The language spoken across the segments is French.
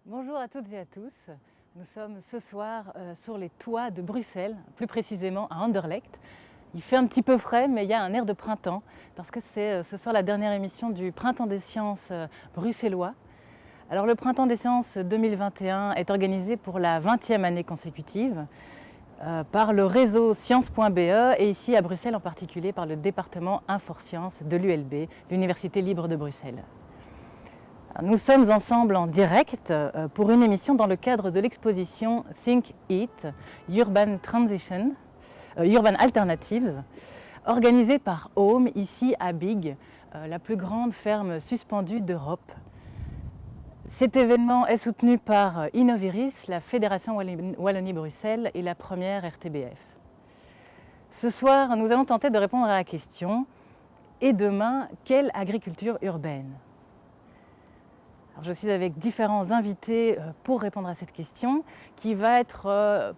Bonjour à toutes et à tous. Nous sommes ce soir sur les toits de Bruxelles, plus précisément à Anderlecht. Il fait un petit peu frais, mais il y a un air de printemps, parce que c'est ce soir la dernière émission du Printemps des sciences bruxellois. Alors le Printemps des sciences 2021 est organisé pour la 20e année consécutive par le réseau sciences.be et ici à Bruxelles en particulier par le département Infosciences de l'ULB, l'Université libre de Bruxelles. Nous sommes ensemble en direct pour une émission dans le cadre de l'exposition Think Eat, Urban Transition, Urban Alternatives, organisée par Home, ici à Big, la plus grande ferme suspendue d'Europe. Cet événement est soutenu par Innoviris, la Fédération Wallonie-Bruxelles et la première RTBF. Ce soir, nous allons tenter de répondre à la question « Et demain, quelle agriculture urbaine ?» Alors, je suis avec différents invités pour répondre à cette question qui va être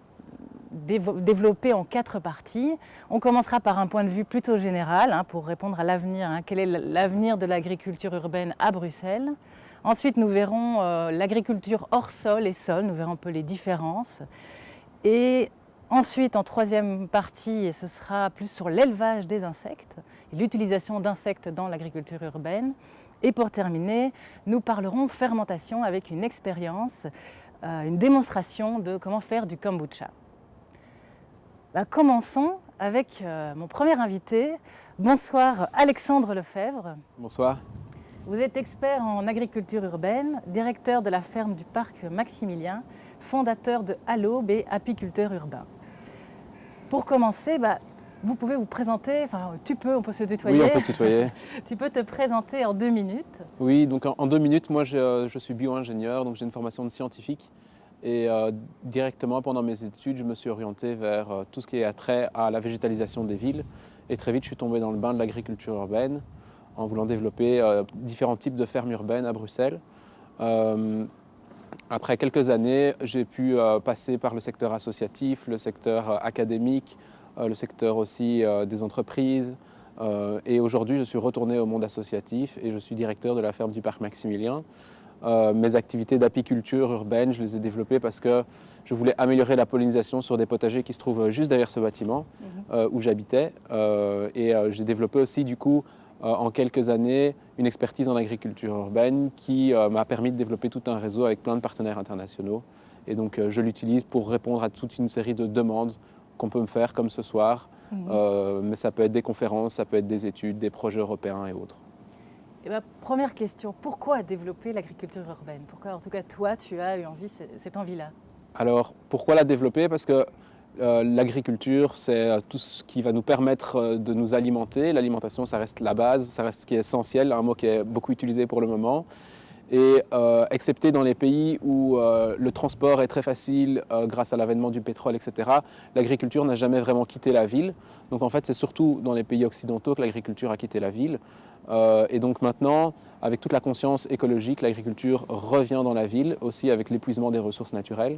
développée en 4 parties. On commencera par un point de vue plutôt général pour répondre à l'avenir. Quel est l'avenir de l'agriculture urbaine à Bruxelles? Ensuite, nous verrons l'agriculture hors sol et sol, nous verrons un peu les différences. Et ensuite, en 3e partie, ce sera plus sur l'élevage des insectes et l'utilisation d'insectes dans l'agriculture urbaine. Et pour terminer, nous parlerons fermentation avec une expérience, une démonstration de comment faire du kombucha. Commençons avec mon premier invité. Bonsoir Alexandre Lefebvre. Bonsoir. Vous êtes expert en agriculture urbaine, directeur de la ferme du parc Maximilien, fondateur de Allobe et apiculteur urbain. Pour commencer, vous pouvez vous présenter, on peut se tutoyer. Oui, on peut se tutoyer. Tu peux te présenter en 2 minutes. Oui, donc en 2 minutes, moi je suis bio-ingénieur, donc j'ai une formation de scientifique. Et directement pendant mes études, je me suis orienté vers tout ce qui est trait à la végétalisation des villes. Et très vite, je suis tombé dans le bain de l'agriculture urbaine en voulant développer différents types de fermes urbaines à Bruxelles. Après quelques années, j'ai pu passer par le secteur associatif, le secteur académique, le secteur aussi des entreprises. Et aujourd'hui, je suis retourné au monde associatif et je suis directeur de la ferme du parc Maximilien. Mes activités d'apiculture urbaine, je les ai développées parce que je voulais améliorer la pollinisation sur des potagers qui se trouvent juste derrière ce bâtiment où j'habitais. J'ai développé aussi du coup en quelques années une expertise en agriculture urbaine qui m'a permis de développer tout un réseau avec plein de partenaires internationaux. Et donc je l'utilise pour répondre à toute une série de demandes qu'on peut me faire comme ce soir. Mais ça peut être des conférences, ça peut être des études, des projets européens et autres. Première question, pourquoi développer l'agriculture urbaine? Pourquoi, en tout cas, toi, tu as eu cette envie-là? Alors, pourquoi la développer? Parce que l'agriculture, c'est tout ce qui va nous permettre de nous alimenter. L'alimentation, ça reste la base, ça reste ce qui est essentiel, un mot qui est beaucoup utilisé pour le moment. Et excepté dans les pays où le transport est très facile grâce à l'avènement du pétrole, etc., l'agriculture n'a jamais vraiment quitté la ville. Donc en fait, c'est surtout dans les pays occidentaux que l'agriculture a quitté la ville. Et donc maintenant, avec toute la conscience écologique, l'agriculture revient dans la ville, aussi avec l'épuisement des ressources naturelles.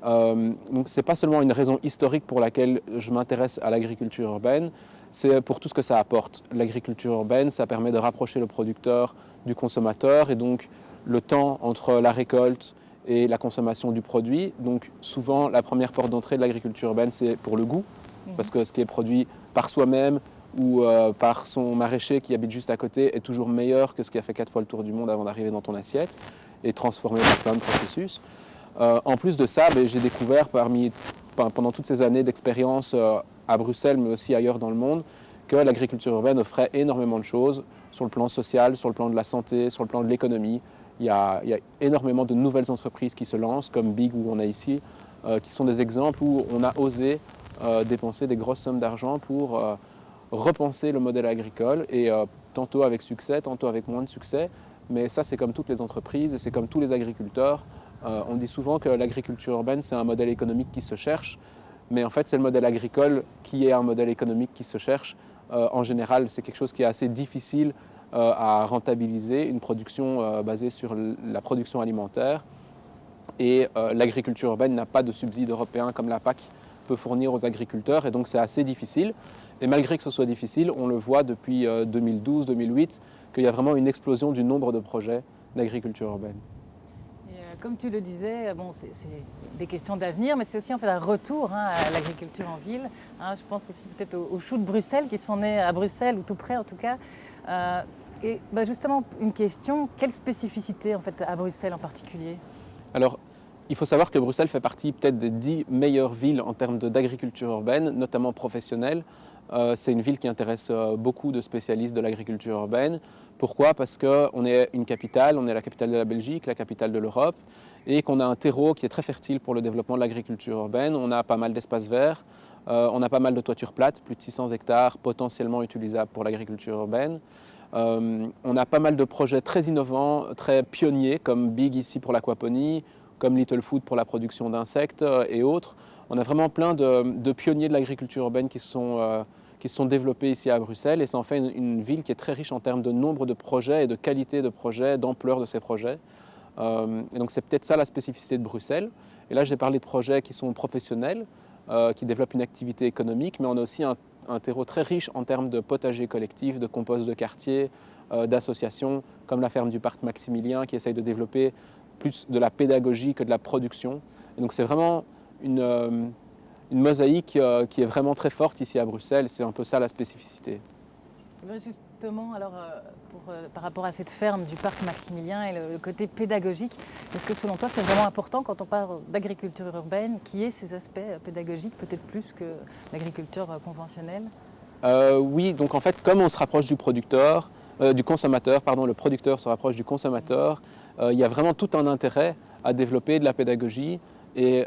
Donc ce n'est pas seulement une raison historique pour laquelle je m'intéresse à l'agriculture urbaine, c'est pour tout ce que ça apporte. L'agriculture urbaine, ça permet de rapprocher le producteur du consommateur et donc le temps entre la récolte et la consommation du produit. Donc souvent, la première porte d'entrée de l'agriculture urbaine, c'est pour le goût, parce que ce qui est produit par soi-même ou par son maraîcher qui habite juste à côté est toujours meilleur que ce qui a fait 4 fois le tour du monde avant d'arriver dans ton assiette et transformé par plein de processus. En plus de ça, j'ai découvert pendant toutes ces années d'expérience à Bruxelles, mais aussi ailleurs dans le monde, que l'agriculture urbaine offrait énormément de choses sur le plan social, sur le plan de la santé, sur le plan de l'économie. Il y a énormément de nouvelles entreprises qui se lancent, comme Big, où on est ici, qui sont des exemples où on a osé dépenser des grosses sommes d'argent pour repenser le modèle agricole, et tantôt avec succès, tantôt avec moins de succès. Mais ça, c'est comme toutes les entreprises et c'est comme tous les agriculteurs. On dit souvent que l'agriculture urbaine, c'est un modèle économique qui se cherche, mais en fait, c'est le modèle agricole qui est un modèle économique qui se cherche. En général, c'est quelque chose qui est assez difficile à rentabiliser, une production basée sur la production alimentaire. Et l'agriculture urbaine n'a pas de subside européen comme la PAC peut fournir aux agriculteurs, et donc c'est assez difficile. Et malgré que ce soit difficile, on le voit depuis 2012-2008 qu'il y a vraiment une explosion du nombre de projets d'agriculture urbaine. Comme tu le disais, bon, c'est des questions d'avenir, mais c'est aussi en fait un retour à l'agriculture en ville. Je pense aussi peut-être aux choux de Bruxelles qui sont nés à Bruxelles, ou tout près en tout cas. Et justement, une question, quelle spécificité en fait à Bruxelles en particulier? Alors, il faut savoir que Bruxelles fait partie peut-être des 10 meilleures villes en termes d'agriculture urbaine, notamment professionnelle. C'est une ville qui intéresse beaucoup de spécialistes de l'agriculture urbaine. Pourquoi? Parce qu'on est une capitale, on est la capitale de la Belgique, la capitale de l'Europe, et qu'on a un terreau qui est très fertile pour le développement de l'agriculture urbaine. On a pas mal d'espaces verts, on a pas mal de toitures plates, plus de 600 hectares potentiellement utilisables pour l'agriculture urbaine. On a pas mal de projets très innovants, très pionniers, comme Big ici pour l'aquaponie, comme Little Food pour la production d'insectes et autres. On a vraiment plein de pionniers de l'agriculture urbaine qui se sont développés ici à Bruxelles, et ça en fait une ville qui est très riche en termes de nombre de projets et de qualité de projets, d'ampleur de ces projets. Et donc c'est peut-être ça la spécificité de Bruxelles. Et là j'ai parlé de projets qui sont professionnels, qui développent une activité économique, mais on a aussi un terreau très riche en termes de potagers collectifs, de compost de quartier, d'associations, comme la ferme du parc Maximilien qui essaye de développer plus de la pédagogie que de la production. Et donc c'est vraiment une mosaïque qui est vraiment très forte ici à Bruxelles. C'est un peu ça la spécificité. Justement, alors, par rapport à cette ferme du parc Maximilien et le côté pédagogique, est-ce que selon toi c'est vraiment important quand on parle d'agriculture urbaine qu'il y ait ces aspects pédagogiques peut-être plus que l'agriculture conventionnelle? Oui, donc en fait comme on se rapproche du consommateur, pardon, le producteur se rapproche du consommateur, il y a vraiment tout un intérêt à développer de la pédagogie, et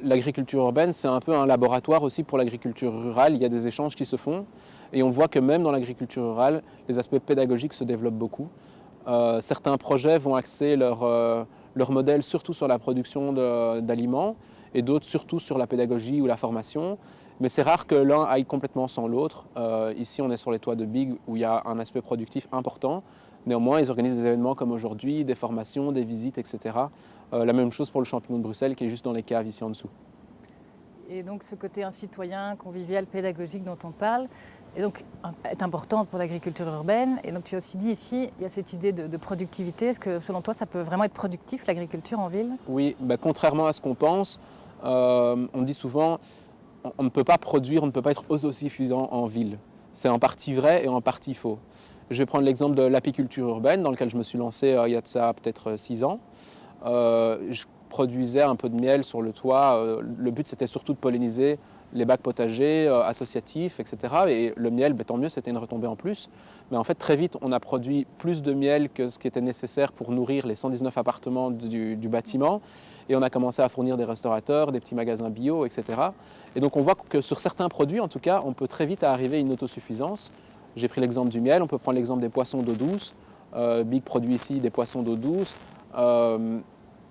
l'agriculture urbaine c'est un peu un laboratoire aussi pour l'agriculture rurale. Il y a des échanges qui se font et on voit que même dans l'agriculture rurale, les aspects pédagogiques se développent beaucoup. Certains projets vont axer leur modèle surtout sur la production d'aliments et d'autres surtout sur la pédagogie ou la formation. Mais c'est rare que l'un aille complètement sans l'autre. Ici, on est sur les toits de Big où il y a un aspect productif important. Néanmoins, ils organisent des événements comme aujourd'hui, des formations, des visites, etc. La même chose pour le champignon de Bruxelles qui est juste dans les caves ici en dessous. Et donc ce côté citoyen, convivial, pédagogique dont on parle est important pour l'agriculture urbaine. Et donc tu as aussi dit ici, il y a cette idée de productivité. Est-ce que selon toi ça peut vraiment être productif l'agriculture en ville? Oui, contrairement à ce qu'on pense, on dit souvent on ne peut pas produire, on ne peut pas être autosuffisant en ville. C'est en partie vrai et en partie faux. Je vais prendre l'exemple de l'apiculture urbaine dans lequel je me suis lancé il y a de ça peut-être 6 ans. Je produisais un peu de miel sur le toit. Le but c'était surtout de polliniser les bacs potagers associatifs, etc. Et le miel, tant mieux, c'était une retombée en plus. Mais en fait, très vite, on a produit plus de miel que ce qui était nécessaire pour nourrir les 119 appartements du bâtiment. Et on a commencé à fournir des restaurateurs, des petits magasins bio, etc. Et donc on voit que sur certains produits, en tout cas, on peut très vite arriver à une autosuffisance. J'ai pris l'exemple du miel, on peut prendre l'exemple des poissons d'eau douce. Big produit ici des poissons d'eau douce.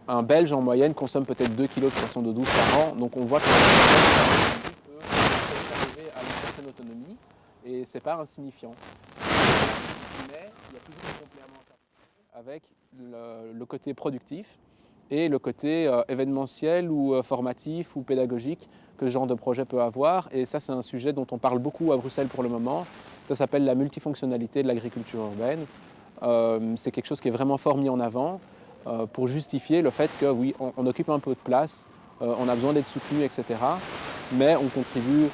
Un Belge en moyenne consomme peut-être 2 kg de poissons d'eau douce par an. Donc on voit que arriver à une certaine autonomie et c'est pas insignifiant. Mais il y a toujours un complément avec le côté productif et le côté événementiel ou formatif ou pédagogique que ce genre de projet peut avoir. Et ça, c'est un sujet dont on parle beaucoup à Bruxelles pour le moment. Ça s'appelle la multifonctionnalité de l'agriculture urbaine. C'est quelque chose qui est vraiment fort mis en avant pour justifier le fait que oui, on occupe un peu de place, on a besoin d'être soutenu, etc. Mais on contribue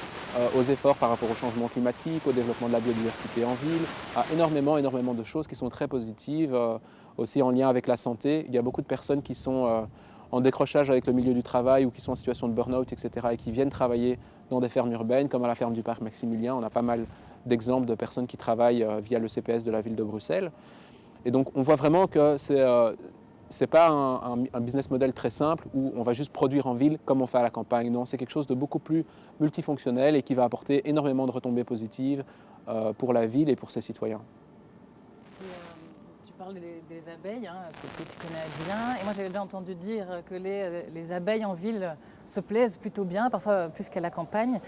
aux efforts par rapport au changement climatique, au développement de la biodiversité en ville, à énormément de choses qui sont très positives, aussi en lien avec la santé. Il y a beaucoup de personnes qui sont en décrochage avec le milieu du travail ou qui sont en situation de burn-out, etc. et qui viennent travailler dans des fermes urbaines, comme à la ferme du parc Maximilien. On a pas mal d'exemples de personnes qui travaillent via le CPS de la ville de Bruxelles. Et donc on voit vraiment que c'est pas un business model très simple où on va juste produire en ville comme on fait à la campagne. Non, c'est quelque chose de beaucoup plus multifonctionnel et qui va apporter énormément de retombées positives pour la ville et pour ses citoyens. Tu parles des abeilles, que tu connais bien. Et moi, j'avais déjà entendu dire que les abeilles en ville se plaisent plutôt bien, parfois plus qu'à la campagne.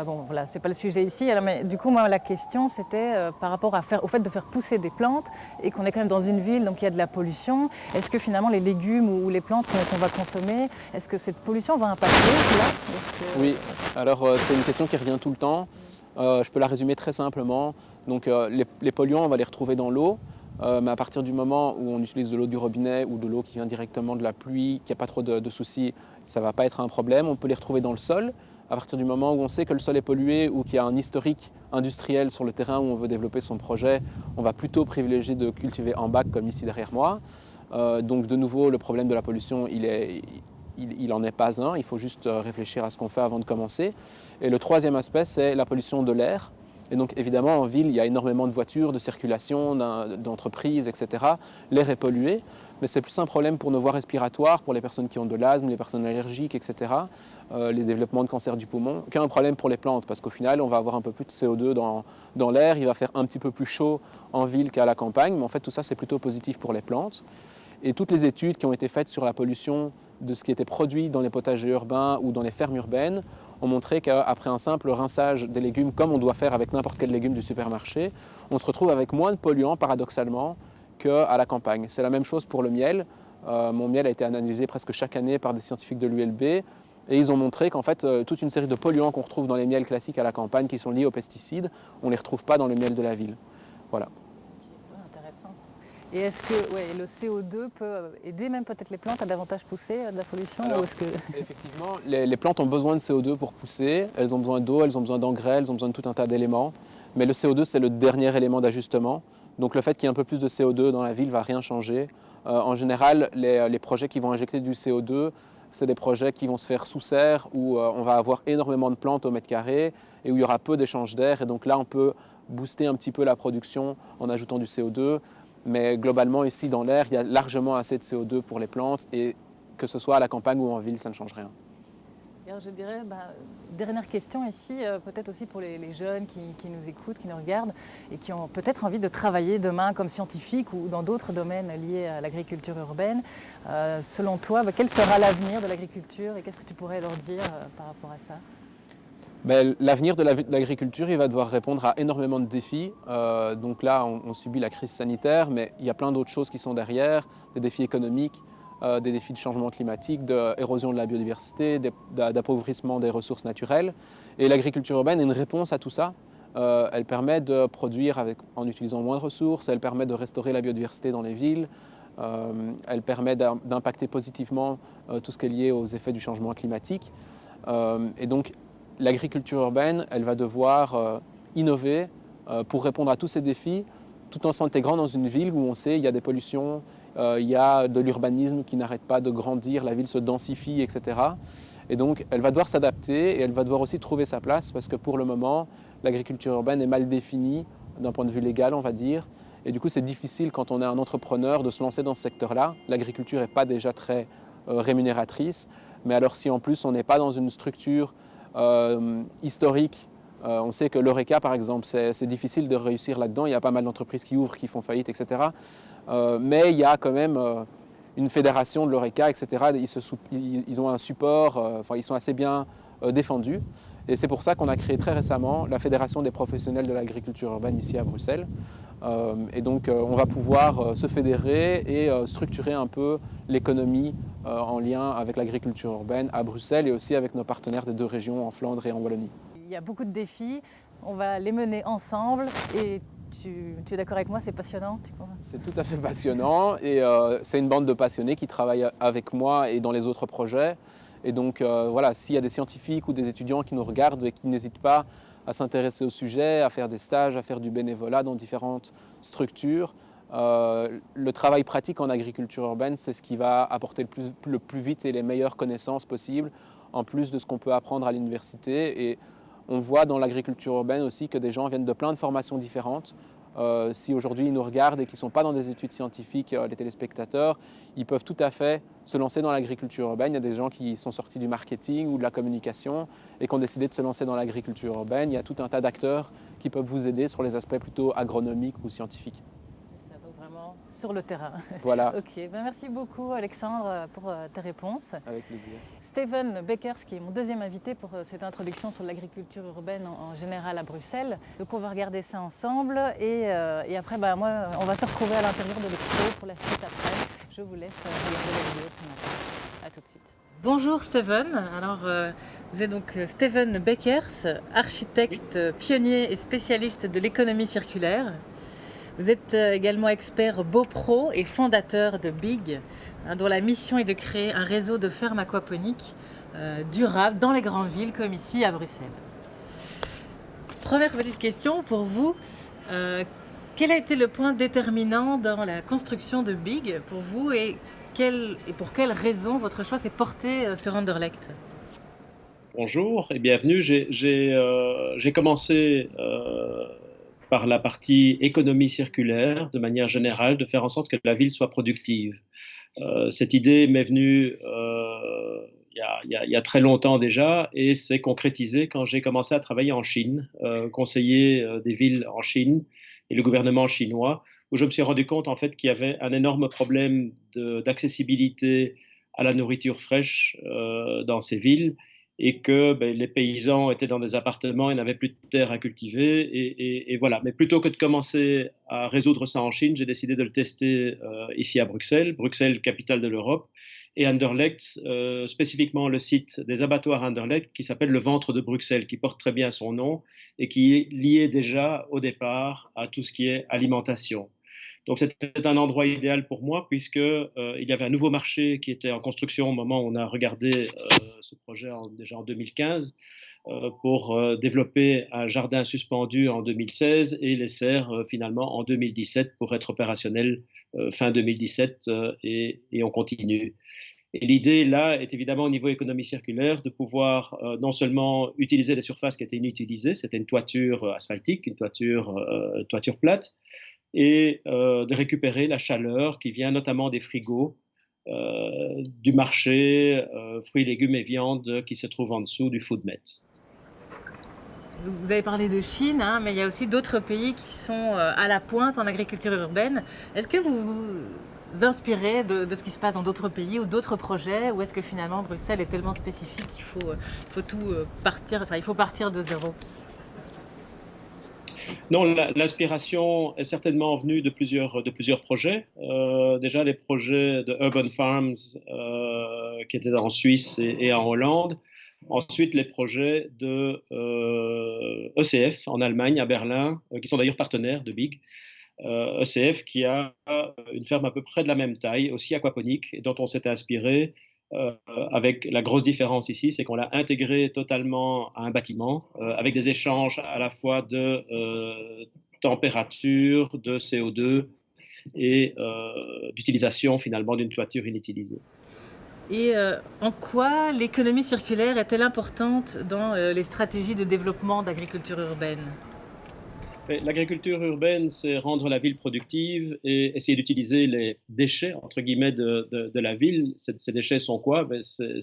Bon, voilà, c'est pas le sujet ici. Alors, mais du coup, moi, la question, c'était par rapport au fait de faire pousser des plantes et qu'on est quand même dans une ville, donc il y a de la pollution. Est-ce que finalement, les légumes ou les plantes qu'on va consommer, est-ce que cette pollution va impacter là Oui, alors c'est une question qui revient tout le temps. Je peux la résumer très simplement. Donc, les polluants, on va les retrouver dans l'eau. Mais à partir du moment où on utilise de l'eau du robinet ou de l'eau qui vient directement de la pluie, qu'il n'y a pas trop de soucis, ça ne va pas être un problème. On peut les retrouver dans le sol. À partir du moment où on sait que le sol est pollué ou qu'il y a un historique industriel sur le terrain où on veut développer son projet, on va plutôt privilégier de cultiver en bac comme ici derrière moi. Donc de nouveau, le problème de la pollution, il n'en est pas un. Il faut juste réfléchir à ce qu'on fait avant de commencer. Et le troisième aspect, c'est la pollution de l'air. Et donc évidemment, en ville, il y a énormément de voitures, de circulation, d'entreprises, etc. L'air est pollué, mais c'est plus un problème pour nos voies respiratoires, pour les personnes qui ont de l'asthme, les personnes allergiques, etc., les développements de cancer du poumon, qu'un problème pour les plantes, parce qu'au final, on va avoir un peu plus de CO2 dans l'air, il va faire un petit peu plus chaud en ville qu'à la campagne, mais en fait, tout ça, c'est plutôt positif pour les plantes. Et toutes les études qui ont été faites sur la pollution de ce qui était produit dans les potagers urbains ou dans les fermes urbaines ont montré qu'après un simple rinçage des légumes, comme on doit faire avec n'importe quel légume du supermarché, on se retrouve avec moins de polluants, paradoxalement, qu'à la campagne. C'est la même chose pour le miel. Mon miel a été analysé presque chaque année par des scientifiques de l'ULB et ils ont montré qu'en fait, toute une série de polluants qu'on retrouve dans les miels classiques à la campagne qui sont liés aux pesticides, on ne les retrouve pas dans le miel de la ville. Voilà. Intéressant. Et est-ce que le CO2 peut aider même peut-être les plantes à davantage pousser de la pollution? Alors, effectivement, les plantes ont besoin de CO2 pour pousser. Elles ont besoin d'eau, elles ont besoin d'engrais, elles ont besoin de tout un tas d'éléments. Mais le CO2, c'est le dernier élément d'ajustement. Donc le fait qu'il y ait un peu plus de CO2 dans la ville ne va rien changer. En général, les projets qui vont injecter du CO2, c'est des projets qui vont se faire sous serre, où on va avoir énormément de plantes au mètre carré et où il y aura peu d'échanges d'air. Et donc là, on peut booster un petit peu la production en ajoutant du CO2. Mais globalement, ici, dans l'air, il y a largement assez de CO2 pour les plantes. Et que ce soit à la campagne ou en ville, ça ne change rien. Alors, je dirais, dernière question ici, peut-être aussi pour les jeunes qui nous écoutent, qui nous regardent et qui ont peut-être envie de travailler demain comme scientifiques ou dans d'autres domaines liés à l'agriculture urbaine. Selon toi, quel sera l'avenir de l'agriculture et qu'est-ce que tu pourrais leur dire par rapport à ça? L'avenir de l'agriculture, il va devoir répondre à énormément de défis. Donc là, on subit la crise sanitaire, mais il y a plein d'autres choses qui sont derrière, des défis économiques, des défis de changement climatique, d'érosion de la biodiversité, d'appauvrissement des ressources naturelles. Et l'agriculture urbaine est une réponse à tout ça. Elle permet de produire en utilisant moins de ressources, elle permet de restaurer la biodiversité dans les villes, elle permet d'impacter positivement tout ce qui est lié aux effets du changement climatique. Et donc, l'agriculture urbaine, elle va devoir innover pour répondre à tous ces défis, tout en s'intégrant dans une ville où on sait qu'il y a des pollutions, il y a de l'urbanisme qui n'arrête pas de grandir, la ville se densifie, etc. Et donc, elle va devoir s'adapter et elle va devoir aussi trouver sa place parce que pour le moment, l'agriculture urbaine est mal définie d'un point de vue légal, on va dire. Et du coup, c'est difficile quand on est un entrepreneur de se lancer dans ce secteur-là. L'agriculture n'est pas déjà très rémunératrice, mais alors si en plus on n'est pas dans une structure historique, on sait que l'Horeca, par exemple, c'est difficile de réussir là-dedans. Il y a pas mal d'entreprises qui ouvrent, qui font faillite, etc. Mais il y a quand même une fédération de l'Horeca, etc. Ils ont un support, ils sont assez bien défendus. Et c'est pour ça qu'on a créé très récemment la Fédération des professionnels de l'agriculture urbaine ici à Bruxelles. Et donc on va pouvoir se fédérer et structurer un peu l'économie en lien avec l'agriculture urbaine à Bruxelles et aussi avec nos partenaires des deux régions en Flandre et en Wallonie. Il y a beaucoup de défis, on va les mener ensemble et tu es d'accord avec moi, c'est passionnant? C'est tout à fait passionnant et c'est une bande de passionnés qui travaillent avec moi et dans les autres projets. Et donc voilà, s'il y a des scientifiques ou des étudiants qui nous regardent et qui n'hésitent pas à s'intéresser au sujet, à faire des stages, à faire du bénévolat dans différentes structures, le travail pratique en agriculture urbaine, c'est ce qui va apporter le plus vite et les meilleures connaissances possibles, en plus de ce qu'on peut apprendre à l'université. Et on voit dans l'agriculture urbaine aussi que des gens viennent de plein de formations différentes. Si aujourd'hui ils nous regardent et qu'ils ne sont pas dans des études scientifiques, les téléspectateurs, ils peuvent tout à fait se lancer dans l'agriculture urbaine. Il y a des gens qui sont sortis du marketing ou de la communication et qui ont décidé de se lancer dans l'agriculture urbaine. Il y a tout un tas d'acteurs qui peuvent vous aider sur les aspects plutôt agronomiques ou scientifiques. Donc vraiment sur le terrain. Voilà. Ok, merci beaucoup Alexandre pour tes réponses. Avec plaisir. Steven Beckers, qui est mon deuxième invité pour cette introduction sur l'agriculture urbaine en général à Bruxelles. Donc on va regarder ça ensemble et après moi, on va se retrouver à l'intérieur de l'expo pour la suite après. Je vous laisse regarder la vidéo ce matin. À tout de suite. Bonjour Steven, alors vous êtes donc Steven Beckers, architecte pionnier et spécialiste de l'économie circulaire. Vous êtes également expert BoPro et fondateur de Big, dont la mission est de créer un réseau de fermes aquaponiques durables dans les grandes villes comme ici à Bruxelles. Première petite question pour vous. Quel a été le point déterminant dans la construction de Big pour vous et pour quelles raisons votre choix s'est porté sur Anderlecht? Bonjour et bienvenue. J'ai commencé par la partie économie circulaire de manière générale, de faire en sorte que la ville soit productive. Cette idée m'est venue il y a très longtemps déjà et s'est concrétisée quand j'ai commencé à travailler en Chine, conseiller des villes en Chine et le gouvernement chinois, où je me suis rendu compte en fait qu'il y avait un énorme problème d'accessibilité à la nourriture fraîche dans ces villes et que les paysans étaient dans des appartements et n'avaient plus de terre à cultiver. Et voilà. Mais plutôt que de commencer à résoudre ça en Chine, j'ai décidé de le tester ici à Bruxelles, Bruxelles, capitale de l'Europe, et Anderlecht, spécifiquement le site des abattoirs Anderlecht, qui s'appelle le ventre de Bruxelles, qui porte très bien son nom et qui est lié déjà au départ à tout ce qui est alimentation. Donc c'était un endroit idéal pour moi puisque il y avait un nouveau marché qui était en construction au moment où on a regardé ce projet déjà en 2015 pour développer un jardin suspendu en 2016 et les serres finalement en 2017 pour être opérationnel fin 2017 et on continue. Et l'idée là est évidemment au niveau économie circulaire de pouvoir non seulement utiliser les surfaces qui étaient inutilisées, c'était une toiture asphaltique, une toiture plate, et de récupérer la chaleur qui vient notamment des frigos, du marché, fruits, légumes et viandes qui se trouvent en dessous du FoodMet. Vous avez parlé de Chine, mais il y a aussi d'autres pays qui sont à la pointe en agriculture urbaine. Est-ce que vous vous inspirez de ce qui se passe dans d'autres pays ou d'autres projets, ou est-ce que finalement Bruxelles est tellement spécifique qu'il faut tout partir, enfin il faut partir de zéro? Non, l'inspiration est certainement venue de plusieurs projets. Déjà les projets de Urban Farms qui étaient en Suisse et en Hollande. Ensuite les projets de ECF en Allemagne, à Berlin, qui sont d'ailleurs partenaires de Big. ECF qui a une ferme à peu près de la même taille, aussi aquaponique, et dont on s'est inspiré. Avec la grosse différence ici, c'est qu'on l'a intégré totalement à un bâtiment, avec des échanges à la fois de température, de CO2 et d'utilisation finalement d'une toiture inutilisée. Et en quoi l'économie circulaire est-elle importante dans les stratégies de développement d'agriculture urbaine? L'agriculture urbaine, c'est rendre la ville productive et essayer d'utiliser les déchets, entre guillemets, de la ville. Ces déchets sont quoi? C'est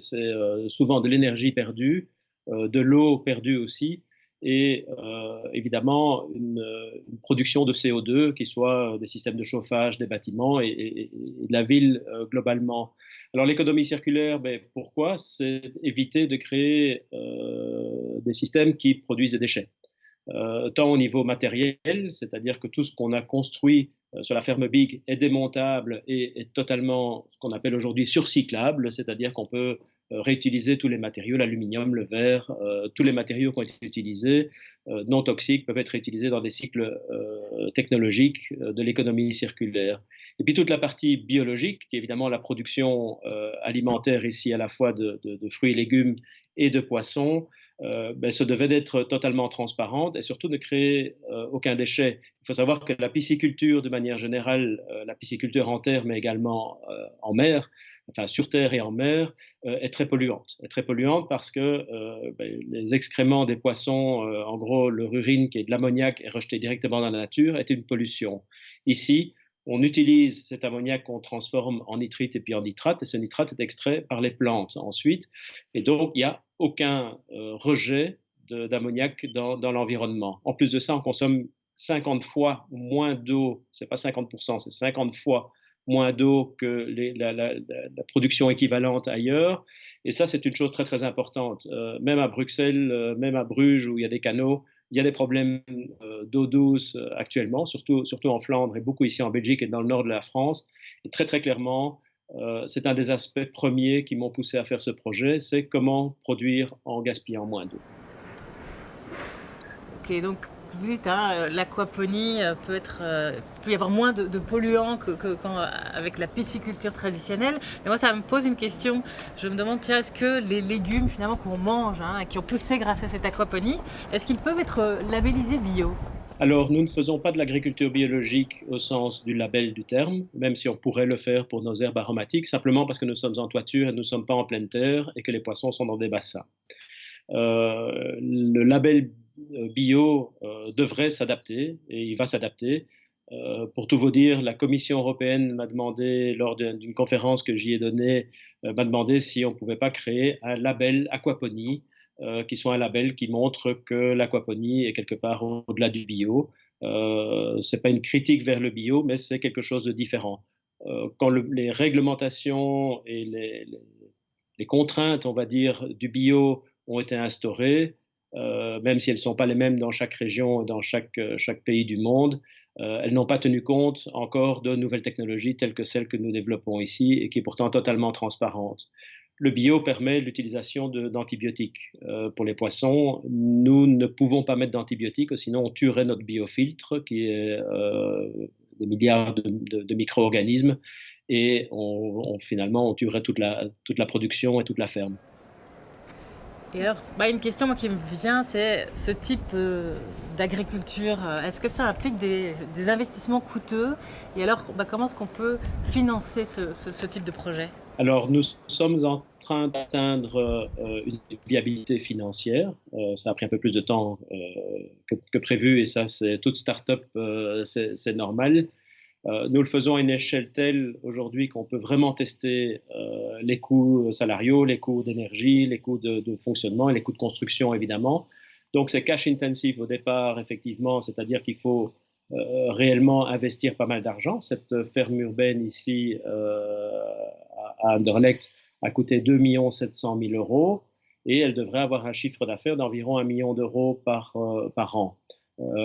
souvent de l'énergie perdue, de l'eau perdue aussi, et évidemment une production de CO2 qui soit des systèmes de chauffage, des bâtiments et de la ville globalement. Alors l'économie circulaire, pourquoi? C'est éviter de créer des systèmes qui produisent des déchets. Tant au niveau matériel, c'est-à-dire que tout ce qu'on a construit sur la ferme Big est démontable et est totalement ce qu'on appelle aujourd'hui surcyclable, c'est-à-dire qu'on peut réutiliser tous les matériaux, l'aluminium, le verre, tous les matériaux qui ont été utilisés, non toxiques, peuvent être réutilisés dans des cycles technologiques de l'économie circulaire. Et puis toute la partie biologique, qui est évidemment la production alimentaire ici à la fois de fruits et légumes et de poissons, se devait d'être totalement transparente et surtout ne créer aucun déchet. Il faut savoir que la pisciculture, de manière générale, la pisciculture en terre, mais également en mer, enfin sur terre et en mer, est très polluante. Est très polluante parce que les excréments des poissons, en gros leur urine qui est de l'ammoniac est rejeté directement dans la nature, est une pollution. Ici, on utilise cet ammoniac qu'on transforme en nitrite et puis en nitrate, et ce nitrate est extrait par les plantes ensuite. Et donc, il n'y a aucun rejet d'ammoniac dans l'environnement. En plus de ça, on consomme 50 fois moins d'eau, ce n'est pas 50%, c'est 50 fois moins d'eau que la production équivalente ailleurs. Et ça, c'est une chose très, très importante. Même à Bruxelles, même à Bruges, où il y a des canaux, il y a des problèmes d'eau douce actuellement, surtout en Flandre et beaucoup ici en Belgique et dans le nord de la France. Et très, très clairement, c'est un des aspects premiers qui m'ont poussé à faire ce projet, c'est comment produire en gaspillant moins d'eau. Ok, donc vous dites, hein, l'aquaponie peut y avoir moins de polluants avec la pisciculture traditionnelle. Mais moi, ça me pose une question. Je me demande, tiens, est-ce que les légumes finalement qu'on mange, hein, qui ont poussé grâce à cette aquaponie, est-ce qu'ils peuvent être labellisés bio? Alors, nous ne faisons pas de l'agriculture biologique au sens du label du terme, même si on pourrait le faire pour nos herbes aromatiques, simplement parce que nous sommes en toiture et nous ne sommes pas en pleine terre et que les poissons sont dans des bassins. Le label bio devrait s'adapter et il va s'adapter. Pour tout vous dire, la Commission européenne m'a demandé, lors d'une conférence que j'y ai donnée, m'a demandé si on ne pouvait pas créer un label aquaponie, qui soit un label qui montre que l'aquaponie est quelque part au-delà du bio. Ce n'est pas une critique vers le bio, mais c'est quelque chose de différent. Quand les réglementations et les contraintes, on va dire, du bio ont été instaurées, même si elles ne sont pas les mêmes dans chaque région, dans chaque pays du monde, elles n'ont pas tenu compte encore de nouvelles technologies telles que celles que nous développons ici et qui est pourtant totalement transparente. Le bio permet l'utilisation d'antibiotiques pour les poissons. Nous ne pouvons pas mettre d'antibiotiques, sinon on tuerait notre biofiltre, qui est des milliards de micro-organismes, et finalement on tuerait toute la production et toute la ferme. Et alors, une question moi, qui me vient, c'est ce type d'agriculture, est-ce que ça implique des investissements coûteux? Et alors, comment est-ce qu'on peut financer ce type de projet? Alors, nous sommes en train d'atteindre une viabilité financière. Ça a pris un peu plus de temps que prévu, et ça, c'est toute start-up, c'est normal. Nous le faisons à une échelle telle aujourd'hui qu'on peut vraiment tester les coûts salariaux, les coûts d'énergie, les coûts de fonctionnement et les coûts de construction, évidemment. Donc, c'est cash intensif au départ, effectivement, c'est-à-dire qu'il faut réellement investir pas mal d'argent. Cette ferme urbaine ici à Anderlecht a coûté 2 700 000 euros et elle devrait avoir un chiffre d'affaires d'environ 1 million d'euros par an.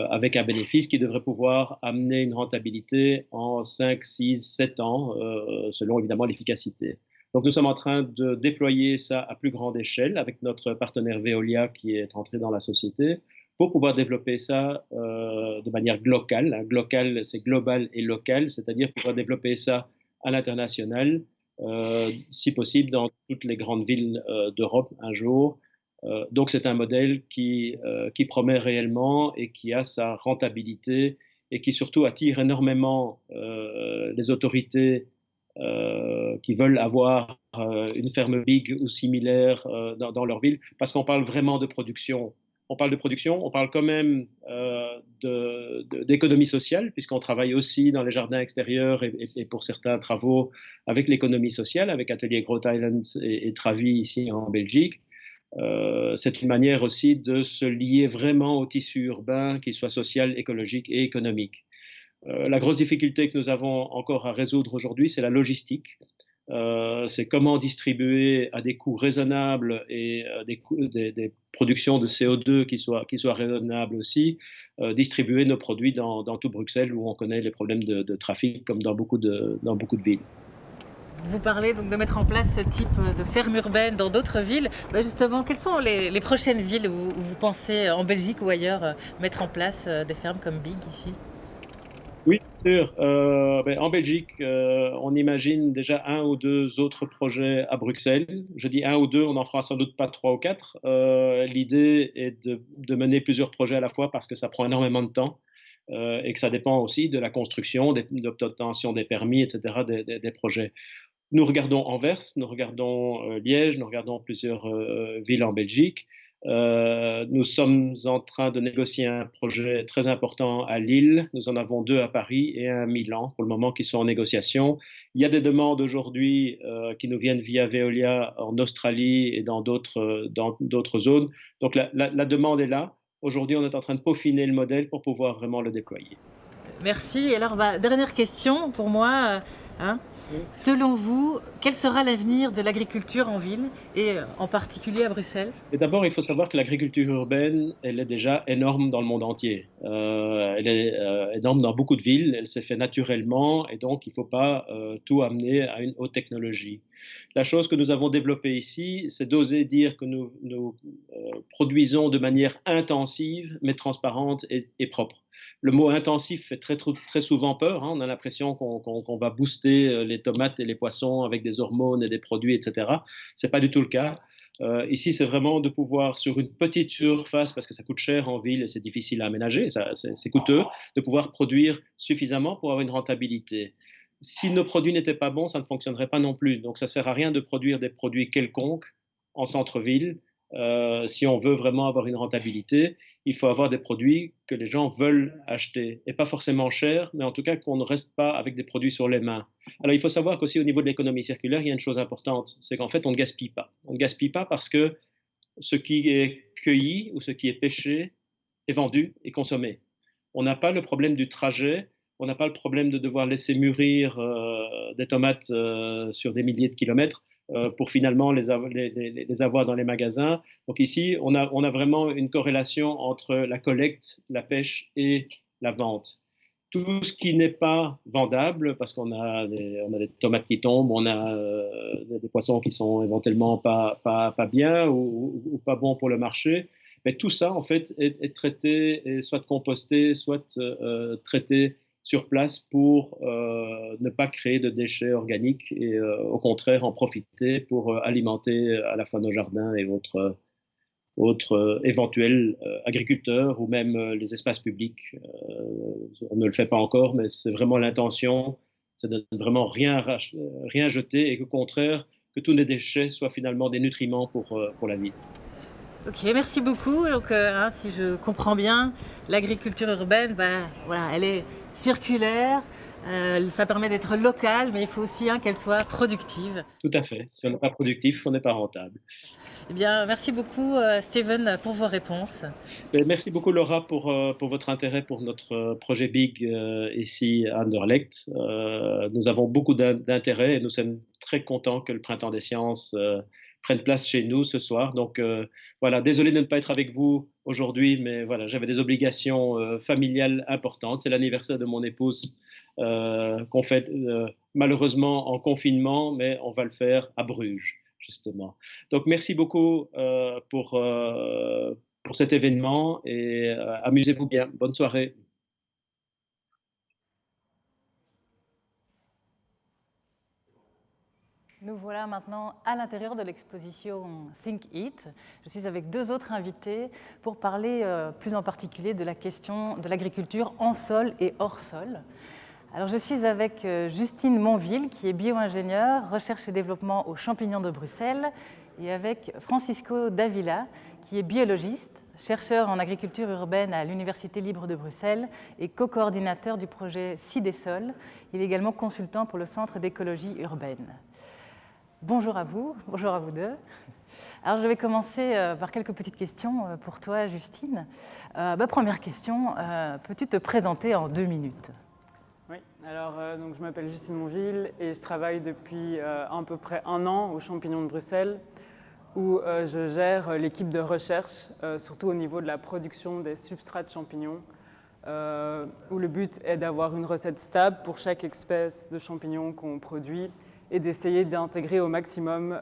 Avec un bénéfice qui devrait pouvoir amener une rentabilité en 5, 6, 7 ans, selon évidemment l'efficacité. Donc nous sommes en train de déployer ça à plus grande échelle avec notre partenaire Veolia qui est entré dans la société pour pouvoir développer ça de manière locale. Global, c'est global et local, c'est-à-dire pouvoir développer ça à l'international, si possible dans toutes les grandes villes d'Europe un jour. Donc c'est un modèle qui promet réellement et qui a sa rentabilité et qui surtout attire énormément les autorités qui veulent avoir une ferme big ou similaire dans leur ville, parce qu'on parle vraiment de production. On parle de production, on parle quand même d'économie sociale, puisqu'on travaille aussi dans les jardins extérieurs et pour certains travaux avec l'économie sociale, avec Atelier Groot Island et Travi ici en Belgique. C'est une manière aussi de se lier vraiment au tissu urbain, qu'il soit social, écologique et économique. La grosse difficulté que nous avons encore à résoudre aujourd'hui, c'est la logistique. C'est comment distribuer à des coûts raisonnables et des productions de CO2 qui soient raisonnables aussi, distribuer nos produits dans tout Bruxelles où on connaît les problèmes de trafic comme dans beaucoup de villes. Vous parlez donc de mettre en place ce type de ferme urbaine dans d'autres villes. Justement, quelles sont les prochaines villes où vous pensez, en Belgique ou ailleurs, mettre en place des fermes comme Big ici? Oui, bien sûr. En Belgique, on imagine déjà un ou deux autres projets à Bruxelles. Je dis un ou deux, on n'en fera sans doute pas trois ou quatre. L'idée est de mener plusieurs projets à la fois parce que ça prend énormément de temps et que ça dépend aussi de la construction, de l'obtention des permis, etc., des projets. Nous regardons Anvers, nous regardons Liège, nous regardons plusieurs villes en Belgique. Nous sommes en train de négocier un projet très important à Lille. Nous en avons deux à Paris et un à Milan pour le moment qui sont en négociation. Il y a des demandes aujourd'hui qui nous viennent via Veolia en Australie et dans d'autres zones. Donc la demande est là. Aujourd'hui, on est en train de peaufiner le modèle pour pouvoir vraiment le déployer. Merci. Et alors, dernière question pour moi. Selon vous, quel sera l'avenir de l'agriculture en ville et en particulier à Bruxelles? Et d'abord, il faut savoir que l'agriculture urbaine, elle est déjà énorme dans le monde entier. Elle est énorme dans beaucoup de villes, elle s'est fait naturellement et donc il ne faut pas tout amener à une haute technologie. La chose que nous avons développée ici, c'est d'oser dire que nous produisons de manière intensive, mais transparente et propre. Le mot intensif fait très souvent peur. Hein. On a l'impression qu'on va booster les tomates et les poissons avec des hormones et des produits, etc. Ce n'est pas du tout le cas. Ici, c'est vraiment de pouvoir, sur une petite surface, parce que ça coûte cher en ville et c'est difficile à aménager, c'est coûteux, de pouvoir produire suffisamment pour avoir une rentabilité. Si nos produits n'étaient pas bons, ça ne fonctionnerait pas non plus. Donc, ça ne sert à rien de produire des produits quelconques en centre-ville. Si on veut vraiment avoir une rentabilité, il faut avoir des produits que les gens veulent acheter. Et pas forcément chers, mais en tout cas qu'on ne reste pas avec des produits sur les mains. Alors il faut savoir qu'aussi au niveau de l'économie circulaire, il y a une chose importante, c'est qu'en fait on ne gaspille pas. On ne gaspille pas parce que ce qui est cueilli ou ce qui est pêché est vendu et consommé. On n'a pas le problème du trajet, on n'a pas le problème de devoir laisser mûrir des tomates sur des milliers de kilomètres pour finalement les avoir dans les magasins. Donc ici, on a vraiment une corrélation entre la collecte, la pêche et la vente. Tout ce qui n'est pas vendable, parce qu'on a des tomates qui tombent, on a des poissons qui sont éventuellement pas bien ou pas bons pour le marché, mais tout ça, en fait, est traité, et soit composté, soit traité sur place pour ne pas créer de déchets organiques et au contraire en profiter pour alimenter à la fois nos jardins et autres éventuels agriculteurs ou même les espaces publics. On ne le fait pas encore, mais c'est vraiment l'intention, c'est de ne vraiment rien jeter et qu'au contraire, que tous les déchets soient finalement des nutriments pour la vie. Ok, merci beaucoup. Donc, si je comprends bien, l'agriculture urbaine, voilà, elle est circulaire, ça permet d'être locale, mais il faut aussi qu'elle soit productive. Tout à fait. Si on n'est pas productif, on n'est pas rentable. Eh bien, merci beaucoup, Steven, pour vos réponses. Merci beaucoup, Laura, pour votre intérêt pour notre projet BIG ici à Anderlecht. Nous avons beaucoup d'intérêt et nous sommes très contents que le Printemps des sciences prenne place chez nous ce soir. Donc voilà, désolé de ne pas être avec vous aujourd'hui, mais voilà, j'avais des obligations familiales importantes. C'est l'anniversaire de mon épouse qu'on fait malheureusement en confinement, mais on va le faire à Bruges, justement. Donc merci beaucoup pour cet événement et amusez-vous bien. Bonne soirée. Nous voilà maintenant à l'intérieur de l'exposition Think Eat. Je suis avec deux autres invités pour parler plus en particulier de la question de l'agriculture en sol et hors sol. Alors, je suis avec Justine Monville, qui est bio-ingénieure, recherche et développement aux Champignons de Bruxelles, et avec Francisco Davila, qui est biologiste, chercheur en agriculture urbaine à l'Université libre de Bruxelles et co-coordinateur du projet Cidesol. Il est également consultant pour le Centre d'écologie urbaine. Bonjour à vous deux. Alors, je vais commencer par quelques petites questions pour toi, Justine. Première question, peux-tu te présenter en 2 minutes ? Oui, alors donc je m'appelle Justine Monville et je travaille depuis à peu près 1 an aux Champignons de Bruxelles où je gère l'équipe de recherche, surtout au niveau de la production des substrats de champignons, où le but est d'avoir une recette stable pour chaque espèce de champignon qu'on produit et d'essayer d'intégrer au maximum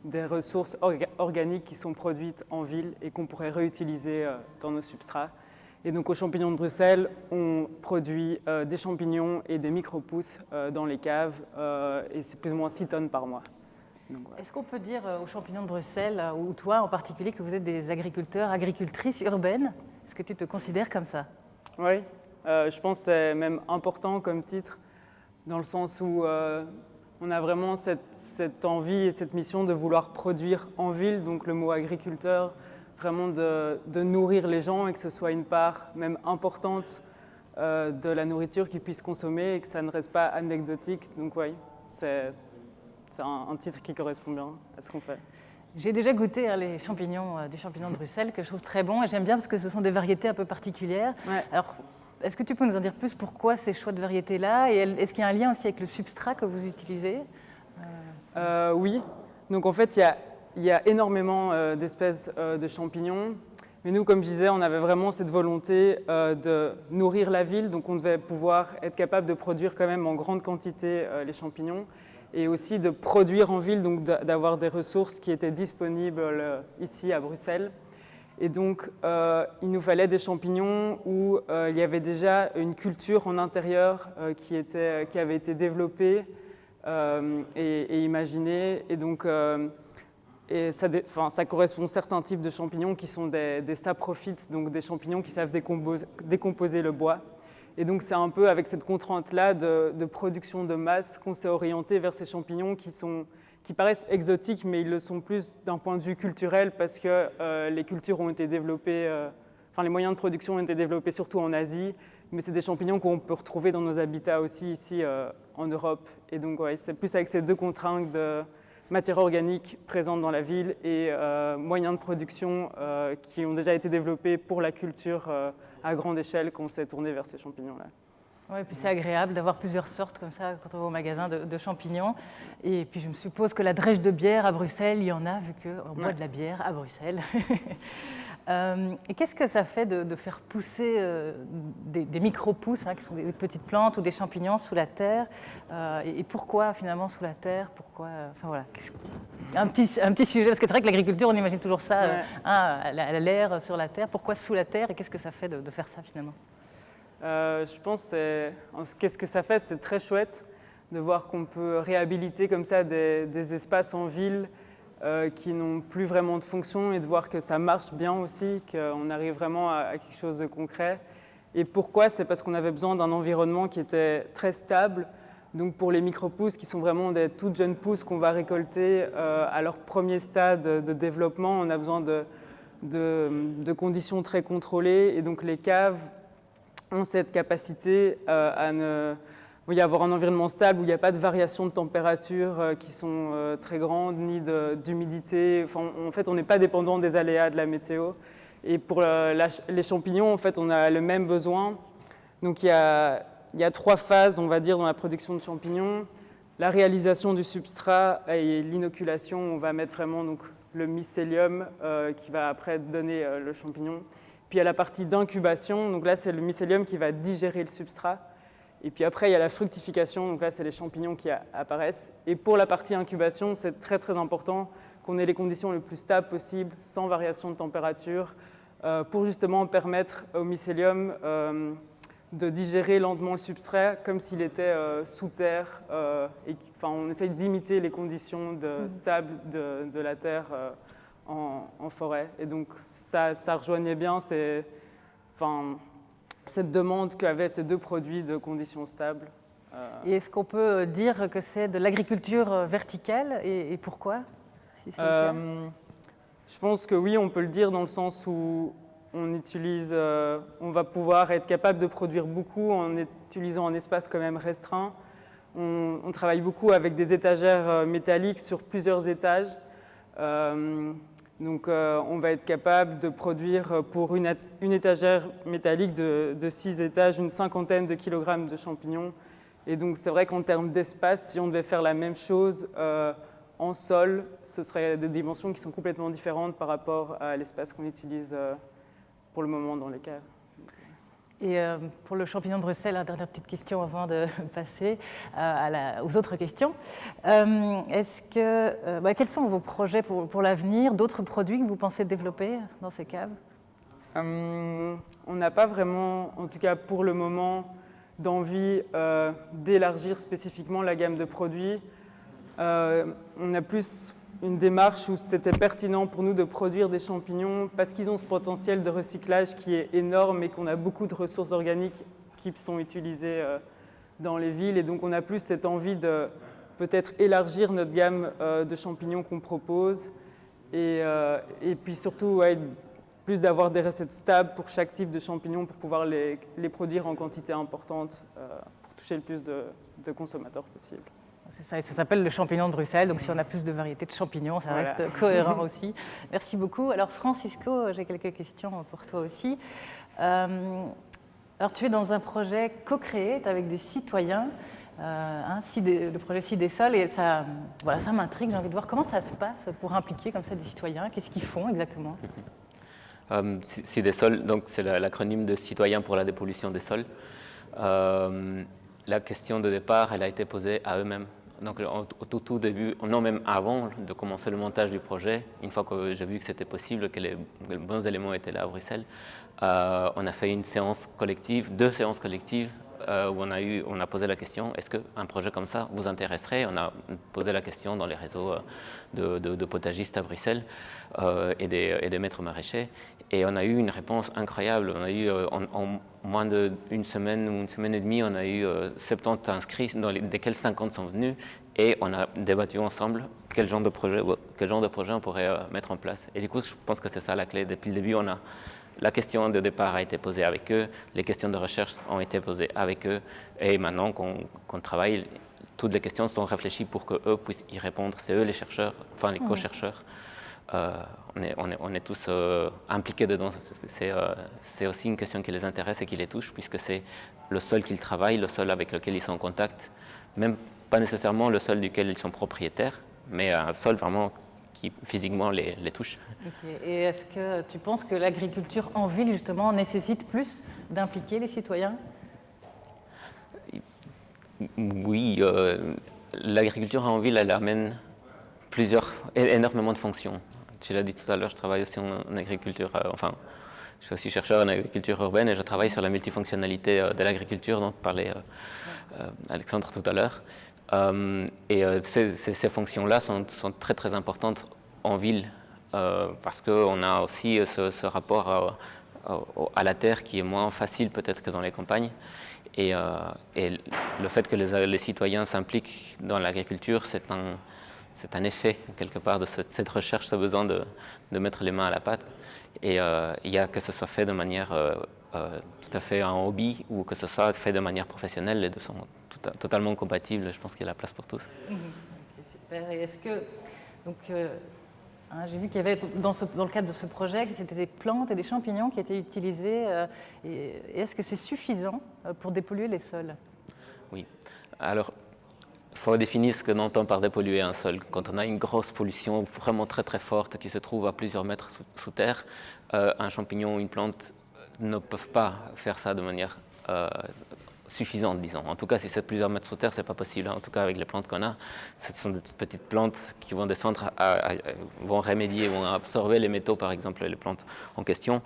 des ressources organiques qui sont produites en ville et qu'on pourrait réutiliser dans nos substrats. Et donc aux Champignons de Bruxelles, on produit des champignons et des micro-pousses dans les caves et c'est plus ou moins 6 tonnes par mois. Donc, voilà. Est-ce qu'on peut dire aux Champignons de Bruxelles, ou toi en particulier, que vous êtes des agriculteurs, agricultrices urbaines ? Est-ce que tu te considères comme ça ? Oui, je pense que c'est même important comme titre, dans le sens où on a vraiment cette envie et cette mission de vouloir produire en ville, donc le mot agriculteur, vraiment de nourrir les gens et que ce soit une part même importante de la nourriture qu'ils puissent consommer et que ça ne reste pas anecdotique. Donc oui, c'est un titre qui correspond bien à ce qu'on fait. J'ai déjà goûté les champignons du champignon de Bruxelles que je trouve très bons et j'aime bien parce que ce sont des variétés un peu particulières. Ouais. Alors, est-ce que tu peux nous en dire plus pourquoi ces choix de variétés-là? Et est-ce qu'il y a un lien aussi avec le substrat que vous utilisez? Oui. Donc en fait, il y a énormément d'espèces de champignons. Mais nous, comme je disais, on avait vraiment cette volonté de nourrir la ville. Donc on devait pouvoir être capable de produire quand même en grande quantité les champignons. Et aussi de produire en ville, donc d'avoir des ressources qui étaient disponibles ici à Bruxelles. Et donc, il nous fallait des champignons où il y avait déjà une culture en intérieur qui avait été développée et imaginée. Et donc, ça correspond à certains types de champignons qui sont des saprophytes, donc des champignons qui savent décomposer le bois. Et donc, c'est un peu avec cette contrainte-là de production de masse qu'on s'est orienté vers ces champignons qui paraissent exotiques, mais ils le sont plus d'un point de vue culturel parce que les cultures ont été développées, les moyens de production ont été développés surtout en Asie, mais c'est des champignons qu'on peut retrouver dans nos habitats aussi ici en Europe. Et donc, ouais, c'est plus avec ces deux contraintes de matière organique présente dans la ville et moyens de production qui ont déjà été développés pour la culture à grande échelle qu'on s'est tourné vers ces champignons-là. Oui, et puis c'est agréable d'avoir plusieurs sortes comme ça quand on va au magasin de champignons. Et puis je me suppose que la drèche de bière à Bruxelles, il y en a vu qu'on boit de la bière à Bruxelles. Et qu'est-ce que ça fait de faire pousser des micro-pousses, qui sont des petites plantes ou des champignons sous la terre et pourquoi finalement sous la terre? Pourquoi, voilà, un petit sujet, parce que c'est vrai que l'agriculture, on imagine toujours ça, l'air sur la terre. Pourquoi sous la terre et qu'est-ce que ça fait de faire ça finalement? Je pense qu'est-ce que ça fait, c'est très chouette de voir qu'on peut réhabiliter comme ça des espaces en ville qui n'ont plus vraiment de fonction et de voir que ça marche bien aussi, qu'on arrive vraiment à quelque chose de concret. Et pourquoi? C'est parce qu'on avait besoin d'un environnement qui était très stable. Donc pour les micro-pousses qui sont vraiment des toutes jeunes pousses qu'on va récolter à leur premier stade de développement, on a besoin de conditions très contrôlées et donc les caves ont cette capacité à avoir un environnement stable où il n'y a pas de variations de température qui sont très grandes, ni d'humidité. En fait, on n'est pas dépendant des aléas de la météo. Et pour les champignons, en fait, on a le même besoin. Donc, il y a 3 phases, on va dire, dans la production de champignons. La réalisation du substrat et l'inoculation, on va mettre vraiment donc, le mycélium qui va après donner le champignon. Puis il y a la partie d'incubation, donc là c'est le mycélium qui va digérer le substrat. Et puis après il y a la fructification, donc là c'est les champignons qui apparaissent. Et pour la partie incubation, c'est très très important qu'on ait les conditions les plus stables possibles, sans variation de température, pour justement permettre au mycélium de digérer lentement le substrat comme s'il était sous terre. On essaye d'imiter les conditions stables de la terre en forêt. Et donc ça rejoignait bien cette demande qu'avaient ces deux produits de conditions stables. Et est-ce qu'on peut dire que c'est de l'agriculture verticale et pourquoi si c'est le cas? Je pense que oui, on peut le dire dans le sens où on va pouvoir être capable de produire beaucoup en utilisant un espace quand même restreint. On travaille beaucoup avec des étagères métalliques sur plusieurs étages. Donc on va être capable de produire pour une étagère métallique de 6 étages une 50aine de kilogrammes de champignons. Et donc c'est vrai qu'en termes d'espace, si on devait faire la même chose en sol, ce serait des dimensions qui sont complètement différentes par rapport à l'espace qu'on utilise pour le moment dans les caves. Et pour le champignon de Bruxelles, la dernière petite question avant de passer aux autres questions. Quels sont vos projets pour l'avenir, d'autres produits que vous pensez développer dans ces caves? On n'a pas vraiment, en tout cas pour le moment, d'envie d'élargir spécifiquement la gamme de produits. On a plus une démarche où c'était pertinent pour nous de produire des champignons parce qu'ils ont ce potentiel de recyclage qui est énorme et qu'on a beaucoup de ressources organiques qui sont utilisées dans les villes. Et donc on a plus cette envie de peut-être élargir notre gamme de champignons qu'on propose et puis surtout plus d'avoir des recettes stables pour chaque type de champignons pour pouvoir les produire en quantité importante pour toucher le plus de consommateurs possible. C'est ça, et ça s'appelle le champignon de Bruxelles, donc si on a plus de variétés de champignons, ça reste cohérent aussi. Merci beaucoup. Alors Francisco, j'ai quelques questions pour toi aussi. Alors tu es dans un projet co-créé avec des citoyens, le projet Cidesol, et ça, voilà, ça m'intrigue, j'ai envie de voir comment ça se passe pour impliquer comme ça des citoyens, qu'est-ce qu'ils font exactement? Cidesol, donc c'est l'acronyme de Citoyens pour la dépollution des sols. La question de départ, elle a été posée à eux-mêmes. Donc au tout début, non, même avant de commencer le montage du projet, une fois que j'ai vu que c'était possible, que les bons éléments étaient là à Bruxelles, on a fait une séance collective, 2 séances collectives, où on a posé la question, est-ce qu'un projet comme ça vous intéresserait? On a posé la question dans les réseaux de potagistes à Bruxelles et des maîtres maraîchers, et on a eu une réponse incroyable. On a eu en moins d'une semaine ou une semaine et demie, on a eu 70 inscrits, desquels 50 sont venus, et on a débattu ensemble quel genre de projet on pourrait mettre en place. Et du coup, je pense que c'est ça la clé. Depuis le début, la question de départ a été posée avec eux, les questions de recherche ont été posées avec eux, et maintenant qu'on travaille, toutes les questions sont réfléchies pour qu'eux puissent y répondre. C'est eux les chercheurs, enfin les co-chercheurs. On est tous impliqués dedans. C'est aussi une question qui les intéresse et qui les touche, puisque c'est le sol qu'ils travaillent, le sol avec lequel ils sont en contact, même pas nécessairement le sol duquel ils sont propriétaires, mais un sol vraiment qui physiquement les touche. Okay. Et est-ce que tu penses que l'agriculture en ville, justement, nécessite plus d'impliquer les citoyens? Oui, l'agriculture en ville, elle amène énormément de fonctions. Tu l'as dit tout à l'heure, je travaille aussi en agriculture, je suis aussi chercheur en agriculture urbaine et je travaille sur la multifonctionnalité de l'agriculture dont parlait Alexandre tout à l'heure. Ces fonctions-là sont très très importantes en ville parce qu'on a aussi ce rapport à la terre qui est moins facile peut-être que dans les campagnes. Et le fait que les citoyens s'impliquent dans l'agriculture, c'est un effet quelque part de cette recherche, ce besoin de mettre les mains à la pâte. Et il y a que ce soit fait de manière tout à fait un hobby ou que ce soit fait de manière professionnelle, les deux sont totalement compatibles. Je pense qu'il y a la place pour tous. Okay, super. Et est-ce que, donc, j'ai vu qu'il y avait dans le cadre de ce projet, que c'était des plantes et des champignons qui étaient utilisés. Et est-ce que c'est suffisant pour dépolluer les sols? Oui. Alors, il faut définir ce qu'on entend par dépolluer un sol. Quand on a une grosse pollution vraiment très très forte qui se trouve à plusieurs mètres sous terre, un champignon ou une plante ne peuvent pas faire ça de manière suffisante, disons. En tout cas, si c'est plusieurs mètres sous terre, c'est pas possible. En tout cas, avec les plantes qu'on a, ce sont des petites plantes qui vont descendre, vont remédier, vont absorber les métaux, par exemple, les plantes en question,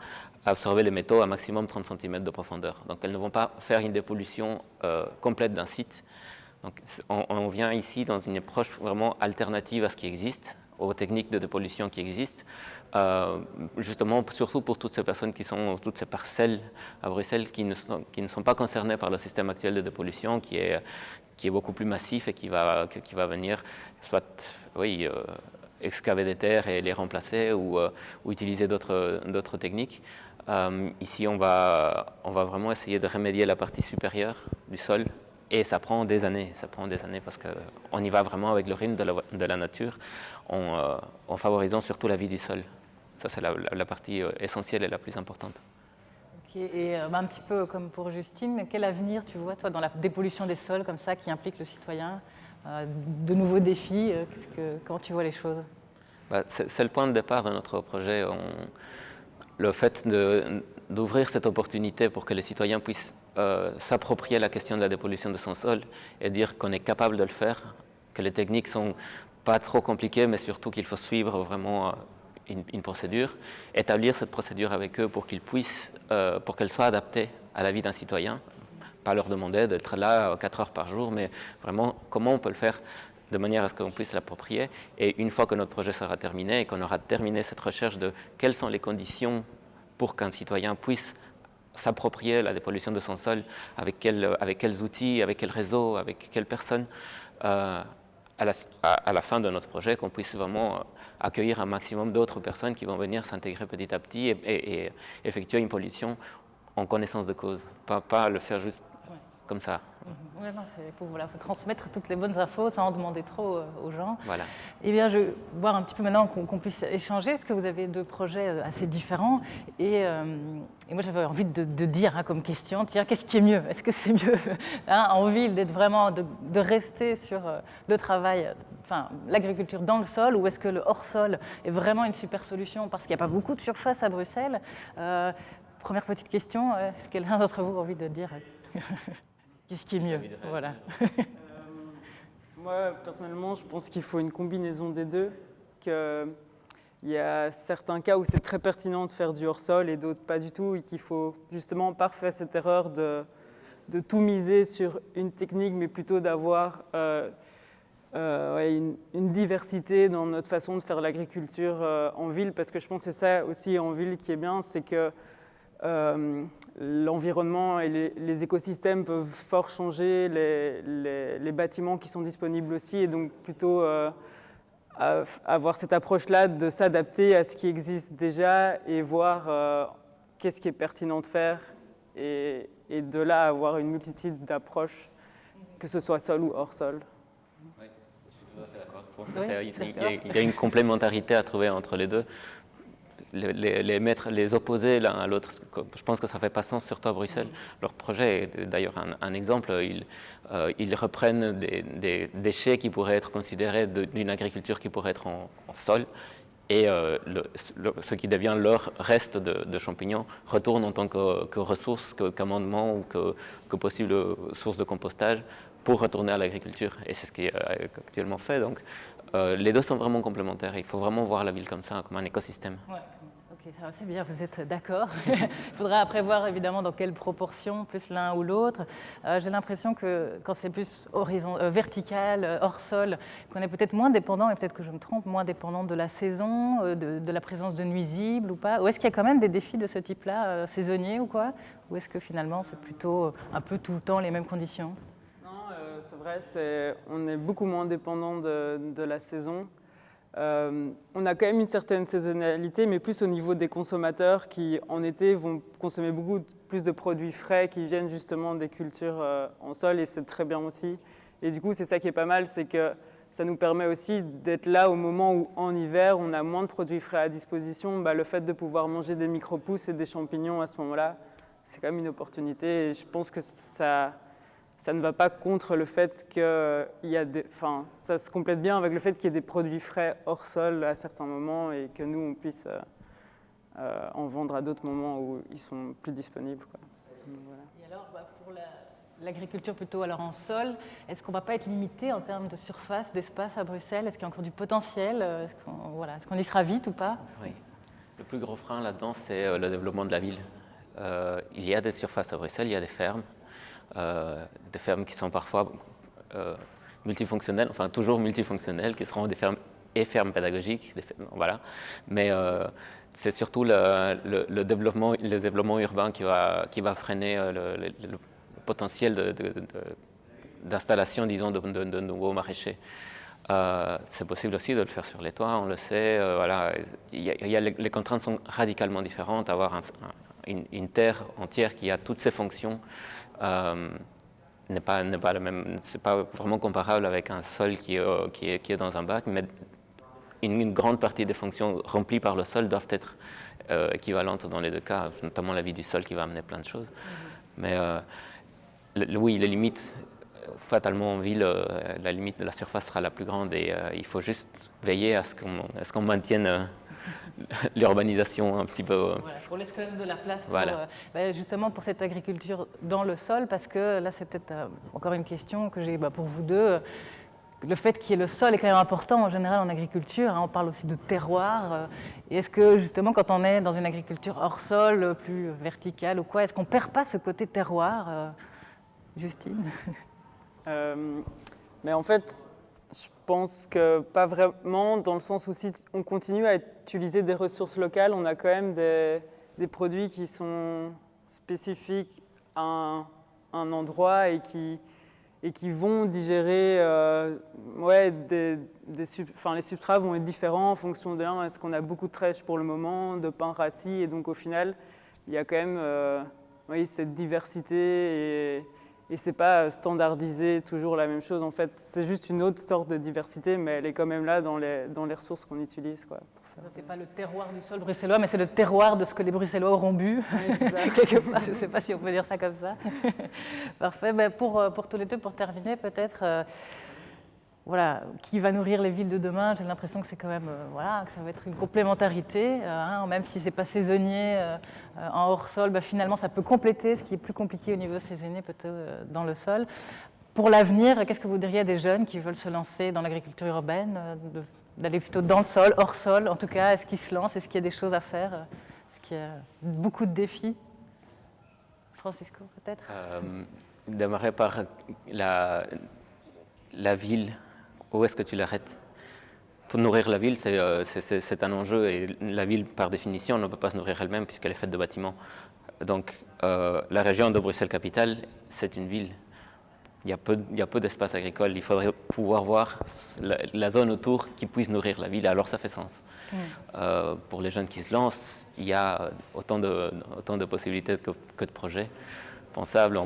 absorber les métaux à maximum 30 cm de profondeur. Donc, elles ne vont pas faire une dépollution complète d'un site. Donc, on vient ici dans une approche vraiment alternative à ce qui existe, aux techniques de dépollution qui existent, justement surtout pour toutes ces personnes qui sont, toutes ces parcelles à Bruxelles qui ne sont pas concernées par le système actuel de dépollution qui est beaucoup plus massif et qui va venir soit excaver des terres et les remplacer ou utiliser d'autres techniques. Ici, on va vraiment essayer de remédier la partie supérieure du sol. Et ça prend des années parce qu'on y va vraiment avec le rythme de la nature, en favorisant surtout la vie du sol. Ça, c'est la partie essentielle et la plus importante. Okay. Et un petit peu comme pour Justine, quel avenir tu vois, toi, dans la dépollution des sols, comme ça, qui implique le citoyen, de nouveaux défis, comment tu vois les choses? C'est le point de départ de notre projet. Le fait d'ouvrir cette opportunité pour que les citoyens puissent s'approprier la question de la dépollution de son sol et dire qu'on est capable de le faire, que les techniques sont pas trop compliquées, mais surtout qu'il faut suivre vraiment une procédure, établir cette procédure avec eux pour qu'ils puissent, pour qu'elle soit adaptée à la vie d'un citoyen, pas leur demander d'être là 4 heures par jour, mais vraiment comment on peut le faire de manière à ce qu'on puisse l'approprier. Et une fois que notre projet sera terminé et qu'on aura terminé cette recherche de quelles sont les conditions pour qu'un citoyen puisse s'approprier la dépollution de son sol, avec quels outils, avec quels réseaux, avec quelles personnes, à la fin de notre projet, qu'on puisse vraiment accueillir un maximum d'autres personnes qui vont venir s'intégrer petit à petit et effectuer une pollution en connaissance de cause, pas le faire juste comme ça. Ouais, non, faut transmettre toutes les bonnes infos sans en demander trop aux gens. Voilà. Eh bien, je vais voir un petit peu maintenant qu'on puisse échanger. Est-ce que vous avez deux projets assez différents et moi, j'avais envie de dire comme question, tiens, qu'est-ce qui est mieux? Est-ce que c'est mieux en ville d'être vraiment, de rester sur le travail, l'agriculture dans le sol, ou est-ce que le hors-sol est vraiment une super solution parce qu'il n'y a pas beaucoup de surface à Bruxelles? Première petite question, est-ce que l'un d'entre vous a envie de dire qu'est-ce qui est mieux? Voilà. Moi, personnellement, je pense qu'il faut une combinaison des deux. Il y a certains cas où c'est très pertinent de faire du hors-sol et d'autres pas du tout, et qu'il faut justement pas faire cette erreur de tout miser sur une technique, mais plutôt d'avoir une diversité dans notre façon de faire l'agriculture en ville, parce que je pense que c'est ça aussi en ville qui est bien, c'est que l'environnement et les écosystèmes peuvent fort changer, les bâtiments qui sont disponibles aussi, et donc plutôt avoir cette approche-là de s'adapter à ce qui existe déjà et voir qu'est-ce qui est pertinent de faire, et de là avoir une multitude d'approches, que ce soit sol ou hors sol. Oui, je suis tout à fait d'accord. Je pense qu'il y a une complémentarité à trouver entre les deux. Les opposer l'un à l'autre, je pense que ça ne fait pas sens, surtout à Bruxelles. Leur projet est d'ailleurs un exemple. Ils reprennent des déchets qui pourraient être considérés d'une agriculture qui pourrait être en sol, et ce qui devient leur reste de champignons retourne en tant que ressource, qu'amendement ou que possible source de compostage pour retourner à l'agriculture. Et c'est ce qui est actuellement fait. Donc, les deux sont vraiment complémentaires. Il faut vraiment voir la ville comme ça, comme un écosystème. Ouais. Ok, ça va, c'est bien, vous êtes d'accord. Il faudra après voir évidemment dans quelle proportion, plus l'un ou l'autre. J'ai l'impression que quand c'est plus vertical, hors sol, qu'on est peut-être moins dépendant, et peut-être que je me trompe, moins dépendant de la saison, de la présence de nuisibles ou pas. Ou est-ce qu'il y a quand même des défis de ce type-là, saisonniers ou quoi? Ou est-ce que finalement c'est plutôt un peu tout le temps les mêmes conditions? C'est vrai, on est beaucoup moins dépendant de la saison. On a quand même une certaine saisonnalité, mais plus au niveau des consommateurs qui, en été, vont consommer beaucoup plus de produits frais qui viennent justement des cultures en sol, et c'est très bien aussi. Et du coup, c'est ça qui est pas mal, c'est que ça nous permet aussi d'être là au moment où, en hiver, on a moins de produits frais à disposition. Le fait de pouvoir manger des micro-pousses et des champignons à ce moment-là, c'est quand même une opportunité. Et je pense que ça ne va pas contre le fait qu'il y a ça se complète bien avec le fait qu'il y ait des produits frais hors sol à certains moments, et que nous, on puisse en vendre à d'autres moments où ils sont plus disponibles, quoi. Donc, voilà. Et alors, pour l'agriculture plutôt alors en sol, est-ce qu'on ne va pas être limité en termes de surface, d'espace à Bruxelles? Est-ce qu'il y a encore du potentiel? Est-ce qu'on y sera vite ou pas? Oui. Le plus gros frein là-dedans, c'est le développement de la ville. Il y a des surfaces à Bruxelles, il y a des fermes qui sont parfois multifonctionnelles, enfin toujours multifonctionnelles, qui seront des fermes et fermes pédagogiques, voilà. Mais c'est surtout le développement urbain qui va freiner le potentiel d'installation, disons, de nouveaux maraîchers. C'est possible aussi de le faire sur les toits, on le sait. Voilà. Les contraintes sont radicalement différentes. Avoir une terre entière qui a toutes ses fonctions n'est pas le même. C'est pas vraiment comparable avec un sol qui est dans un bac, mais une grande partie des fonctions remplies par le sol doivent être équivalentes dans les deux cas, notamment la vie du sol qui va amener plein de choses. Mais oui, les limites, fatalement en ville, la limite de la surface sera la plus grande, et il faut juste veiller à ce qu'on maintienne l'urbanisation un petit peu. Voilà, pour laisser quand même de la place voilà. Justement pour cette agriculture dans le sol, parce que là c'est peut-être encore une question que j'ai pour vous deux. Le fait qu'il y ait le sol est quand même important en général en agriculture, on parle aussi de terroir. Et est-ce que justement quand on est dans une agriculture hors sol, plus verticale ou quoi, est-ce qu'on ne perd pas ce côté terroir, Justine? Mais en fait, je pense que pas vraiment, dans le sens où si on continue à utiliser des ressources locales, on a quand même des produits qui sont spécifiques à un endroit et qui vont digérer, les substrats vont être différents en fonction de est-ce qu'on a beaucoup de trèches pour le moment, de pin rassis, et donc au final, il y a quand même cette diversité et c'est pas standardisé toujours la même chose. En fait, c'est juste une autre sorte de diversité, mais elle est quand même là dans les ressources qu'on utilise, quoi. C'est pas le terroir du sol bruxellois, mais c'est le terroir de ce que les Bruxellois auront bu. Oui, c'est ça. Quelque part, je ne sais pas si on peut dire ça comme ça. Parfait. Ben pour tous les deux, pour terminer, peut-être, voilà, qui va nourrir les villes de demain? J'ai l'impression que c'est quand même, voilà, que ça va être une complémentarité, même si c'est pas saisonnier en hors sol, ben finalement ça peut compléter ce qui est plus compliqué au niveau saisonnier, peut-être dans le sol. Pour l'avenir, qu'est-ce que vous diriez à des jeunes qui veulent se lancer dans l'agriculture urbaine, d'aller plutôt dans le sol, hors sol? En tout cas, est-ce qu'ils se lancent? Est-ce qu'il y a des choses à faire? Est-ce qu'il y a beaucoup de défis? Francisco, peut-être? Démarrer par la ville. Où est-ce que tu l'arrêtes? Pour nourrir la ville, c'est un enjeu, et la ville, par définition, ne peut pas se nourrir elle-même puisqu'elle est faite de bâtiments. Donc, la région de Bruxelles-Capitale, c'est une ville. Il y a peu d'espace agricole. Il faudrait pouvoir voir la zone autour qui puisse nourrir la ville. Alors ça fait sens. Pour les jeunes qui se lancent, il y a autant de possibilités que de projets pensables.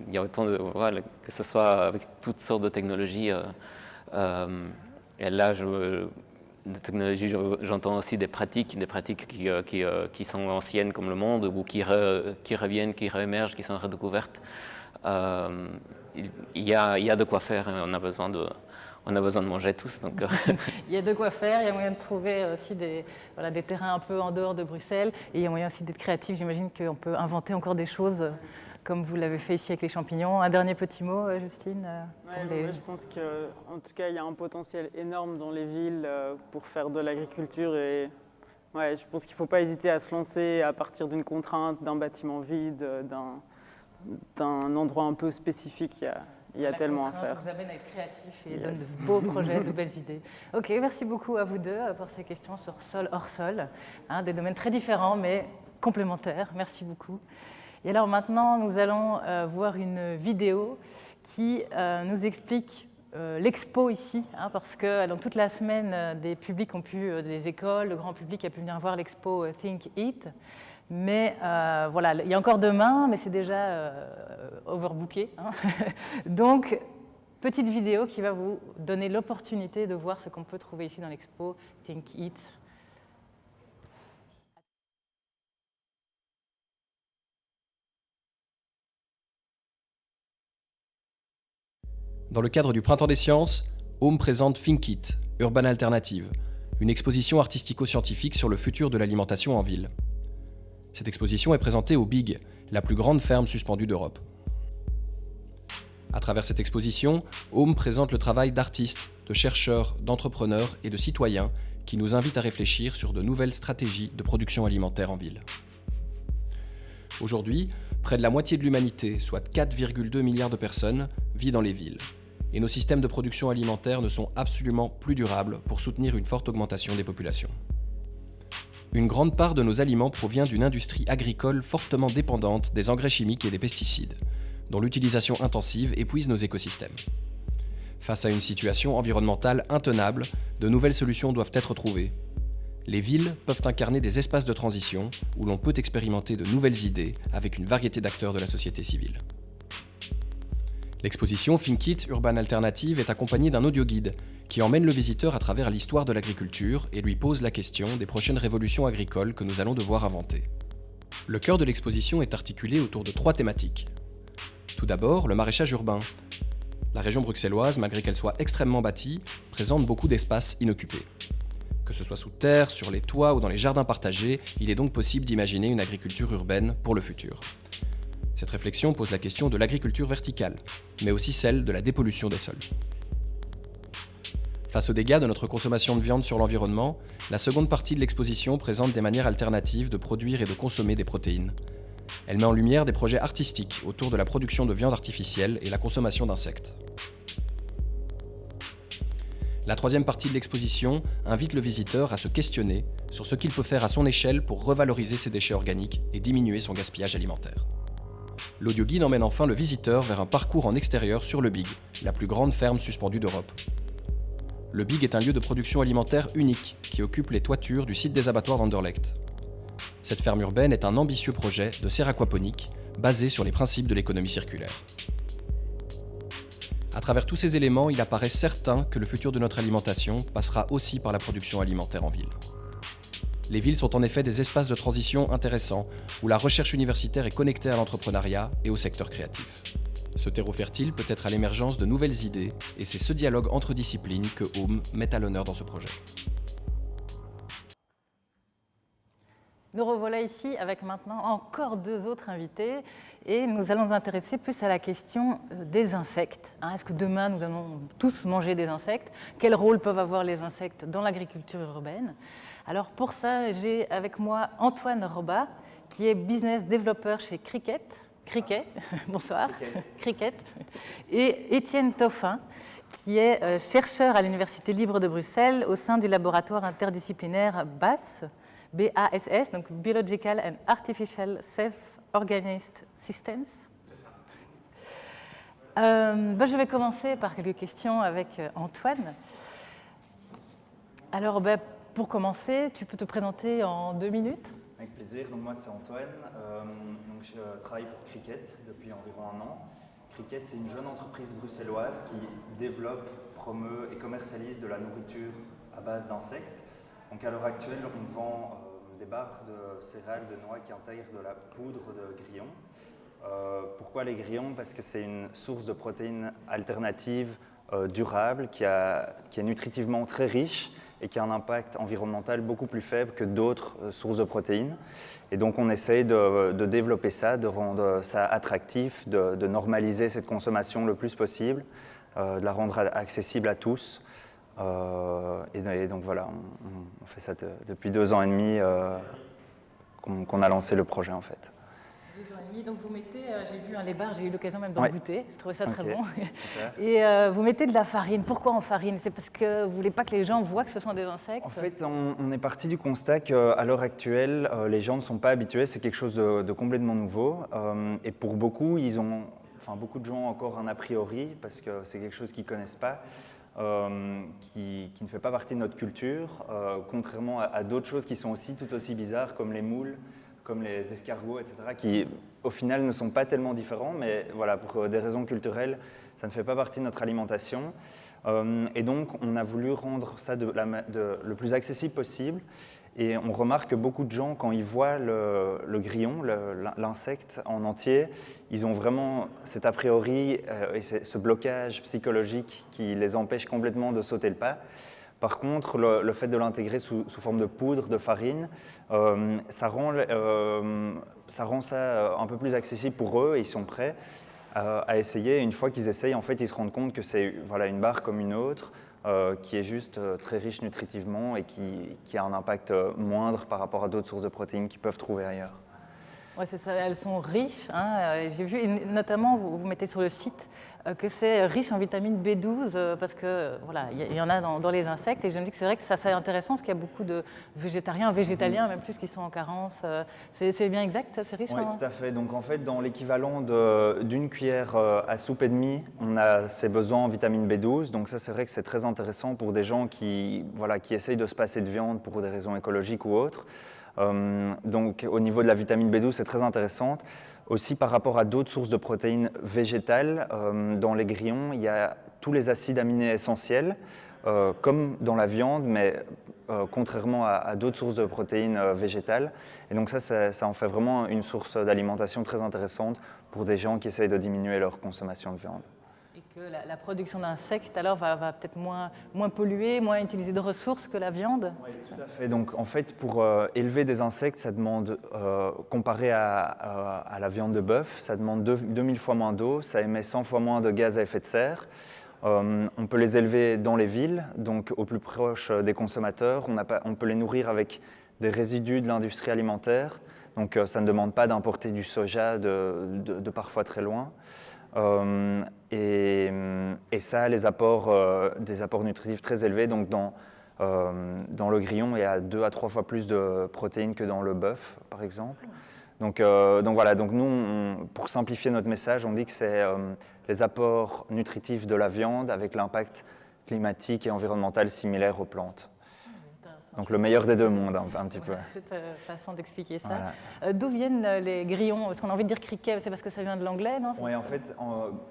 Il y a autant de, voilà, que ce soit avec toutes sortes de technologies. Et là, de technologie, j'entends aussi des pratiques qui sont anciennes comme le monde, ou qui reviennent, qui réémergent, qui sont redécouvertes. Il y a de quoi faire, hein. On a besoin de manger tous. Donc, Il y a de quoi faire, il y a moyen de trouver aussi des terrains un peu en dehors de Bruxelles, et il y a moyen aussi d'être créatif. J'imagine qu'on peut inventer encore des choses comme vous l'avez fait ici avec les champignons. Un dernier petit mot, Justine? Je pense qu'en tout cas, il y a un potentiel énorme dans les villes pour faire de l'agriculture, et je pense qu'il ne faut pas hésiter à se lancer à partir d'une contrainte, d'un bâtiment vide, d'un endroit un peu spécifique. Il y a tellement à faire. Vous amène à être créatif et donne de beaux projets, de belles idées. Ok, merci beaucoup à vous deux pour ces questions sur sol hors sol, des domaines très différents mais complémentaires. Merci beaucoup. Et alors maintenant, nous allons voir une vidéo qui nous explique l'expo ici, parce que dans toute la semaine, des publics ont pu, des écoles, le grand public a pu venir voir l'expo Think Eat. Mais voilà, il y a encore demain, mais c'est déjà overbooké. Donc, petite vidéo qui va vous donner l'opportunité de voir ce qu'on peut trouver ici dans l'expo Think Eat. Dans le cadre du Printemps des Sciences, Home présente Think Eat, Urban Alternative, une exposition artistico-scientifique sur le futur de l'alimentation en ville. Cette exposition est présentée au Big, la plus grande ferme suspendue d'Europe. À travers cette exposition, Home présente le travail d'artistes, de chercheurs, d'entrepreneurs et de citoyens qui nous invitent à réfléchir sur de nouvelles stratégies de production alimentaire en ville. Aujourd'hui, près de la moitié de l'humanité, soit 4,2 milliards de personnes, vit dans les villes. Et nos systèmes de production alimentaire ne sont absolument plus durables pour soutenir une forte augmentation des populations. Une grande part de nos aliments provient d'une industrie agricole fortement dépendante des engrais chimiques et des pesticides, dont l'utilisation intensive épuise nos écosystèmes. Face à une situation environnementale intenable, de nouvelles solutions doivent être trouvées. Les villes peuvent incarner des espaces de transition où l'on peut expérimenter de nouvelles idées avec une variété d'acteurs de la société civile. L'exposition Think Eat Urban Alternative est accompagnée d'un audioguide qui emmène le visiteur à travers l'histoire de l'agriculture et lui pose la question des prochaines révolutions agricoles que nous allons devoir inventer. Le cœur de l'exposition est articulé autour de 3 thématiques. Tout d'abord, le maraîchage urbain. La région bruxelloise, malgré qu'elle soit extrêmement bâtie, présente beaucoup d'espaces inoccupés. Que ce soit sous terre, sur les toits ou dans les jardins partagés, il est donc possible d'imaginer une agriculture urbaine pour le futur. Cette réflexion pose la question de l'agriculture verticale, mais aussi celle de la dépollution des sols. Face aux dégâts de notre consommation de viande sur l'environnement, la seconde partie de l'exposition présente des manières alternatives de produire et de consommer des protéines. Elle met en lumière des projets artistiques autour de la production de viande artificielle et la consommation d'insectes. La troisième partie de l'exposition invite le visiteur à se questionner sur ce qu'il peut faire à son échelle pour revaloriser ses déchets organiques et diminuer son gaspillage alimentaire. L'audioguide emmène enfin le visiteur vers un parcours en extérieur sur le Big, la plus grande ferme suspendue d'Europe. Le Big est un lieu de production alimentaire unique qui occupe les toitures du site des abattoirs d'Anderlecht. Cette ferme urbaine est un ambitieux projet de serre aquaponique basé sur les principes de l'économie circulaire. À travers tous ces éléments, il apparaît certain que le futur de notre alimentation passera aussi par la production alimentaire en ville. Les villes sont en effet des espaces de transition intéressants, où la recherche universitaire est connectée à l'entrepreneuriat et au secteur créatif. Ce terreau fertile peut être à l'émergence de nouvelles idées, et c'est ce dialogue entre disciplines que Home met à l'honneur dans ce projet. Nous revoilà ici avec maintenant encore 2 autres invités et nous allons nous intéresser plus à la question des insectes. Est-ce que demain nous allons tous manger des insectes? Quel rôle peuvent avoir les insectes dans l'agriculture urbaine? Alors pour ça, j'ai avec moi Antoine Robat, qui est business developer chez Cricket, bonsoir, Cricket, et Étienne Toffin, qui est chercheur à l'Université libre de Bruxelles au sein du laboratoire interdisciplinaire BASS, BASS, donc Biological and Artificial Self-Organized Systems. Je vais commencer par quelques questions avec Antoine. Alors, pour commencer, tu peux te présenter en 2 minutes? Avec plaisir. Donc moi, c'est Antoine. Donc je travaille pour Cricket depuis environ 1 an. Cricket, c'est une jeune entreprise bruxelloise qui développe, promeut et commercialise de la nourriture à base d'insectes. Donc à l'heure actuelle, on vend des barres de céréales, de noix qui intègrent de la poudre de grillons. Pourquoi les grillons? Parce que c'est une source de protéines alternatives durable qui est nutritivement très riche et qui a un impact environnemental beaucoup plus faible que d'autres sources de protéines. Et donc on essaye de développer ça, de rendre ça attractif, de normaliser cette consommation le plus possible, de la rendre accessible à tous. Et donc voilà, on fait ça depuis 2 ans et demi qu'on a lancé le projet en fait. 2 ans et demi, donc vous mettez, j'ai vu les bars, j'ai eu l'occasion même d'en goûter, je trouvais ça très bon. Super. Et vous mettez de la farine, pourquoi en farine? C'est parce que vous ne voulez pas que les gens voient que ce sont des insectes? En fait, on est parti du constat qu'à l'heure actuelle, les gens ne sont pas habitués, c'est quelque chose de complètement nouveau. Et pour beaucoup, beaucoup de gens ont encore un a priori, parce que c'est quelque chose qu'ils ne connaissent pas. Qui ne fait pas partie de notre culture, contrairement à d'autres choses qui sont aussi tout aussi bizarres, comme les moules, comme les escargots, etc., qui au final ne sont pas tellement différents, mais voilà, pour des raisons culturelles, ça ne fait pas partie de notre alimentation. Et donc, on a voulu rendre ça le plus accessible possible. Et on remarque que beaucoup de gens, quand ils voient le grillon, l'insecte en entier, ils ont vraiment cet a priori et ce blocage psychologique qui les empêche complètement de sauter le pas. Par contre, le fait de l'intégrer sous forme de poudre, de farine, ça rend ça un peu plus accessible pour eux et ils sont prêts à essayer. Et une fois qu'ils essayent, en fait, ils se rendent compte que c'est une barre comme une autre, qui est juste très riche nutritivement et qui a un impact moindre par rapport à d'autres sources de protéines qu'ils peuvent trouver ailleurs. Oui, c'est ça, elles sont riches. J'ai vu, notamment, vous mettez sur le site que c'est riche en vitamine B12 parce que voilà, il y en a dans les insectes. Et je me dis que c'est vrai que ça c'est intéressant parce qu'il y a beaucoup de végétariens, végétaliens même plus qui sont en carence. C'est bien exact, ça, c'est riche? Oui, tout à fait. Donc en fait, dans l'équivalent d'une cuillère à soupe et demie, on a ses besoins en vitamine B12. Donc ça, c'est vrai que c'est très intéressant pour des gens qui essayent de se passer de viande pour des raisons écologiques ou autres. Donc au niveau de la vitamine B12, c'est très intéressante. Aussi par rapport à d'autres sources de protéines végétales, dans les grillons, il y a tous les acides aminés essentiels, comme dans la viande, mais contrairement à d'autres sources de protéines végétales. Et donc ça en fait vraiment une source d'alimentation très intéressante pour des gens qui essayent de diminuer leur consommation de viande. Et que la production d'insectes alors va peut-être moins polluer, moins utiliser de ressources que la viande? Oui, tout à fait. Donc en fait, pour élever des insectes, ça demande, comparé à la viande de bœuf, ça demande 2000 fois moins d'eau, ça émet 100 fois moins de gaz à effet de serre. On peut les élever dans les villes, donc au plus proche des consommateurs. On peut les nourrir avec des résidus de l'industrie alimentaire, donc ça ne demande pas d'importer du soja de parfois très loin. Et ça a des apports nutritifs très élevés. Donc dans le grillon, il y a 2 à 3 fois plus de protéines que dans le bœuf, par exemple. Donc voilà, donc nous, pour simplifier notre message, on dit que c'est les apports nutritifs de la viande avec l'impact climatique et environnemental similaire aux plantes. Donc le meilleur des deux mondes, un petit peu. Cette façon d'expliquer ça. Voilà. D'où viennent les grillons? Parce qu'on a envie de dire cricket, c'est parce que ça vient de l'anglais, non? Oui, en fait,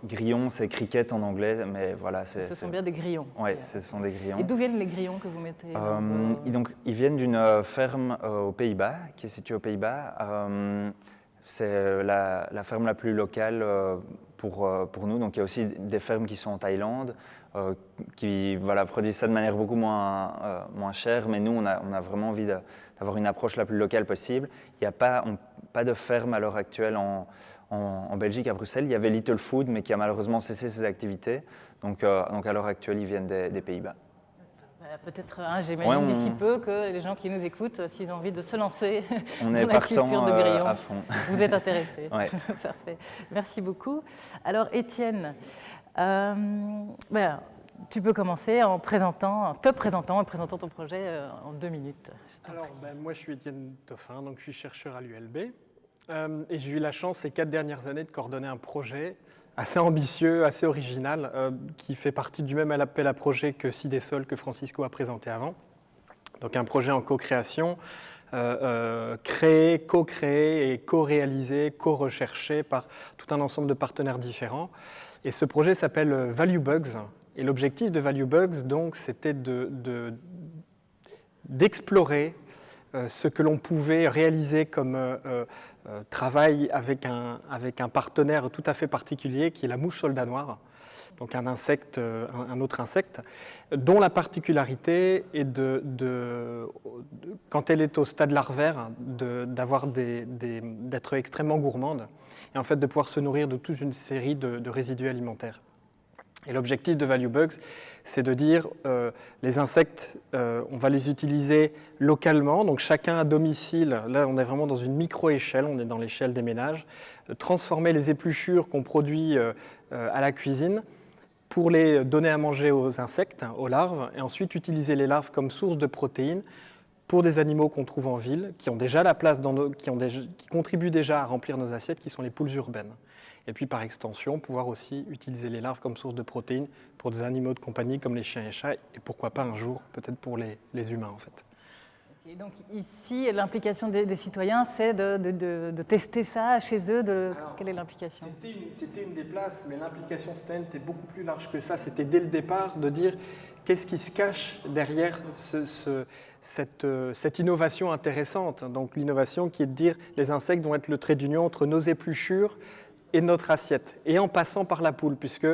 grillon, c'est cricket en anglais, mais voilà. Ce sont bien des grillons. Oui, ce sont des grillons. Et d'où viennent les grillons que vous mettez Donc, ils viennent d'une ferme aux Pays-Bas, qui est située aux Pays-Bas. C'est la ferme la plus locale pour nous. Donc, il y a aussi des fermes qui sont en Thaïlande, qui produisent ça de manière beaucoup moins chère. Mais nous, on a vraiment envie d'avoir une approche la plus locale possible. Il n'y a pas de ferme à l'heure actuelle en Belgique, à Bruxelles. Il y avait Little Food, mais qui a malheureusement cessé ses activités. Donc à l'heure actuelle, ils viennent des Pays-Bas. Peut-être, j'imagine d'ici peu que les gens qui nous écoutent, s'ils ont envie de se lancer on dans est la culture de grillons, à fond. Vous êtes intéressés. Ouais. Parfait. Merci beaucoup. Alors, Étienne, tu peux commencer en te présentant ton projet en 2 minutes. Alors, moi, je suis Étienne Toffin, donc je suis chercheur à l'ULB. Et j'ai eu la chance ces 4 dernières années de coordonner un projet assez ambitieux, assez original, qui fait partie du même appel à projet que Cidesol, que Francisco a présenté avant. Donc un projet en co-création, créé, co-créé et co-réalisé, co-recherché par tout un ensemble de partenaires différents. Et ce projet s'appelle Value Bugs. Et l'objectif de Value Bugs, donc, c'était d'explorer ce que l'on pouvait réaliser comme travail avec un partenaire tout à fait particulier qui est la mouche soldat noire, donc un autre insecte, dont la particularité est quand elle est au stade larvaire, d'être extrêmement gourmande et en fait de pouvoir se nourrir de toute une série de résidus alimentaires. Et l'objectif de Value Bugs, c'est de dire les insectes, on va les utiliser localement, donc chacun à domicile. Là, on est vraiment dans une micro-échelle, on est dans l'échelle des ménages. Transformer les épluchures qu'on produit à la cuisine pour les donner à manger aux insectes, aux larves, et ensuite utiliser les larves comme source de protéines pour des animaux qu'on trouve en ville, qui ont déjà la place, qui contribuent déjà à remplir nos assiettes, qui sont les poules urbaines. Et puis par extension, pouvoir aussi utiliser les larves comme source de protéines pour des animaux de compagnie comme les chiens et chats, et pourquoi pas un jour, peut-être pour les humains en fait. Okay, donc ici, l'implication des citoyens, c'est de tester ça chez eux. Quelle est l'implication? C'était une des places, mais l'implication citoyenne était beaucoup plus large que ça. C'était dès le départ de dire qu'est-ce qui se cache derrière cette innovation intéressante. Donc l'innovation qui est de dire les insectes vont être le trait d'union entre nos épluchures et notre assiette, et en passant par la poule, puisque,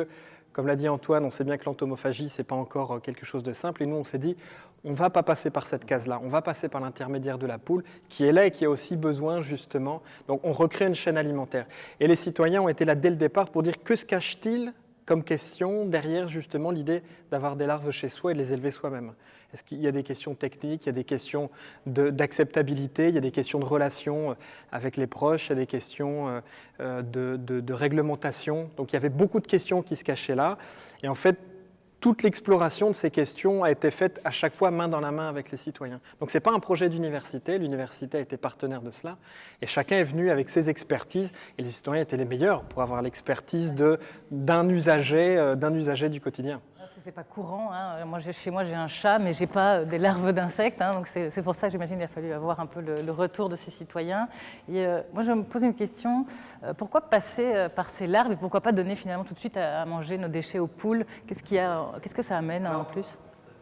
comme l'a dit Antoine, on sait bien que l'entomophagie, ce n'est pas encore quelque chose de simple, et nous, on s'est dit, on ne va pas passer par cette case-là, on va passer par l'intermédiaire de la poule, qui est là et qui a aussi besoin, justement, donc on recrée une chaîne alimentaire. Et les citoyens ont été là dès le départ pour dire que se cache-t-il comme question derrière, justement, l'idée d'avoir des larves chez soi et de les élever soi-même. Est-ce qu'il y a des questions techniques, il y a des questions d'acceptabilité, il y a des questions de relations avec les proches, il y a des questions de réglementation. Donc il y avait beaucoup de questions qui se cachaient là. Et en fait, toute l'exploration de ces questions a été faite à chaque fois main dans la main avec les citoyens. Donc ce n'est pas un projet d'université, l'université a été partenaire de cela, et chacun est venu avec ses expertises, et les citoyens étaient les meilleurs pour avoir l'expertise d'un usager du quotidien. C'est pas courant. Hein. Chez moi, j'ai un chat, mais j'ai pas des larves d'insectes. Hein, donc c'est pour ça que j'imagine qu'il a fallu avoir un peu le retour de ces citoyens. Et moi, je me pose une question. Pourquoi passer par ces larves et pourquoi pas donner finalement tout de suite à manger nos déchets aux poules? Qu'est-ce que ça amène en plus?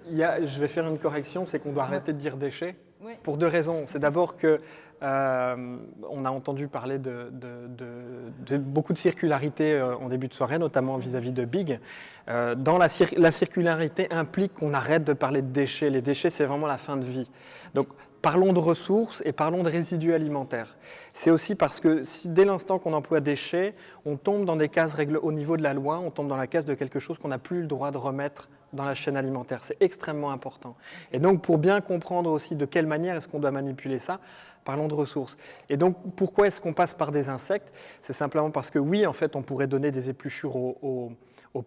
Je vais faire une correction, c'est qu'on doit arrêter de dire déchets. Oui. Pour 2 raisons. C'est d'abord que on a entendu parler de beaucoup de circularité en début de soirée, notamment vis-à-vis de Big. La circularité implique qu'on arrête de parler de déchets. Les déchets, c'est vraiment la fin de vie. Donc, parlons de ressources et parlons de résidus alimentaires. C'est aussi parce que si dès l'instant qu'on emploie déchets, on tombe dans des cases au niveau de la loi, on tombe dans la case de quelque chose qu'on n'a plus le droit de remettre dans la chaîne alimentaire. C'est extrêmement important. Et donc, pour bien comprendre aussi de quelle manière est-ce qu'on doit manipuler ça, parlons de ressources. Et donc, pourquoi est-ce qu'on passe par des insectes? C'est simplement parce que oui, en fait, on pourrait donner des épluchures aux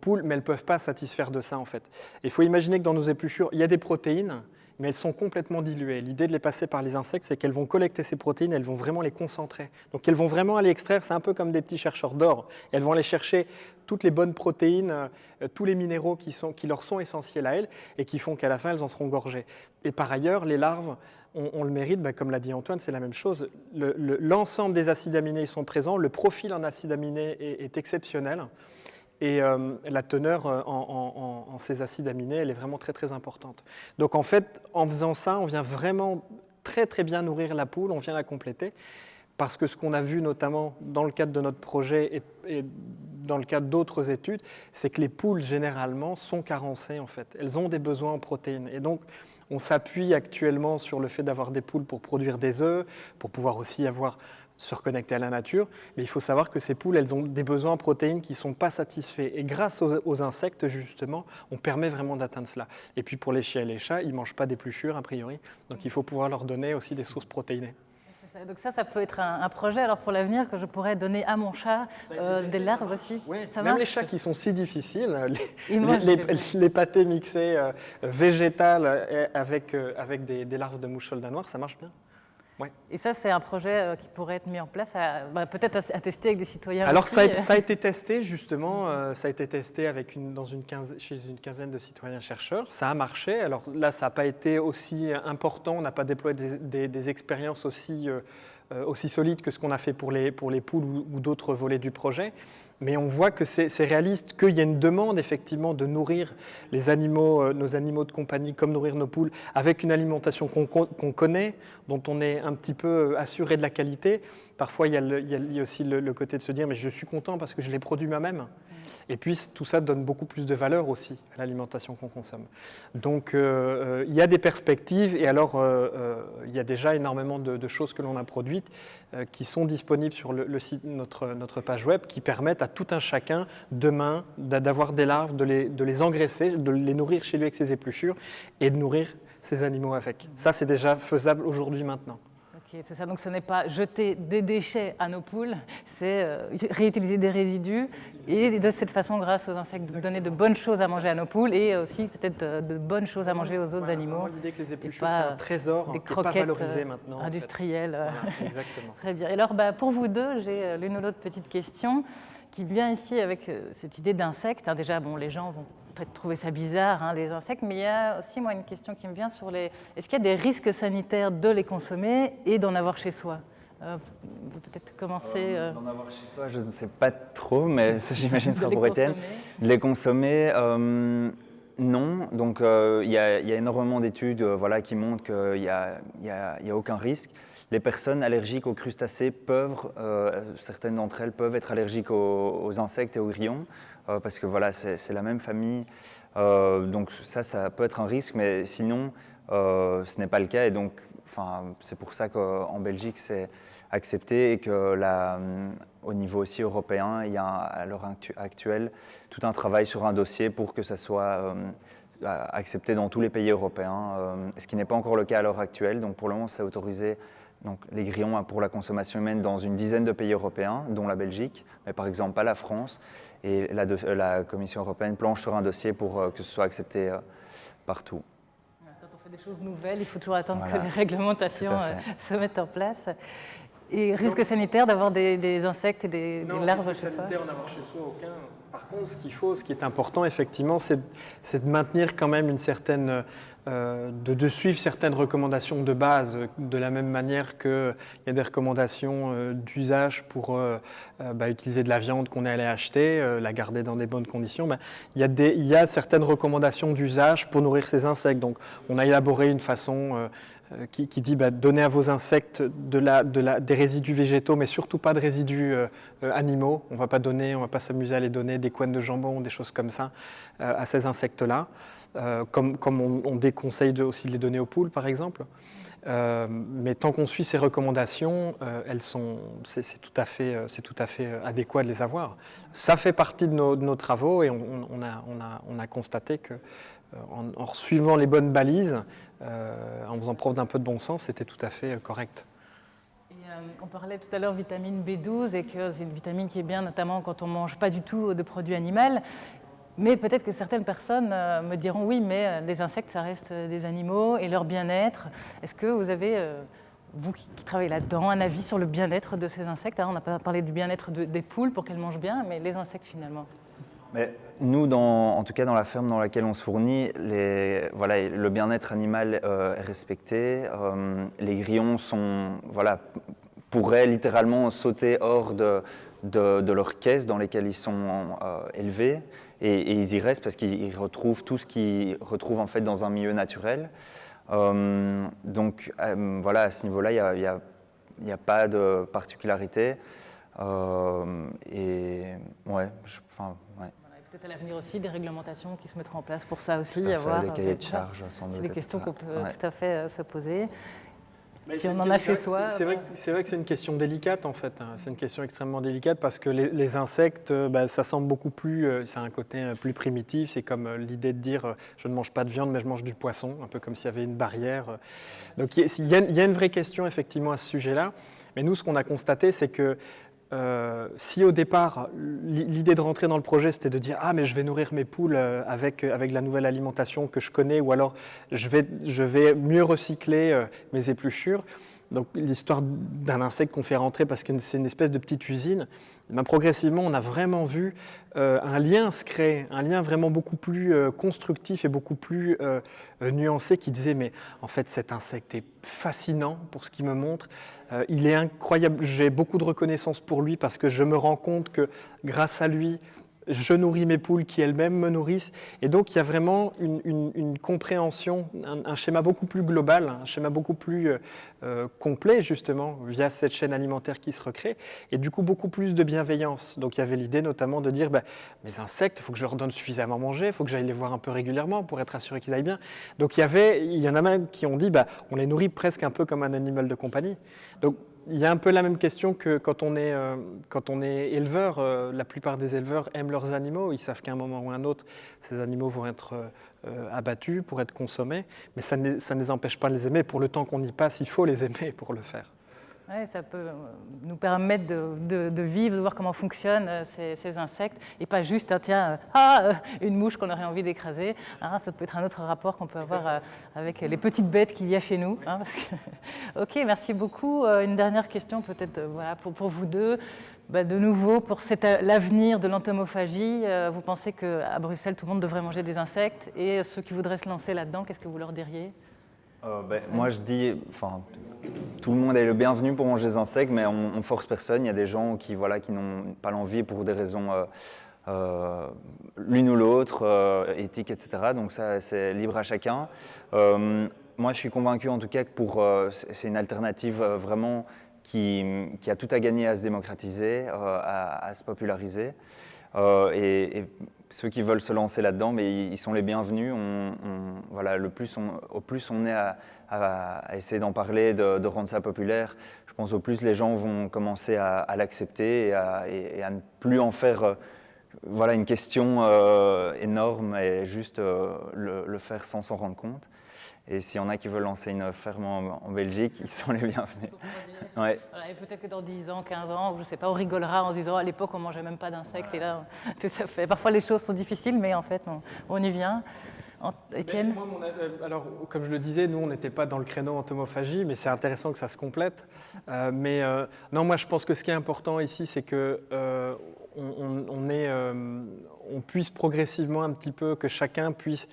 poules, mais elles ne peuvent pas satisfaire de ça, en fait. Il faut imaginer que dans nos épluchures, il y a des protéines, mais elles sont complètement diluées. L'idée de les passer par les insectes, c'est qu'elles vont collecter ces protéines, elles vont vraiment les concentrer. Donc elles vont vraiment aller extraire, c'est un peu comme des petits chercheurs d'or. Elles vont aller chercher toutes les bonnes protéines, tous les minéraux qui leur sont essentiels à elles et qui font qu'à la fin, elles en seront gorgées. Et par ailleurs, les larves ont le mérite, comme l'a dit Antoine, c'est la même chose. L'ensemble des acides aminés sont présents, le profil en acides aminés est exceptionnel. Et la teneur en ces acides aminés, elle est vraiment très très importante. Donc en fait, en faisant ça, on vient vraiment très très bien nourrir la poule, on vient la compléter, parce que ce qu'on a vu notamment dans le cadre de notre projet et dans le cadre d'autres études, c'est que les poules généralement sont carencées en fait. Elles ont des besoins en protéines. Et donc on s'appuie actuellement sur le fait d'avoir des poules pour produire des œufs, pour pouvoir aussi se reconnecter à la nature, mais il faut savoir que ces poules, elles ont des besoins en protéines qui ne sont pas satisfaits. Et grâce aux insectes, justement, on permet vraiment d'atteindre cela. Et puis pour les chiens et les chats, ils ne mangent pas d'épluchures, a priori, donc il faut pouvoir leur donner aussi des sources protéinées. Donc ça peut être un projet alors pour l'avenir que je pourrais donner à mon chat des larves aussi. Oui, ça même marche. Les chats qui sont si difficiles, les pâtés mixés végétales avec des larves de mouche soldat noir, ça marche bien. Ouais. Et ça, c'est un projet qui pourrait être mis en place, peut-être à tester avec des citoyens. Alors, aussi. ça a été testé, justement. Ça a été testé chez une quinzaine de citoyens-chercheurs. Ça a marché. Alors là, ça n'a pas été aussi important. On n'a pas déployé des expériences aussi solides que ce qu'on a fait pour les poules ou d'autres volets du projet. Mais on voit que c'est réaliste, qu'il y a une demande effectivement de nourrir les animaux, nos animaux de compagnie, comme nourrir nos poules, avec une alimentation qu'on connaît, dont on est un petit peu assuré de la qualité. Parfois, il y a aussi le côté de se dire « mais je suis content parce que je l'ai produit moi-même ». Et puis, tout ça donne beaucoup plus de valeur aussi à l'alimentation qu'on consomme. Donc, il y a des perspectives et alors, il y a déjà énormément de choses que l'on a produites qui sont disponibles sur le site, notre page web, qui permettent à tout un chacun, demain, d'avoir des larves, de les engraisser, de les nourrir chez lui avec ses épluchures et de nourrir ses animaux avec. Ça, c'est déjà faisable aujourd'hui, maintenant. Ok, c'est ça. Donc ce n'est pas jeter des déchets à nos poules, c'est réutiliser des résidus et de cette façon, grâce aux insectes, donner de bonnes choses à manger à nos poules et aussi peut-être de bonnes choses à manger aux autres animaux. L'idée que les épluchures, c'est un trésor qui n'est pas valorisé maintenant. Industrielles. Voilà, exactement. Très bien. Et alors, pour vous deux, j'ai l'une ou l'autre petite question qui vient ici avec cette idée d'insectes. Déjà, les gens vont peut-être trouver ça bizarre, les insectes, mais il y a aussi, moi, une question qui me vient sur est-ce qu'il y a des risques sanitaires de les consommer et d'en avoir chez soi ? Peut-être commencer... D'en avoir chez soi, je ne sais pas trop, mais ça, j'imagine, sera pour Étienne. De les consommer, non. Donc, il y a énormément d'études qui montrent qu'il n'y a aucun risque. Les personnes allergiques aux crustacés certaines d'entre elles peuvent être allergiques aux insectes et aux grillons, parce que c'est la même famille. Donc ça peut être un risque, mais sinon, ce n'est pas le cas. Et donc, c'est pour ça qu'en Belgique, c'est accepté et qu'au niveau aussi européen, il y a à l'heure actuelle tout un travail sur un dossier pour que ça soit accepté dans tous les pays européens, ce qui n'est pas encore le cas à l'heure actuelle. Donc pour le moment, c'est autorisé. Donc, les grillons pour la consommation humaine dans une dizaine de pays européens, dont la Belgique, mais par exemple pas la France. Et la Commission européenne planche sur un dossier pour que ce soit accepté partout. Quand on fait des choses nouvelles, il faut toujours attendre que les réglementations se mettent en place. Et risque sanitaire d'avoir des insectes et des larves chez soi ? Non, risque sanitaire en avoir chez soi, aucun. Par contre, ce qui est important, effectivement, c'est de maintenir quand même une certaine... de suivre certaines recommandations de base, de la même manière qu'il y a des recommandations d'usage pour utiliser de la viande qu'on est allé acheter, la garder dans des bonnes conditions. Il y a certaines recommandations d'usage pour nourrir ces insectes. Donc, on a élaboré une façon... qui dit donnez à vos insectes des résidus végétaux, mais surtout pas de résidus animaux. On ne va pas s'amuser à les donner des couennes de jambon, des choses comme ça, à ces insectes-là, comme on déconseille aussi de les donner aux poules, par exemple. Mais tant qu'on suit ces recommandations, c'est tout à fait adéquat de les avoir. Ça fait partie de nos travaux et on a constaté que en suivant les bonnes balises, en faisant preuve d'un peu de bon sens, c'était tout à fait correct. Et, on parlait tout à l'heure vitamine B12 et que c'est une vitamine qui est bien notamment quand on ne mange pas du tout de produits animaux. Mais peut-être que certaines personnes me diront oui, mais les insectes, ça reste des animaux et leur bien-être. Est-ce que vous avez, vous qui travaillez là-dedans, un avis sur le bien-être de ces insectes? On n'a pas parlé du bien-être des poules pour qu'elles mangent bien, mais les insectes finalement. Mais nous, en tout cas dans la ferme dans laquelle on se fournit, le bien-être animal est respecté. Les grillons pourraient littéralement sauter hors de leur caisse dans lesquelles ils sont élevés. Et ils y restent parce qu'ils retrouvent tout ce qu'ils retrouvent en fait dans un milieu naturel. Donc voilà, à ce niveau-là, il n'y a pas de particularité. Ouais. Peut-être à l'avenir aussi des réglementations qui se mettront en place pour ça aussi. Tout à fait, des cahiers de charges sans doute. C'est des questions qu'on peut tout à fait se poser. Mais si on en a chez soi. C'est vrai que c'est une question délicate en fait. C'est une question extrêmement délicate parce que les insectes, ça semble beaucoup plus. C'est un côté plus primitif. C'est comme l'idée de dire je ne mange pas de viande mais je mange du poisson, un peu comme s'il y avait une barrière. Donc il y a une vraie question effectivement à ce sujet-là. Mais nous, ce qu'on a constaté, c'est que si au départ, l'idée de rentrer dans le projet, c'était de dire « Ah, mais je vais nourrir mes poules avec la nouvelle alimentation que je connais » ou alors « Je vais mieux recycler mes épluchures », donc l'histoire d'un insecte qu'on fait rentrer parce que c'est une espèce de petite usine, progressivement, on a vraiment vu un lien se créer, un lien vraiment beaucoup plus constructif et beaucoup plus nuancé qui disait « Mais en fait, cet insecte est fascinant pour ce qu'il me montre. Il est incroyable, j'ai beaucoup de reconnaissance pour lui parce que je me rends compte que grâce à lui, je nourris mes poules qui elles-mêmes me nourrissent. » Et donc, il y a vraiment une compréhension, un schéma beaucoup plus global, un schéma beaucoup plus complet, justement, via cette chaîne alimentaire qui se recrée, et du coup, beaucoup plus de bienveillance. Donc, il y avait l'idée notamment de dire, mes insectes, il faut que je leur donne suffisamment à manger, il faut que j'aille les voir un peu régulièrement pour être assuré qu'ils aillent bien. Donc, il y en a même qui ont dit, on les nourrit presque un peu comme un animal de compagnie. Donc, il y a un peu la même question que quand on est éleveur. La plupart des éleveurs aiment leurs animaux. Ils savent qu'à un moment ou un autre, ces animaux vont être abattus pour être consommés. Mais ça ne les empêche pas de les aimer. Pour le temps qu'on y passe, il faut les aimer pour le faire. Ouais, ça peut nous permettre de vivre, de voir comment fonctionnent ces insectes, et pas juste, une mouche qu'on aurait envie d'écraser. Ça peut être un autre rapport qu'on peut avoir avec les petites bêtes qu'il y a chez nous. Ok, merci beaucoup. Une dernière question peut-être pour vous deux. De nouveau, pour l'avenir de l'entomophagie, vous pensez qu'à Bruxelles, tout le monde devrait manger des insectes, et ceux qui voudraient se lancer là-dedans, qu'est-ce que vous leur diriez? Moi, je dis, tout le monde est le bienvenu pour manger des insectes, mais on force personne. Il y a des gens qui n'ont pas l'envie pour des raisons l'une ou l'autre, éthiques, etc. Donc ça, c'est libre à chacun. Moi, je suis convaincu en tout cas que c'est une alternative vraiment qui a tout à gagner à se démocratiser, à se populariser. Et ceux qui veulent se lancer là-dedans, mais ils sont les bienvenus. Au plus on est à essayer d'en parler, de rendre ça populaire, je pense au plus les gens vont commencer à l'accepter et à ne plus en faire une question énorme et juste le faire sans s'en rendre compte. Et s'il y en a qui veulent lancer une ferme en Belgique, ils sont les bienvenus. Ouais. Et peut-être que dans 10 ans, 15 ans, je ne sais pas, on rigolera en se disant à l'époque on ne mangeait même pas d'insectes. Et là, tout à fait. Parfois les choses sont difficiles, mais en fait, on y vient. Étienne? Alors, comme je le disais, nous, on n'était pas dans le créneau entomophagie, mais c'est intéressant que ça se complète. Non, moi, je pense que ce qui est important ici, c'est que on puisse progressivement un petit peu, que chacun puisse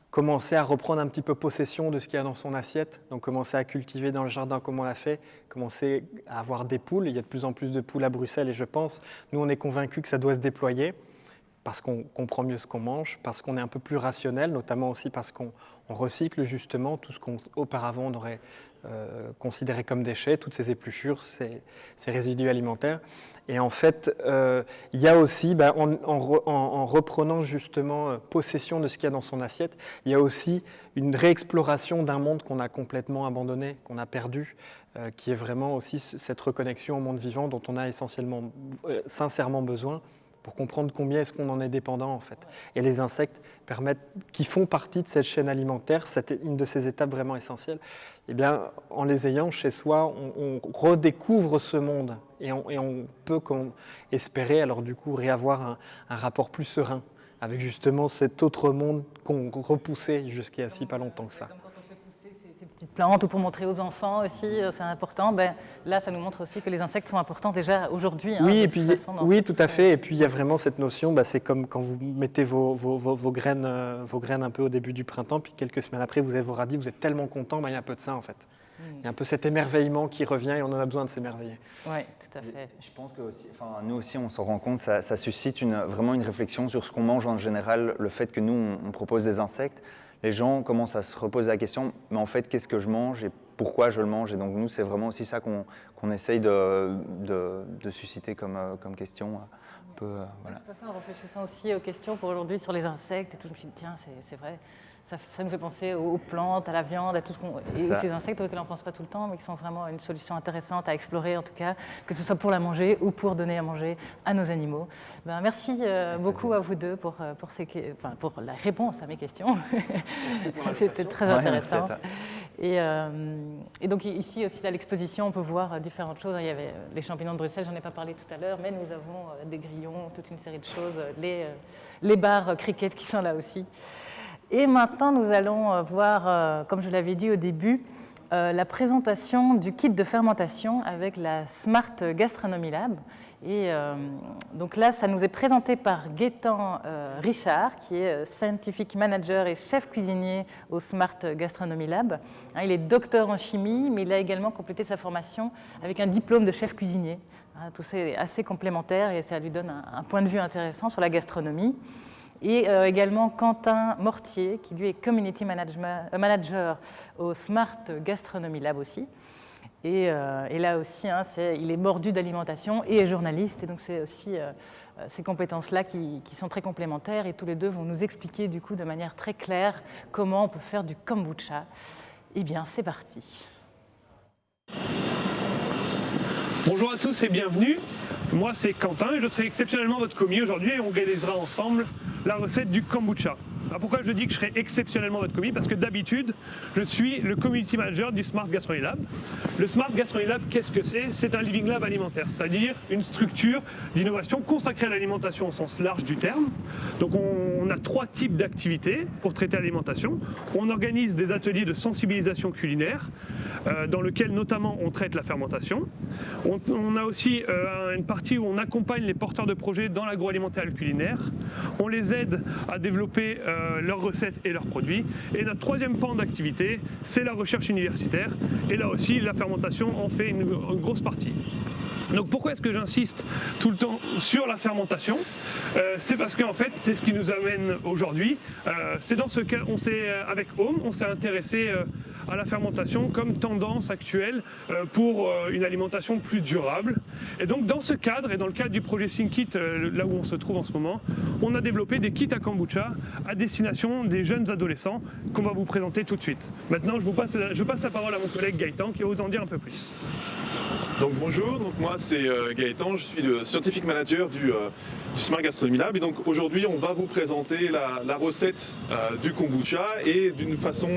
commencer à reprendre un petit peu possession de ce qu'il y a dans son assiette, donc commencer à cultiver dans le jardin comme on l'a fait, commencer à avoir des poules. Il y a de plus en plus de poules à Bruxelles et je pense, nous on est convaincus que ça doit se déployer parce qu'on comprend mieux ce qu'on mange, parce qu'on est un peu plus rationnel, notamment aussi parce qu'on recycle justement tout ce qu'auparavant on aurait considéré comme déchets, toutes ces épluchures, ces résidus alimentaires. Et en fait, il y a aussi, en reprenant justement possession de ce qu'il y a dans son assiette, il y a aussi une réexploration d'un monde qu'on a complètement abandonné, qu'on a perdu, qui est vraiment aussi cette reconnexion au monde vivant dont on a sincèrement besoin pour comprendre combien est-ce qu'on en est dépendant en fait. Et les insectes qui font partie de cette chaîne alimentaire, c'est une de ces étapes vraiment essentielles. Eh bien, en les ayant chez soi, on redécouvre ce monde et on peut espérer alors du coup réavoir un rapport plus serein avec justement cet autre monde qu'on repoussait jusqu'à il n'y a pas longtemps que ça. Comme quand on fait pousser ces petites plantes ou pour montrer aux enfants aussi, c'est important. Là, ça nous montre aussi que les insectes sont importants déjà aujourd'hui. Oui, et puis, oui, tout à fait. Et puis il y a vraiment cette notion, c'est comme quand vous mettez vos graines un peu au début du printemps, puis quelques semaines après, vous avez vos radis, vous êtes tellement content, il y a un peu de ça en fait. Il y a un peu cet émerveillement qui revient et on en a besoin de s'émerveiller. Oui, tout à fait. Je pense que aussi, nous aussi, on s'en rend compte, ça suscite vraiment une réflexion sur ce qu'on mange en général, le fait que nous, on propose des insectes. Les gens commencent à se reposer la question, mais en fait, qu'est-ce que je mange et pourquoi je le mange? Et donc nous, c'est vraiment aussi ça qu'on essaye de susciter comme question. Voilà. Tout à fait, en réfléchissant aussi aux questions pour aujourd'hui sur les insectes et tout, je me suis dit, tiens, c'est vrai. Ça nous fait penser aux plantes, à la viande, à tout ce qu'on... Et ces insectes auxquels on ne pense pas tout le temps, mais qui sont vraiment une solution intéressante à explorer, en tout cas, que ce soit pour la manger ou pour donner à manger à nos animaux. Merci beaucoup à vous deux pour la réponse à mes questions. C'était très intéressant. Et donc ici aussi, à l'exposition, on peut voir différentes choses. Il y avait les champignons de Bruxelles, j'en ai pas parlé tout à l'heure, mais nous avons des grillons, toute une série de choses, les bars cricket qui sont là aussi. Et maintenant, nous allons voir, comme je l'avais dit au début, la présentation du kit de fermentation avec la Smart Gastronomy Lab. Et donc là, ça nous est présenté par Gaëtan Richard, qui est Scientific Manager et chef cuisinier au Smart Gastronomy Lab. Il est docteur en chimie, mais il a également complété sa formation avec un diplôme de chef cuisinier. Tout ça est assez complémentaire et ça lui donne un point de vue intéressant sur la gastronomie. Et également Quentin Mortier, qui lui est Community Manager au Smart Gastronomy Lab aussi. Et là aussi, il est mordu d'alimentation et est journaliste. Et donc c'est aussi ces compétences-là qui sont très complémentaires. Et tous les deux vont nous expliquer du coup de manière très claire comment on peut faire du kombucha. Eh bien, c'est parti. Bonjour à tous et bienvenue. Moi, c'est Quentin et je serai exceptionnellement votre commis aujourd'hui et on réalisera ensemble la recette du kombucha. Alors pourquoi je dis que je serai exceptionnellement votre commis? Parce que d'habitude, je suis le community manager du Smart Gastronomy Lab. Le Smart Gastronomy Lab, qu'est-ce que c'est? C'est un living lab alimentaire, c'est-à-dire une structure d'innovation consacrée à l'alimentation au sens large du terme. Donc on a 3 types d'activités pour traiter l'alimentation. On organise des ateliers de sensibilisation culinaire, dans lesquels notamment on traite la fermentation. On a aussi une partie où on accompagne les porteurs de projets dans l'agroalimentaire et le culinaire. On les aide à développer leurs recettes et leurs produits. Et notre 3e pan d'activité, c'est la recherche universitaire. Et là aussi, la fermentation en fait une grosse partie. Donc pourquoi est-ce que j'insiste tout le temps sur la fermentation? C'est parce qu'en fait, c'est ce qui nous amène aujourd'hui. C'est dans ce cas, avec Home, on s'est intéressé à la fermentation comme tendance actuelle pour une alimentation plus durable. Et donc dans ce cadre, et dans le cadre du projet SyncKit, là où on se trouve en ce moment, on a développé des kits à kombucha à destination des jeunes adolescents qu'on va vous présenter tout de suite. Maintenant, je passe la parole à mon collègue Gaëtan qui va vous en dire un peu plus. Donc bonjour, moi c'est Gaëtan, je suis le Scientific Manager du Smart Gastronomy Lab et donc aujourd'hui on va vous présenter la recette du kombucha et d'une façon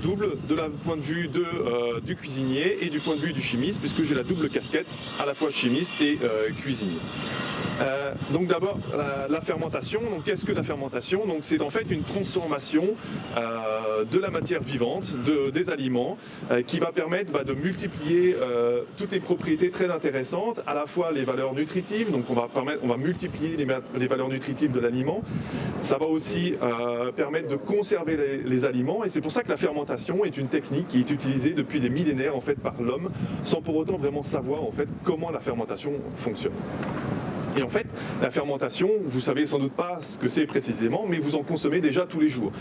double de la point de vue du cuisinier et du point de vue du chimiste puisque j'ai la double casquette à la fois chimiste et cuisinier. Donc d'abord la fermentation, donc qu'est-ce que la fermentation? Donc c'est en fait une transformation de la matière vivante, des aliments qui va permettre de multiplier toutes les propriétés très intéressantes, à la fois les valeurs nutritives, donc on va multiplier les valeurs nutritives de l'aliment. Ça va aussi permettre de conserver les aliments et c'est pour ça que la fermentation est une technique qui est utilisée depuis des millénaires en fait par l'homme sans pour autant vraiment savoir en fait comment la fermentation fonctionne. Et en fait, la fermentation, vous savez sans doute pas ce que c'est précisément, mais vous en consommez déjà tous les jours.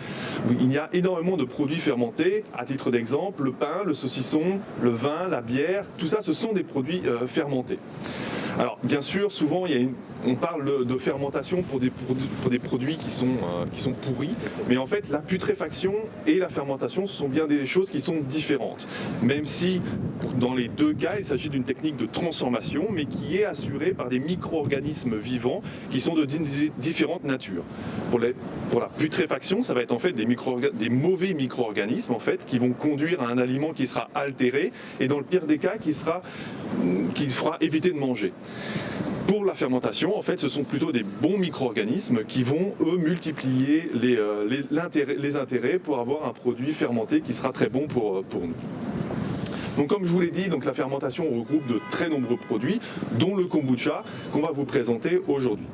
Il y a énormément de produits fermentés, à titre d'exemple, le pain, le saucisson, le vin, la bière, tout ça, ce sont des produits fermentés. Alors, bien sûr, souvent, on parle de fermentation pour des produits qui sont pourris, mais en fait, la putréfaction et la fermentation, ce sont bien des choses qui sont différentes. Même si, dans les deux cas, il s'agit d'une technique de transformation, mais qui est assurée par des micro-organismes vivants qui sont de différentes natures. Pour la putréfaction, ça va être en fait des mauvais micro-organismes en fait, qui vont conduire à un aliment qui sera altéré, et dans le pire des cas, qui fera éviter de manger. Pour la fermentation, en fait, ce sont plutôt des bons micro-organismes qui vont, eux, multiplier les intérêts pour avoir un produit fermenté qui sera très bon pour nous. Donc, comme je vous l'ai dit, donc, la fermentation regroupe de très nombreux produits, dont le kombucha qu'on va vous présenter aujourd'hui.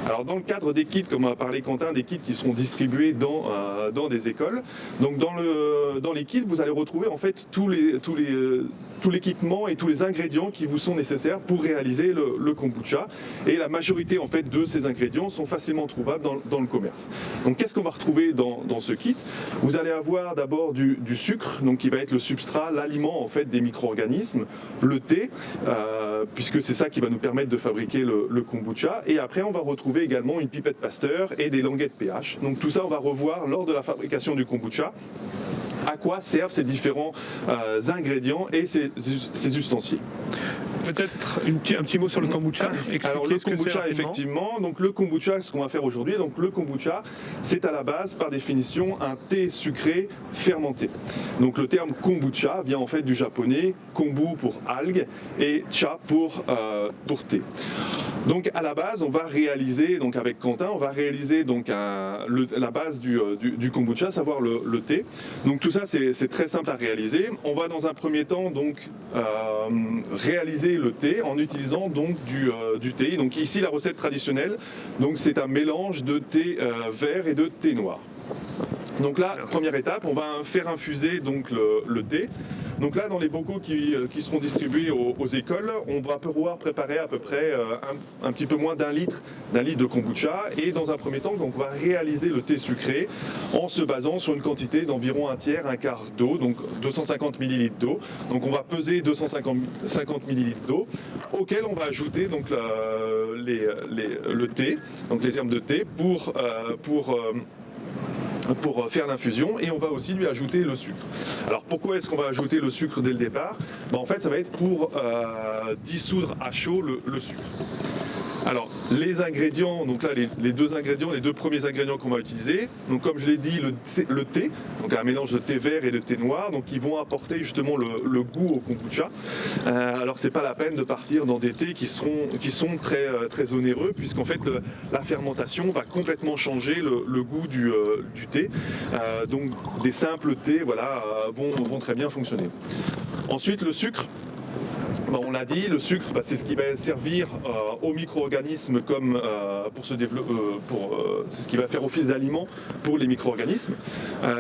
Alors dans le cadre des kits, comme a parlé Quentin, des kits qui seront distribués dans des écoles. Donc dans les kits, vous allez retrouver en fait tout l'équipement et tous les ingrédients qui vous sont nécessaires pour réaliser le kombucha. Et la majorité en fait de ces ingrédients sont facilement trouvables dans le commerce. Donc qu'est-ce qu'on va retrouver dans ce kit? Vous allez avoir d'abord du sucre, donc qui va être le substrat, l'aliment en fait des micro-organismes, le thé, puisque c'est ça qui va nous permettre de fabriquer le kombucha. Et après on va retrouver également une pipette Pasteur et des languettes pH. Donc tout ça, on va revoir lors de la fabrication du kombucha. À quoi servent ces différents ingrédients et ces ustensiles. Peut-être un petit mot sur le kombucha. Alors le kombucha, effectivement, donc le kombucha, ce qu'on va faire aujourd'hui, donc le kombucha, c'est à la base, par définition, un thé sucré fermenté. Donc le terme kombucha vient en fait du japonais kombu pour algue et cha pour thé. Donc à la base, on va réaliser, donc avec Quentin, on va réaliser donc la base du kombucha, à savoir le thé. Donc tout ça, c'est très simple à réaliser. On va dans un premier temps donc réaliser le thé en utilisant donc du thé. Donc ici la recette traditionnelle, donc c'est un mélange de thé vert et de thé noir. Donc là, première étape, on va faire infuser donc le thé. Donc là, dans les bocaux qui seront distribués aux écoles, on va pouvoir préparer à peu près un petit peu moins d'un litre de kombucha. Et dans un premier temps, donc, on va réaliser le thé sucré en se basant sur une quantité d'environ un tiers, un quart d'eau, donc 250 ml d'eau. Donc on va peser 250 ml d'eau, auquel on va ajouter donc le thé, donc les herbes de thé pour faire l'infusion, et on va aussi lui ajouter le sucre. Alors pourquoi est-ce qu'on va ajouter le sucre dès le départ? En fait, ça va être pour dissoudre à chaud le sucre. Alors les ingrédients, donc là les deux premiers ingrédients qu'on va utiliser, donc comme je l'ai dit, le thé, donc un mélange de thé vert et de thé noir, donc ils vont apporter justement le goût au kombucha. Alors c'est pas la peine de partir dans des thés qui sont très onéreux, puisqu'en fait la fermentation va complètement changer le goût du thé. Donc des simples thés vont très bien fonctionner. Ensuite le sucre. On l'a dit, le sucre, c'est ce qui va servir aux micro-organismes comme pour se développer, c'est ce qui va faire office d'aliment pour les micro-organismes.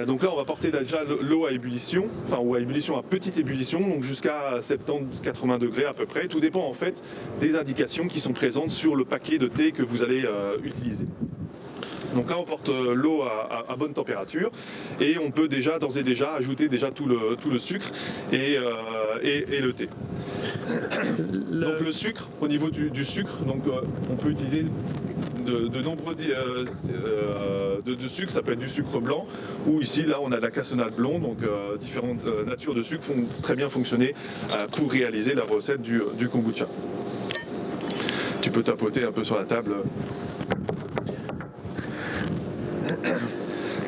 Donc là, on va porter déjà l'eau à ébullition, ou à ébullition, à petite ébullition, donc jusqu'à 70-80 degrés à peu près. Tout dépend en fait des indications qui sont présentes sur le paquet de thé que vous allez utiliser. Donc là, on porte l'eau à bonne température et on peut d'ores et déjà ajouter tout le sucre et le thé. Donc le sucre, au niveau du sucre, donc on peut utiliser de nombreux de sucre. Ça peut être du sucre blanc, ou ici là on a de la cassonade blonde, donc différentes natures de sucre vont très bien fonctionner pour réaliser la recette du kombucha. Tu peux tapoter un peu sur la table.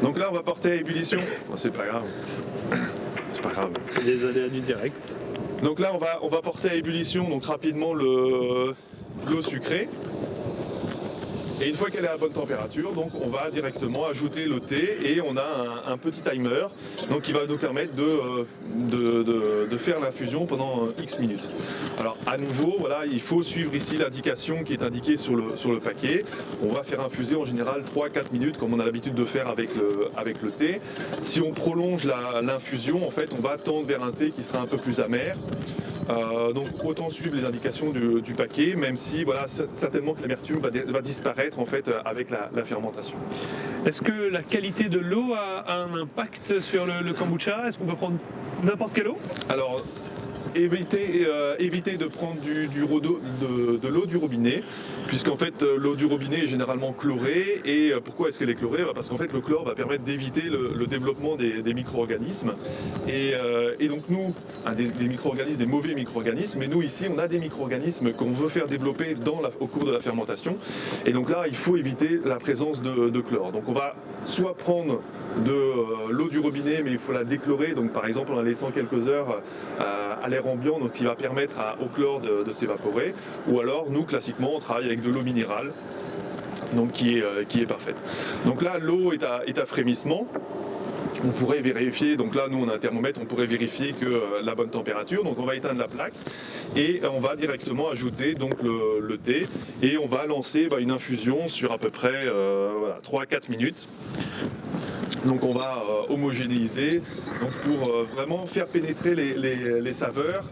Donc là on va porter à ébullition, c'est pas grave, Les aléas du direct. Donc là on va porter à ébullition donc rapidement l'eau sucrée. Et une fois qu'elle est à bonne température, donc on va directement ajouter le thé, et on a un petit timer donc qui va nous permettre de faire l'infusion pendant X minutes. Alors à nouveau, il faut suivre ici l'indication qui est indiquée sur le paquet. On va faire infuser en général 3-4 minutes comme on a l'habitude de faire avec le thé. Si on prolonge l'infusion, en fait, on va tendre vers un thé qui sera un peu plus amer. Donc autant suivre les indications du paquet, même si certainement que l'amertume va disparaître en fait avec la fermentation. Est-ce que la qualité de l'eau a un impact sur le kombucha? Est-ce qu'on peut prendre n'importe quelle eau? Alors éviter de prendre de l'eau du robinet, puisqu'en fait l'eau du robinet est généralement chlorée. Et pourquoi est-ce qu'elle est chlorée? Parce qu'en fait le chlore va permettre d'éviter le développement des micro-organismes. Et donc nous, des micro-organismes, des mauvais micro-organismes, mais nous ici on a des micro-organismes qu'on veut faire développer au cours de la fermentation. Et donc là il faut éviter la présence de chlore. Donc on va soit prendre de l'eau du robinet, mais il faut la déchlorer, donc par exemple en la laissant quelques heures à l'air ambiant, donc ce qui va permettre au chlore de s'évaporer. Ou alors, nous, classiquement, on travaille avec de l'eau minérale, donc qui est parfaite. Donc là, l'eau est à frémissement. On pourrait vérifier, donc là nous on a un thermomètre, on pourrait vérifier que la bonne température, donc on va éteindre la plaque et on va directement ajouter donc le thé et on va lancer une infusion sur à peu près 3-4 minutes. Donc on va homogénéiser donc pour vraiment faire pénétrer les saveurs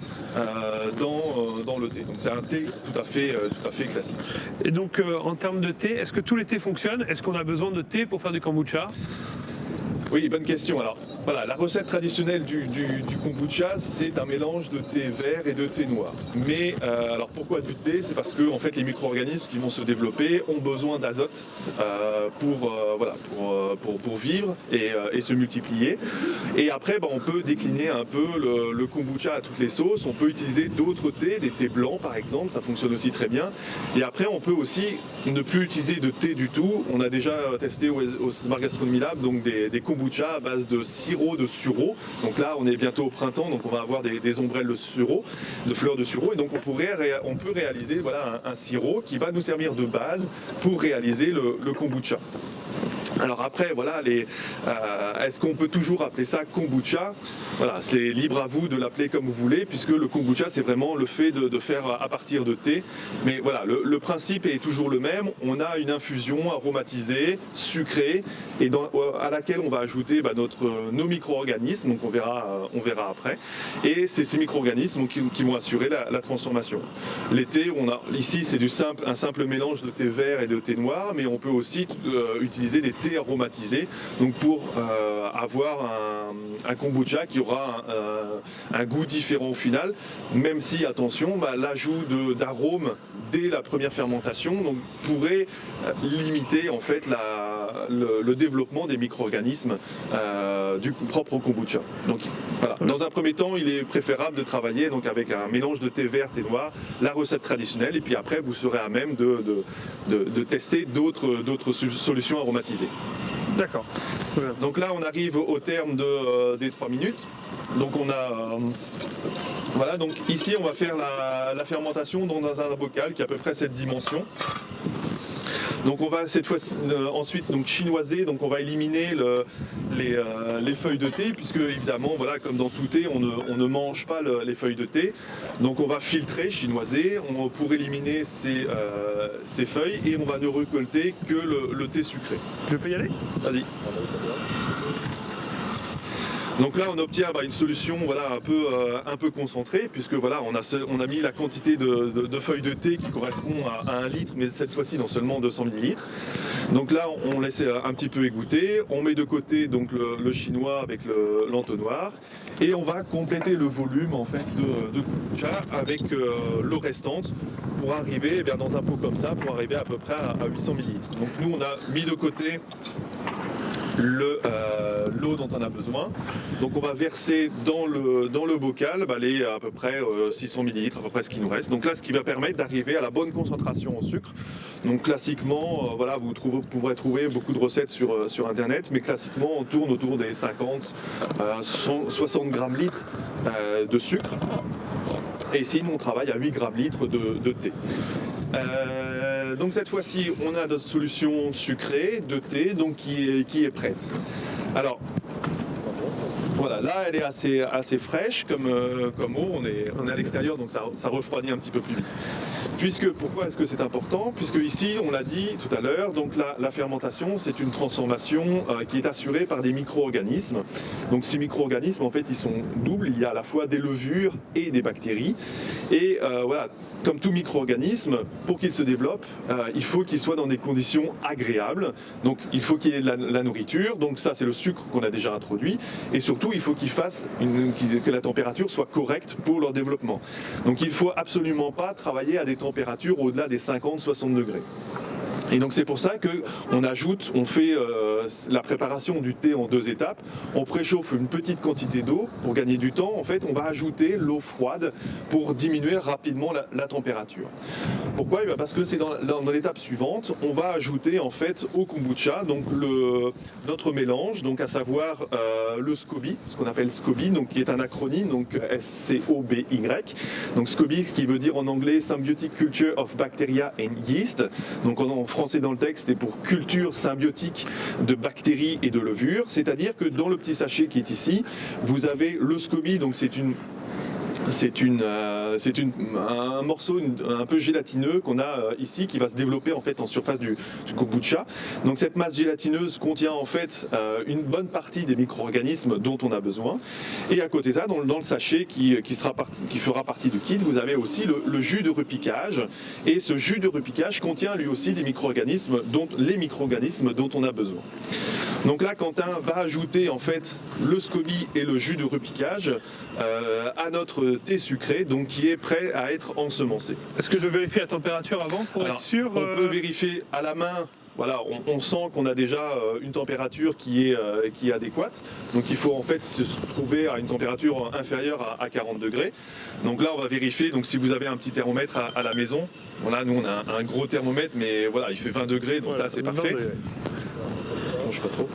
dans le thé. Donc c'est un thé tout à fait classique. Et donc en termes de thé, est-ce que tous les thés fonctionnent? Est-ce qu'on a besoin de thé pour faire du kombucha? Oui, bonne question. Alors, voilà, la recette traditionnelle du kombucha, c'est un mélange de thé vert et de thé noir. Mais, alors pourquoi du thé? C'est parce que, en fait, les micro-organismes qui vont se développer ont besoin d'azote pour vivre et se multiplier. Et après, on peut décliner un peu le kombucha à toutes les sauces. On peut utiliser d'autres thés, des thés blancs par exemple, ça fonctionne aussi très bien. Et après, on peut aussi ne plus utiliser de thé du tout. On a déjà testé au Smart Gastronomy Lab donc des kombucha à base de sirop de sureau. Donc là, on est bientôt au printemps, donc on va avoir des ombrelles de sureau, de fleurs de sureau. Et donc on peut réaliser un sirop qui va nous servir de base pour réaliser le kombucha. Alors après, est-ce qu'on peut toujours appeler ça kombucha? Voilà, c'est libre à vous de l'appeler comme vous voulez, puisque le kombucha, c'est vraiment le fait de faire à partir de thé. Mais voilà, le principe est toujours le même. On a une infusion aromatisée, sucrée, et à laquelle on va ajouter nos micro-organismes, donc on verra après. Et c'est ces micro-organismes qui vont assurer la transformation. Les thés, ici, c'est un simple mélange de thé vert et de thé noir, mais on peut aussi utiliser des thés aromatisés, donc pour avoir un kombucha qui aura un goût différent au final, même si, attention, l'ajout d'arômes dès la première fermentation pourrait limiter en fait le développement des micro-organismes du propre kombucha. Donc voilà. Dans un premier temps, il est préférable de travailler donc avec un mélange de thé vert, thé noir, la recette traditionnelle, et puis après vous serez à même de tester d'autres solutions aromatisées. D'accord. Donc là, on arrive au terme des 3 minutes. Donc on a donc ici on va faire la fermentation dans un bocal qui a à peu près cette dimension. Donc on va cette fois-ci ensuite chinoiser, donc on va éliminer les feuilles de thé, puisque évidemment comme dans tout thé on ne mange pas les feuilles de thé. Donc on va filtrer, chinoiser pour éliminer ces feuilles, et on va ne récolter que le thé sucré. Je peux y aller? Vas-y. Donc là on obtient une solution un peu concentrée, puisque on a mis la quantité de feuilles de thé qui correspond à 1 litre, mais cette fois-ci dans seulement 200 ml. Donc là on laisse un petit peu égoutter, on met de côté donc le chinois avec l'entonnoir, et on va compléter le volume en fait de kombucha avec l'eau restante pour arriver dans un pot comme ça, pour arriver à peu près à 800 ml. Donc nous on a mis de côté l'eau dont on a besoin. Donc on va verser dans le bocal les à peu près 600 ml, à peu près ce qui nous reste. Donc là, ce qui va permettre d'arriver à la bonne concentration en sucre. Donc classiquement, vous pourrez trouver beaucoup de recettes sur internet, mais classiquement on tourne autour des 50, 60 grammes litres de sucre. Et ici, nous on travaille à 8 grammes litres de thé. Donc cette fois-ci, on a notre solution sucrée de thé qui est prête. Alors, voilà, là elle est assez fraîche comme eau, on est à l'extérieur, donc ça refroidit un petit peu plus vite. Pourquoi est-ce que c'est important? Puisque ici, on l'a dit tout à l'heure, donc la fermentation, c'est une transformation qui est assurée par des micro-organismes. Donc ces micro-organismes, en fait, ils sont doubles, il y a à la fois des levures et des bactéries. Et comme tout micro-organisme, pour qu'il se développe, il faut qu'il soit dans des conditions agréables. Donc il faut qu'il y ait de la nourriture, donc ça c'est le sucre qu'on a déjà introduit. Et surtout, il faut que la température soit correcte pour leur développement. Donc il ne faut absolument pas travailler à des températures au-delà des 50-60 degrés. Et donc c'est pour ça qu'on fait la préparation du thé en 2 étapes. On préchauffe une petite quantité d'eau pour gagner du temps. En fait, on va ajouter l'eau froide pour diminuer rapidement la température. Pourquoi ? Parce que c'est dans l'étape suivante, on va ajouter en fait au kombucha donc notre mélange, donc à savoir le SCOBY, ce qu'on appelle SCOBY, donc qui est un acronyme, donc SCOBY. Donc SCOBY, ce qui veut dire en anglais Symbiotic Culture of Bacteria and Yeast. Donc en français dans le texte, c'est pour culture symbiotique de bactéries et de levures. C'est-à-dire que dans le petit sachet qui est ici, vous avez le SCOBY, donc c'est un morceau un peu gélatineux qu'on a ici qui va se développer en fait en surface du kombucha. Donc cette masse gélatineuse contient en fait une bonne partie des micro-organismes dont on a besoin. Et à côté de ça, dans le sachet qui fera partie du kit, vous avez aussi le jus de repiquage. Et ce jus de repiquage contient lui aussi des micro-organismes dont on a besoin. Donc là, Quentin va ajouter en fait le SCOBY et le jus de repiquage à notre thé sucré, donc qui est prêt à être ensemencé. Est-ce que je vérifie la température avant pour être sûr On peut vérifier à la main. Voilà, on sent qu'on a déjà une température qui est adéquate. Donc il faut en fait se trouver à une température inférieure à 40 degrés. Donc là, on va vérifier. Donc si vous avez un petit thermomètre à la maison, voilà, nous on a un gros thermomètre, mais voilà, il fait 20 degrés, donc là c'est parfait. Je sais pas trop.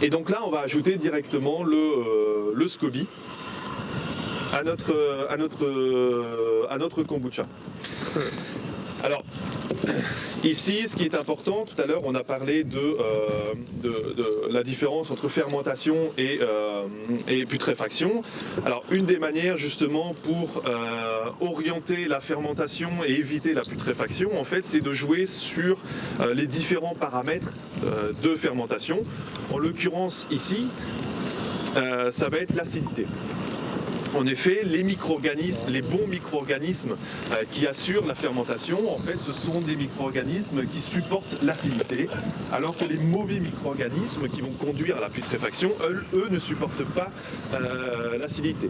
Et donc là, on va ajouter directement le SCOBY à notre kombucha. Alors, ici, ce qui est important, tout à l'heure, on a parlé de la différence entre fermentation et putréfaction. Alors, une des manières, justement, pour orienter la fermentation et éviter la putréfaction, en fait, c'est de jouer sur les différents paramètres de fermentation. En l'occurrence, ici, ça va être l'acidité. En effet, les micro-organismes, les bons micro-organismes qui assurent la fermentation, en fait, ce sont des micro-organismes qui supportent l'acidité, alors que les mauvais micro-organismes qui vont conduire à la putréfaction, eux ne supportent pas l'acidité.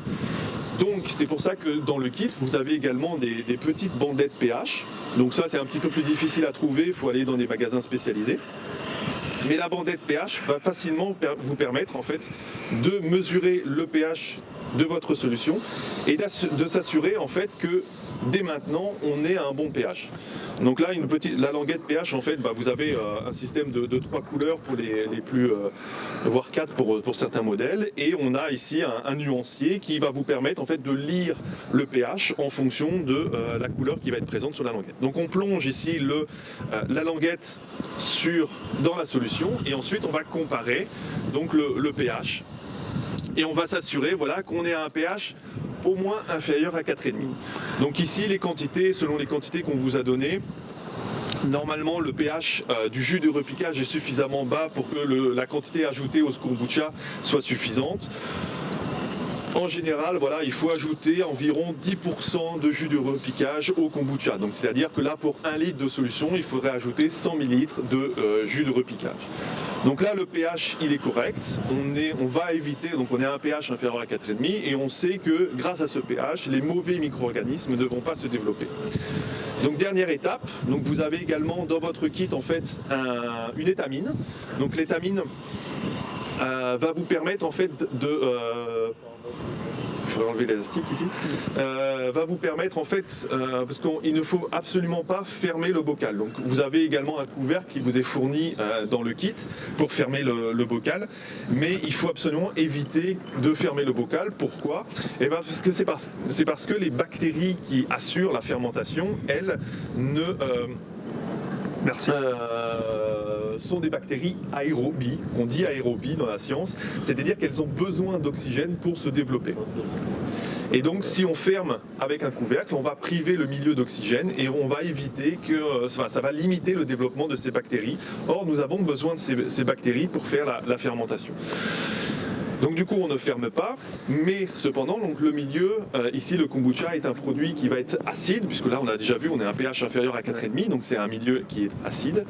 Donc, c'est pour ça que dans le kit, vous avez également des petites bandettes pH. Donc ça, c'est un petit peu plus difficile à trouver, il faut aller dans des magasins spécialisés. Mais la bandette pH va facilement vous permettre en fait de mesurer le pH de votre solution et de s'assurer en fait que dès maintenant on est à un bon pH. Donc là, la languette pH, en fait, vous avez un système de 3 couleurs pour les plus, voire 4 pour certains modèles, et on a ici un nuancier qui va vous permettre en fait de lire le pH en fonction de la couleur qui va être présente sur la languette. Donc on plonge ici la languette dans la solution, et ensuite on va comparer donc le pH, et on va s'assurer qu'on est à un pH au moins inférieur à 4,5. Donc ici, les quantités, selon les quantités qu'on vous a données, normalement le pH du jus de repiquage est suffisamment bas pour que la quantité ajoutée au kombucha soit suffisante. En général, il faut ajouter environ 10% de jus de repiquage au kombucha. Donc c'est-à-dire que là, pour 1 litre de solution, il faudrait ajouter 100 ml de jus de repiquage. Donc là, le pH, il est correct. On va éviter, donc on est à un pH inférieur à 4,5 et on sait que grâce à ce pH, les mauvais micro-organismes ne vont pas se développer. Donc dernière étape, donc vous avez également dans votre kit en fait une étamine. Donc l'étamine va vous permettre en fait il faudrait enlever l'élastique ici, va vous permettre en fait, parce qu'il ne faut absolument pas fermer le bocal. Donc vous avez également un couvercle qui vous est fourni dans le kit pour fermer le bocal, mais il faut absolument éviter de fermer le bocal. Pourquoi ? Parce que c'est parce que les bactéries qui assurent la fermentation, elles sont des bactéries aérobies. On dit aérobies dans la science, c'est-à-dire qu'elles ont besoin d'oxygène pour se développer. Et donc si on ferme avec un couvercle, on va priver le milieu d'oxygène et on va éviter que ça va limiter le développement de ces bactéries. Or nous avons besoin de ces bactéries pour faire la fermentation. Donc du coup, on ne ferme pas, mais cependant, donc, le milieu, ici, le kombucha est un produit qui va être acide, puisque là, on a déjà vu, on est à un pH inférieur à 4,5, donc c'est un milieu qui est acide.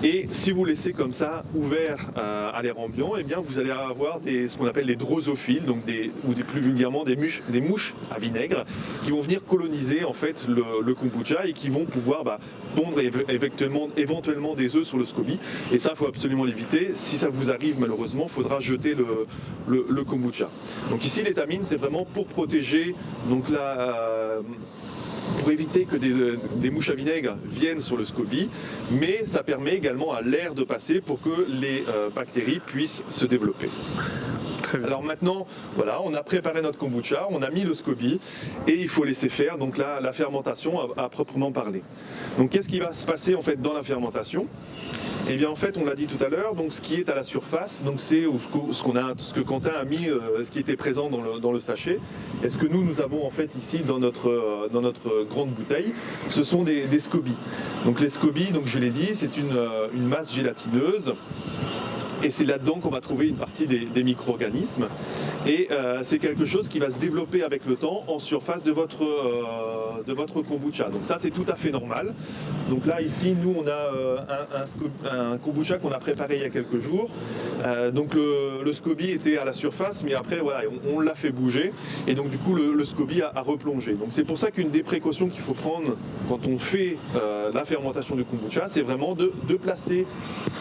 Et si vous laissez comme ça, ouvert à l'air ambiant, eh bien, vous allez avoir ce qu'on appelle les drosophiles, donc ou plus vulgairement des mouches à vinaigre, qui vont venir coloniser en fait le kombucha et qui vont pouvoir pondre éventuellement des œufs sur le SCOBY. Et ça, il faut absolument l'éviter. Si ça vous arrive, malheureusement, il faudra jeter le kombucha. Donc ici, l'étamine, c'est vraiment pour protéger, donc pour éviter que des mouches à vinaigre viennent sur le SCOBY, mais ça permet également à l'air de passer pour que les bactéries puissent se développer. Alors maintenant, voilà, on a préparé notre kombucha, on a mis le SCOBY et il faut laisser faire donc la fermentation à proprement parler. Donc qu'est-ce qui va se passer en fait dans la fermentation ? Eh bien en fait, on l'a dit tout à l'heure, donc ce qui est à la surface, donc c'est ce que Quentin a mis, ce qui était présent dans le sachet. Et ce que nous avons en fait ici dans notre grande bouteille, ce sont des SCOBY. Donc les SCOBY, donc je l'ai dit, c'est une masse gélatineuse. Et c'est là-dedans qu'on va trouver une partie des micro-organismes. Et c'est quelque chose qui va se développer avec le temps en surface de votre kombucha. Donc ça, c'est tout à fait normal. Donc là, ici, nous, on a un kombucha qu'on a préparé il y a quelques jours. Donc le SCOBY était à la surface, mais après, voilà, on l'a fait bouger. Et donc, du coup, le SCOBY a replongé. Donc c'est pour ça qu'une des précautions qu'il faut prendre quand on fait la fermentation du kombucha, c'est vraiment de placer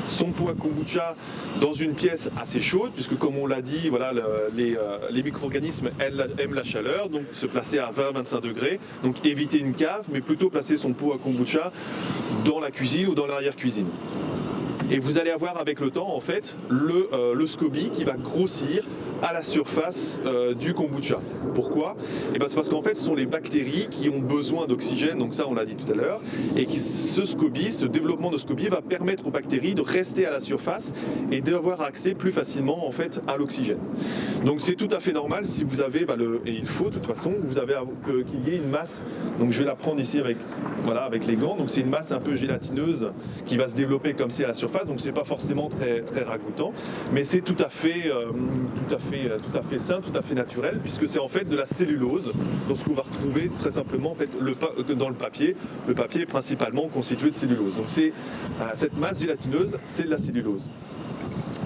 son pot à kombucha dans une pièce assez chaude, puisque comme on l'a dit, voilà, les micro-organismes aiment la chaleur, donc se placer à 20-25 degrés, donc éviter une cave, mais plutôt placer son pot à kombucha dans la cuisine ou dans l'arrière-cuisine. Et vous allez avoir avec le temps en fait le SCOBY qui va grossir à la surface du kombucha. Pourquoi ? Et ben c'est parce qu'en fait ce sont les bactéries qui ont besoin d'oxygène, donc ça on l'a dit tout à l'heure, et ce développement de SCOBY va permettre aux bactéries de rester à la surface et d'avoir accès plus facilement en fait à l'oxygène. Donc c'est tout à fait normal si vous avez, et il faut de toute façon, qu'il y ait une masse, donc je vais la prendre ici avec les gants, donc c'est une masse un peu gélatineuse qui va se développer comme c'est à la surface, donc c'est pas forcément très, très ragoûtant, mais c'est tout à fait sain, tout à fait naturel, puisque c'est en fait de la cellulose, donc ce qu'on va retrouver très simplement en fait, dans le papier est principalement constitué de cellulose. Donc cette masse gélatineuse, c'est de la cellulose.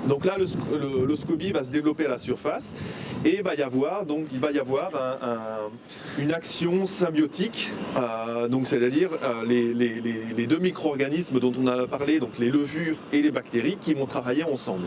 Donc là, le SCOBY va se développer à la surface et il va y avoir une action symbiotique, donc c'est-à-dire les deux micro-organismes dont on a parlé, donc les levures et les bactéries, qui vont travailler ensemble.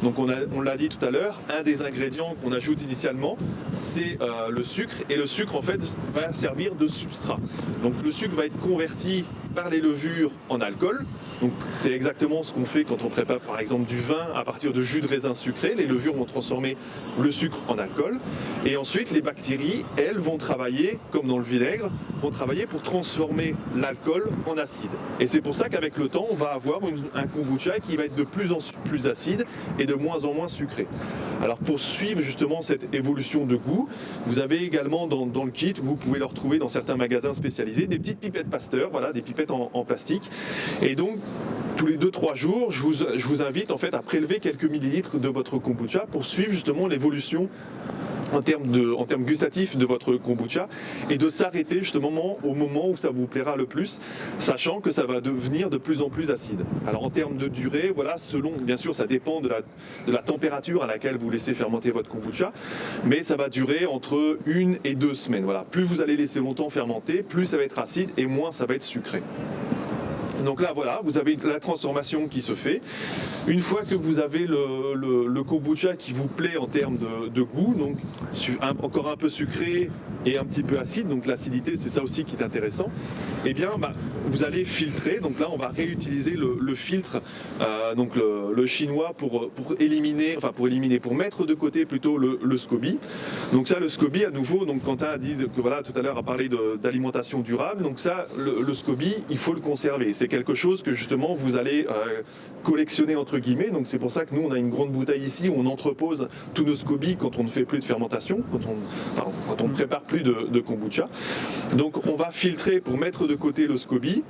Donc on l'a dit tout à l'heure, un des ingrédients qu'on ajoute initialement, c'est le sucre, et le sucre en fait va servir de substrat. Donc le sucre va être converti par les levures en alcool. Donc c'est exactement ce qu'on fait quand on prépare par exemple du vin à partir de jus de raisin sucré. Les levures vont transformer le sucre en alcool. Et ensuite les bactéries, elles, vont travailler, comme dans le vinaigre, pour transformer l'alcool en acide. Et c'est pour ça qu'avec le temps, on va avoir un kombucha qui va être de plus en plus acide et de moins en moins sucré. Alors pour suivre justement cette évolution de goût, vous avez également dans le kit, vous pouvez le retrouver dans certains magasins spécialisés, des petites pipettes Pasteur, voilà, des pipettes en plastique. Et donc tous les 2-3 jours, je vous invite en fait à prélever quelques millilitres de votre kombucha pour suivre justement l'évolution en termes gustatifs de votre kombucha et de s'arrêter justement au moment où ça vous plaira le plus, sachant que ça va devenir de plus en plus acide. Alors en termes de durée, voilà, bien sûr ça dépend de la température à laquelle vous laissez fermenter votre kombucha, mais ça va durer entre 1 et 2 semaines. Voilà. Plus vous allez laisser longtemps fermenter, plus ça va être acide et moins ça va être sucré. Donc là, voilà, vous avez la transformation qui se fait. Une fois que vous avez le kombucha qui vous plaît en termes de goût, donc encore un peu sucré et un petit peu acide, donc l'acidité, c'est ça aussi qui est intéressant, eh bien, vous allez filtrer. Donc là, on va réutiliser le filtre, donc le chinois pour mettre de côté plutôt le SCOBY. Donc ça, le SCOBY, à nouveau, donc Quentin a dit que voilà, tout à l'heure a parlé d'alimentation durable. Donc ça, le SCOBY, il faut le conserver. C'est quelque chose que justement vous allez collectionner entre guillemets. Donc c'est pour ça que nous on a une grande bouteille ici où on entrepose tous nos SCOBY quand on ne fait plus de fermentation, quand on ne prépare plus de kombucha. Donc on va filtrer pour mettre de côté le SCOBY.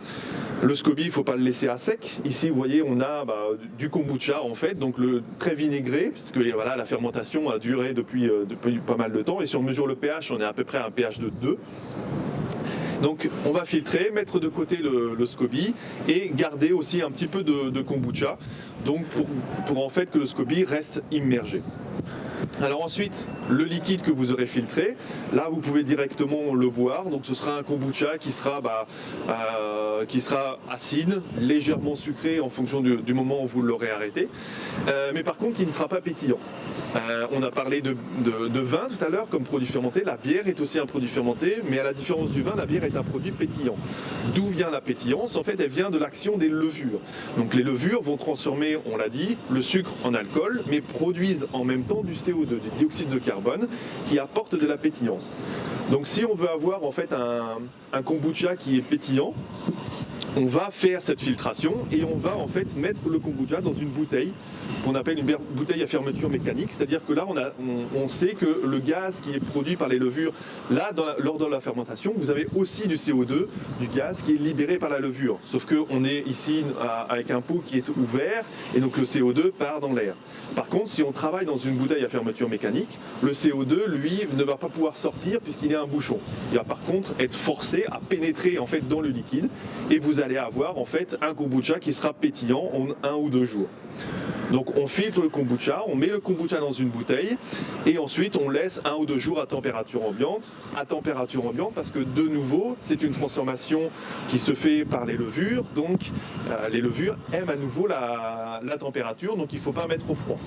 Le SCOBY, il ne faut pas le laisser à sec. Ici, vous voyez, on a du kombucha en fait, donc très vinaigré, puisque voilà, la fermentation a duré depuis pas mal de temps. Et si on mesure le pH, on est à peu près à un pH de 2. Donc on va filtrer, mettre de côté le SCOBY et garder aussi un petit peu de kombucha, donc pour en fait que le SCOBY reste immergé. Alors ensuite, le liquide que vous aurez filtré, là vous pouvez directement le boire. Donc ce sera un kombucha qui sera acide, légèrement sucré en fonction du moment où vous l'aurez arrêté, mais par contre qui ne sera pas pétillant. On a parlé de vin tout à l'heure comme produit fermenté. La bière est aussi un produit fermenté, mais à la différence du vin, la bière est un produit pétillant. D'où vient la pétillance? En fait, elle vient de l'action des levures. Donc les levures vont transformer, on l'a dit, le sucre en alcool, mais produisent en même temps du CO2, du dioxyde de carbone, qui apporte de la pétillance. Donc si on veut avoir en fait un kombucha qui est pétillant, on va faire cette filtration et on va en fait mettre le kombucha dans une bouteille qu'on appelle une bouteille à fermeture mécanique, c'est-à-dire que là on sait que le gaz qui est produit par les levures, là lors de la fermentation, vous avez aussi du CO2, du gaz qui est libéré par la levure, sauf qu'on est ici avec un pot qui est ouvert et donc le CO2 part dans l'air. Par contre, si on travaille dans une bouteille à fermeture mécanique, le CO2 lui ne va pas pouvoir sortir puisqu'il y a un bouchon. Il va par contre être forcé à pénétrer en fait dans le liquide et vous allez avoir en fait un kombucha qui sera pétillant en 1 ou 2 jours. Donc on filtre le kombucha, on met le kombucha dans une bouteille et ensuite on laisse 1 ou 2 jours à température ambiante. À température ambiante parce que de nouveau c'est une transformation qui se fait par les levures, donc les levures aiment à nouveau la température, donc il ne faut pas mettre au froid.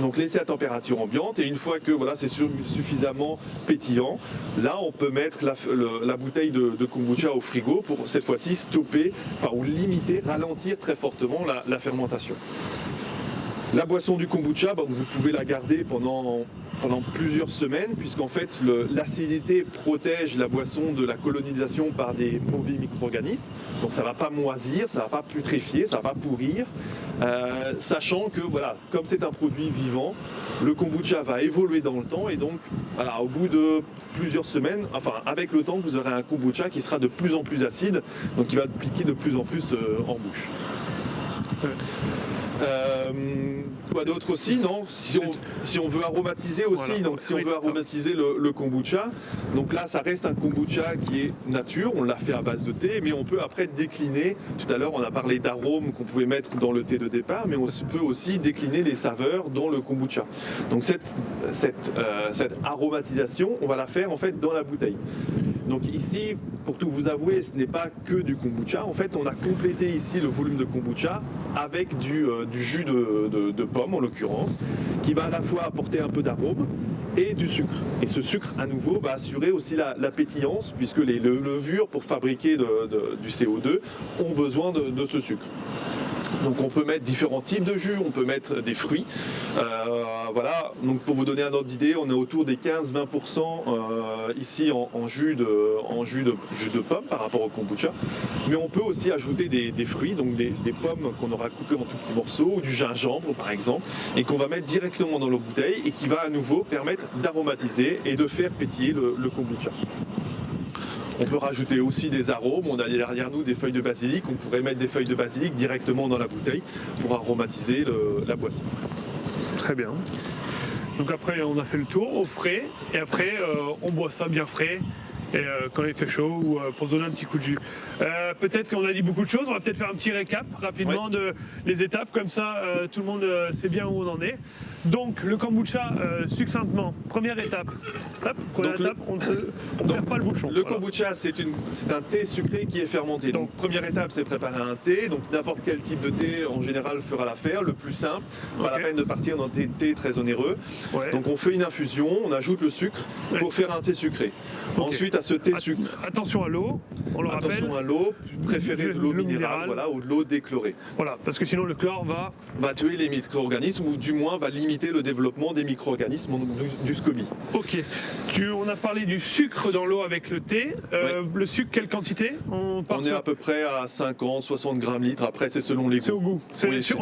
Donc laisser à température ambiante et une fois que voilà, c'est suffisamment pétillant, là on peut mettre la bouteille de kombucha au frigo pour cette fois-ci stopper, ou limiter, ralentir très fortement la fermentation. La boisson du kombucha, vous pouvez la garder pendant plusieurs semaines puisqu'en fait l'acidité protège la boisson de la colonisation par des mauvais micro-organismes. Donc ça ne va pas moisir, ça ne va pas putréfier, ça ne va pas pourrir. Sachant que voilà, comme c'est un produit vivant, le kombucha va évoluer dans le temps et donc voilà, au bout de plusieurs semaines, avec le temps, vous aurez un kombucha qui sera de plus en plus acide, donc qui va piquer de plus en plus en bouche. Quoi d'autre aussi, non, si on veut aromatiser aussi, voilà. Donc si on veut aromatiser le kombucha, donc là ça reste un kombucha qui est nature, on l'a fait à base de thé, mais on peut après décliner. Tout à l'heure on a parlé d'arômes qu'on pouvait mettre dans le thé de départ, mais on peut aussi décliner les saveurs dans le kombucha. Donc cette aromatisation, on va la faire en fait dans la bouteille. Donc ici, pour tout vous avouer, ce n'est pas que du kombucha. En fait, on a complété ici le volume de kombucha avec du jus de pomme, en l'occurrence, qui va à la fois apporter un peu d'arôme et du sucre. Et ce sucre, à nouveau, va assurer aussi la pétillance, puisque les levures, pour fabriquer du CO2, ont besoin de ce sucre. Donc on peut mettre différents types de jus, on peut mettre des fruits. Voilà, donc pour vous donner un ordre d'idée, on est autour des 15-20% ici en jus de pomme par rapport au kombucha. Mais on peut aussi ajouter des fruits, donc des pommes qu'on aura coupées en tout petits morceaux, ou du gingembre par exemple, et qu'on va mettre directement dans nos bouteilles et qui va à nouveau permettre d'aromatiser et de faire pétiller le kombucha. On peut rajouter aussi des arômes, on a derrière nous des feuilles de basilic, on pourrait mettre des feuilles de basilic directement dans la bouteille pour aromatiser la boisson. Très bien. Donc après on a fait le tour au frais et après on boit ça bien frais et, quand il fait chaud ou pour se donner un petit coup de jus. Peut-être qu'on a dit beaucoup de choses, on va peut-être faire un petit récap rapidement de les étapes, comme ça tout le monde sait bien où on en est. Donc le kombucha, succinctement, première étape. Hop, première étape, on ne perd pas le bouchon. Le kombucha, c'est un thé sucré qui est fermenté. Donc première étape, c'est préparer un thé. Donc n'importe quel type de thé en général fera l'affaire, le plus simple. Pas la peine de partir dans des thés très onéreux. Ouais. Donc on fait une infusion, on ajoute le sucre pour faire un thé sucré. Ensuite, à à ce thé sucre. Attention à l'eau, on le rappelle. Attention à l'eau, préférez de l'eau minérale, voilà, ou de l'eau déchlorée. Voilà, parce que sinon le chlore va tuer les micro-organismes ou du moins va limiter le développement des micro-organismes du SCOBY. Ok. On a parlé du sucre dans l'eau avec le thé. Le sucre, quelle quantité? On est à peu près à 50, 60 grammes litres. Après, c'est selon les goûts. C'est au goût.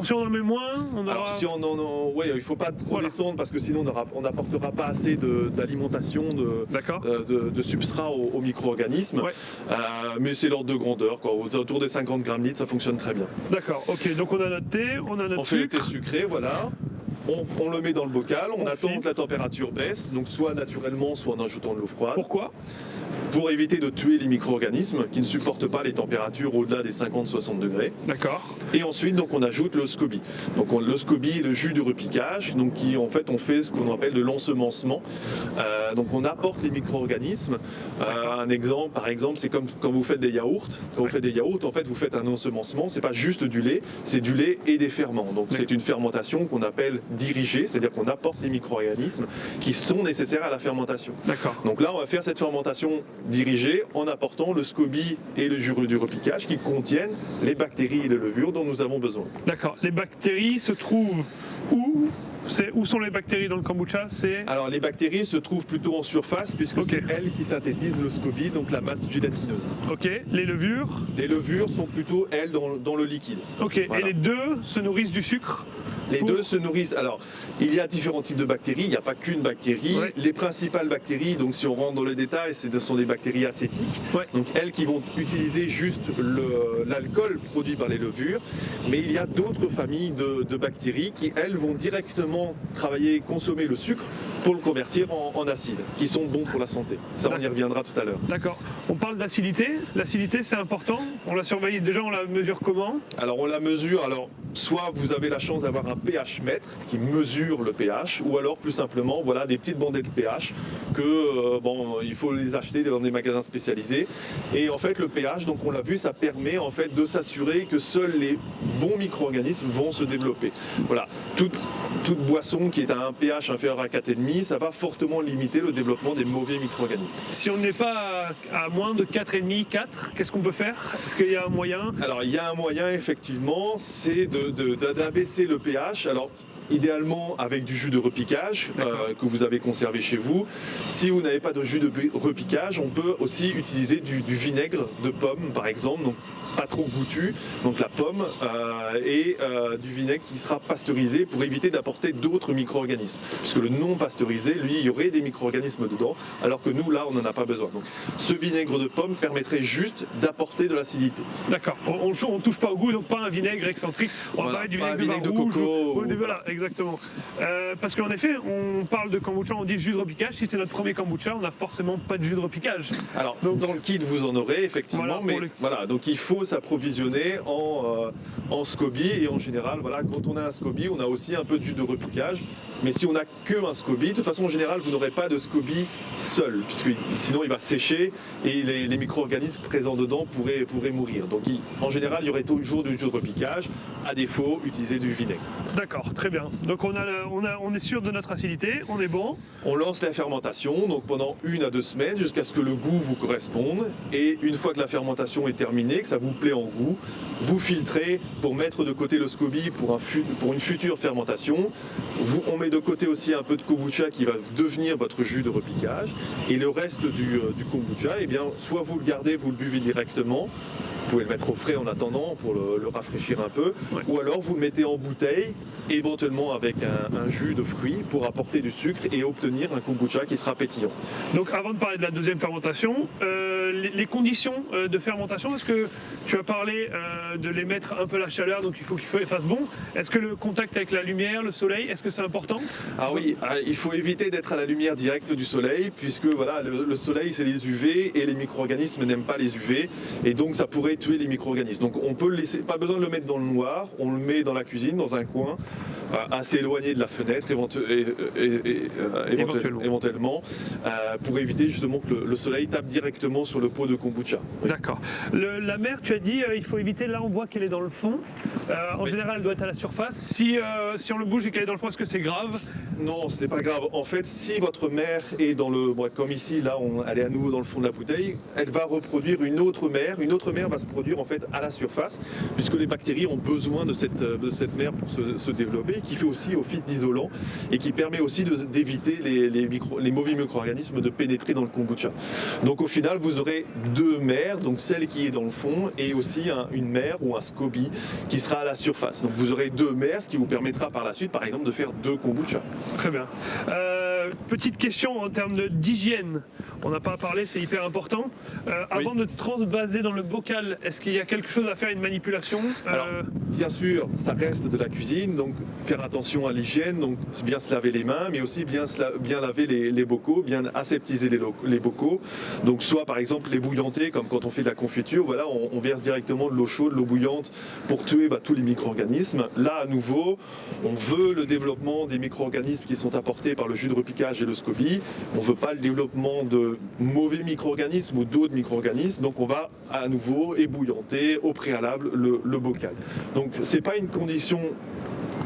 Si on en met moins, on aura... Alors, si on en... il ne faut pas trop descendre parce que sinon, on n'apportera pas assez d'alimentation, de substrat aux micro-organismes. Mais c'est l'ordre de grandeur, quoi. Autour des 50 grammes litres, ça fonctionne très bien. D'accord, ok. Donc, on a notre thé, on a notre sucre. On fait le thé sucré, voilà. On le met dans le bocal, on attend que la température baisse, donc soit naturellement, soit en ajoutant de l'eau froide. Pourquoi ? Pour éviter de tuer les micro-organismes qui ne supportent pas les températures au-delà des 50-60 degrés. D'accord. Et ensuite, donc, on ajoute le SCOBY. Donc, le SCOBY est le jus de repiquage, donc en fait, on fait ce qu'on appelle de l'ensemencement. Donc, on apporte les micro-organismes. Un exemple, par exemple, c'est comme quand vous faites des yaourts. Quand vous faites des yaourts, en fait, vous faites un ensemencement. C'est pas juste du lait, c'est du lait et des ferments. Donc, c'est une fermentation qu'on appelle dirigée, c'est-à-dire qu'on apporte les micro-organismes qui sont nécessaires à la fermentation. D'accord. Donc là, on va faire cette fermentation dirigée en apportant le SCOBY et le jus du repiquage qui contiennent les bactéries et les levures dont nous avons besoin. D'accord. Les bactéries se trouvent où ? Où sont les bactéries dans le kombucha? Alors les bactéries se trouvent plutôt en surface puisque c'est elles qui synthétisent le SCOBY, donc la masse gélatineuse. Ok. Les levures? Les levures sont plutôt, elles, dans le liquide. Ok. Voilà. Et les deux se nourrissent du sucre? Les deux se nourrissent. Alors, il y a différents types de bactéries, il n'y a pas qu'une bactérie. Ouais. Les principales bactéries, donc si on rentre dans le détail, ce sont des bactéries acétiques. Ouais. Donc elles qui vont utiliser juste l'alcool produit par les levures. Mais il y a d'autres familles de bactéries qui, elles, vont directement travailler, consommer le sucre pour le convertir en acide, qui sont bons pour la santé. Ça, on y reviendra tout à l'heure. D'accord. On parle d'acidité. L'acidité, c'est important. On la surveille. Déjà, on la mesure comment? Alors, on la mesure. Alors, soit vous avez la chance d'avoir un pH mètre qui mesure le pH, ou alors plus simplement, voilà, des petites bandettes pH que il faut les acheter dans des magasins spécialisés. Et en fait, le pH, donc on l'a vu, ça permet en fait de s'assurer que seuls les bons micro-organismes vont se développer. Voilà, toute boisson qui est à un pH inférieur à 4,5, ça va fortement limiter le développement des mauvais micro-organismes. Si on n'est pas à moins de 4,5, 4, qu'est-ce qu'on peut faire? Est-ce qu'il y a un moyen? Alors, il y a un moyen, effectivement, c'est d'abaisser le pH. Alors, idéalement avec du jus de repiquage que vous avez conservé chez vous. Si vous n'avez pas de jus de repiquage, on peut aussi utiliser du vinaigre de pomme, par exemple. Donc, pas trop goûtu, donc la pomme et du vinaigre qui sera pasteurisé pour éviter d'apporter d'autres micro-organismes. Puisque le non pasteurisé, lui, il y aurait des micro-organismes dedans, alors que nous, là, on n'en a pas besoin. Donc, ce vinaigre de pomme permettrait juste d'apporter de l'acidité. D'accord. On ne touche pas au goût, donc pas un vinaigre excentrique. On va parler du vinaigre de coco. Voilà, exactement. Parce qu'en effet, on parle de kombucha, on dit jus de repiquage. Si c'est notre premier kombucha, on n'a forcément pas de jus de repiquage. Alors, donc, dans le kit, vous en aurez, effectivement, voilà, donc il faut s'approvisionner en SCOBY et en général, voilà, quand on a un SCOBY, on a aussi un peu de jus de repiquage. Mais si on n'a qu'un SCOBY, de toute façon, en général, vous n'aurez pas de SCOBY seul, puisque sinon il va sécher et les micro-organismes présents dedans pourraient mourir. Donc en général, il y aurait toujours du jus de repiquage. À défaut, utiliser du vinaigre. D'accord, très bien. Donc on est sûr de notre acidité, on est bon. On lance la fermentation donc pendant 1 à 2 semaines jusqu'à ce que le goût vous corresponde. Et une fois que la fermentation est terminée, que ça vous plaît en goût, vous filtrez pour mettre de côté le SCOBY pour une future fermentation. On met de côté aussi un peu de kombucha qui va devenir votre jus de repiquage. Et le reste du kombucha, eh bien, soit vous le gardez, vous le buvez directement. Vous pouvez le mettre au frais en attendant pour le rafraîchir un peu. Ouais. Ou alors vous le mettez en bouteille, éventuellement avec un jus de fruits pour apporter du sucre et obtenir un kombucha qui sera pétillant. Donc avant de parler de la deuxième fermentation, les conditions de fermentation, est-ce que tu as parlé de les mettre un peu à la chaleur, donc il faut qu'il fasse bon. Est-ce que le contact avec la lumière, le soleil, est-ce que c'est important? Ah oui, il faut éviter d'être à la lumière directe du soleil, puisque voilà, le soleil c'est les UV et les micro-organismes n'aiment pas les UV, et donc ça pourrait tuer les micro-organismes. Donc on peut le laisser, pas besoin de le mettre dans le noir, on le met dans la cuisine, dans un coin, assez éloigné de la fenêtre éventuellement pour éviter justement que le soleil tape directement sur le pot de kombucha. Oui. D'accord. La mer, tu as dit, il faut éviter, là on voit qu'elle est dans le fond. En général, elle doit être à la surface. Si on le bouge et qu'elle est dans le fond, est-ce que c'est grave? Non, c'est pas grave. En fait, si votre mer est dans le... comme ici, là, elle est à nouveau dans le fond de la bouteille, elle va reproduire une autre mer. Une autre mer va se produire en fait à la surface, puisque les bactéries ont besoin de cette mer pour se développer, qui fait aussi office d'isolant et qui permet aussi d'éviter les mauvais micro-organismes de pénétrer dans le kombucha. Donc au final, vous aurez deux mers, donc celle qui est dans le fond et aussi une mer ou un SCOBY qui sera à la surface. Donc vous aurez deux mers, ce qui vous permettra par la suite, par exemple, de faire deux kombucha. Très bien. Petite question en termes d'hygiène. On n'a pas parlé, c'est hyper important. Avant de transvaser dans le bocal, est-ce qu'il y a quelque chose à faire, une manipulation? Alors, bien sûr, ça reste de la cuisine, donc faire attention à l'hygiène, donc bien se laver les mains, mais aussi bien laver les bocaux, bien aseptiser les bocaux. Donc soit par exemple les bouillanter, comme quand on fait de la confiture, voilà, on verse directement de l'eau chaude, l'eau bouillante pour tuer tous les micro-organismes. Là, à nouveau, on veut le développement des micro-organismes qui sont apportés par le jus de repiquage et le SCOBY. On ne veut pas le développement de mauvais micro-organismes ou d'autres micro-organismes, donc on va à nouveau ébouillanter au préalable le bocal. Donc c'est pas une condition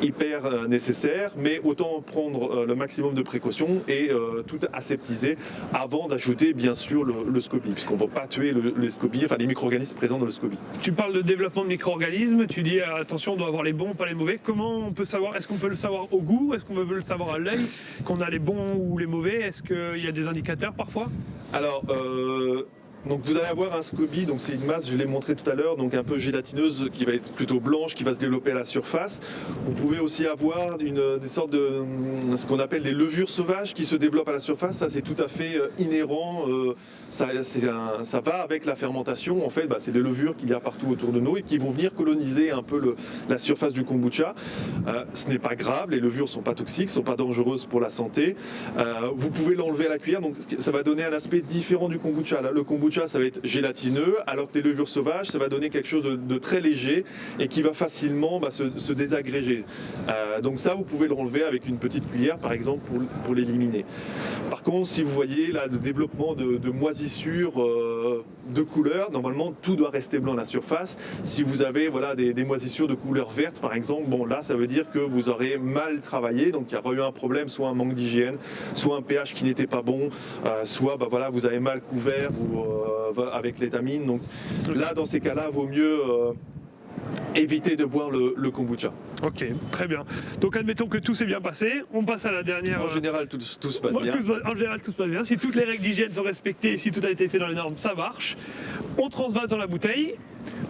hyper nécessaire, mais autant prendre le maximum de précautions et tout aseptiser avant d'ajouter bien sûr le SCOBY, puisqu'on ne va pas tuer les SCOBY, enfin les micro-organismes présents dans le SCOBY. Tu parles de développement de micro-organismes, tu dis attention, on doit avoir les bons, pas les mauvais. Comment on peut savoir? Est-ce qu'on peut le savoir au goût? Est-ce qu'on peut le savoir à l'œil, qu'on a les bons ou les mauvais? Est-ce qu'il y a des indicateurs parfois? Alors, donc vous allez avoir un SCOBY, donc c'est une masse, je l'ai montré tout à l'heure, donc un peu gélatineuse qui va être plutôt blanche, qui va se développer à la surface. Vous pouvez aussi avoir des sortes de ce qu'on appelle les levures sauvages qui se développent à la surface. Ça c'est tout à fait inhérent, ça va avec la fermentation. En fait, c'est les levures qu'il y a partout autour de nous et qui vont venir coloniser un peu la surface du kombucha. Ce n'est pas grave, les levures ne sont pas toxiques, ne sont pas dangereuses pour la santé. Vous pouvez l'enlever à la cuillère, donc ça va donner un aspect différent du kombucha. Là, le kombucha, ça va être gélatineux, alors que les levures sauvages, ça va donner quelque chose de très léger et qui va facilement se désagréger. Donc ça, vous pouvez l'enlever avec une petite cuillère, par exemple, pour l'éliminer. Par contre, si vous voyez là le développement de moisissures de couleur, normalement, tout doit rester blanc à la surface. Si vous avez des moisissures de couleur verte, par exemple, bon là, ça veut dire que vous aurez mal travaillé, donc il y aura eu un problème, soit un manque d'hygiène, soit un pH qui n'était pas bon, soit vous avez mal couvert ou avec l'étamine. Donc là, dans ces cas-là, vaut mieux éviter de boire le kombucha. Ok, très bien. Donc admettons que tout s'est bien passé, on passe à la dernière... En général, tout se passe bien. En général, tout se passe bien. Si toutes les règles d'hygiène sont respectées, si tout a été fait dans les normes, ça marche. On transvase dans la bouteille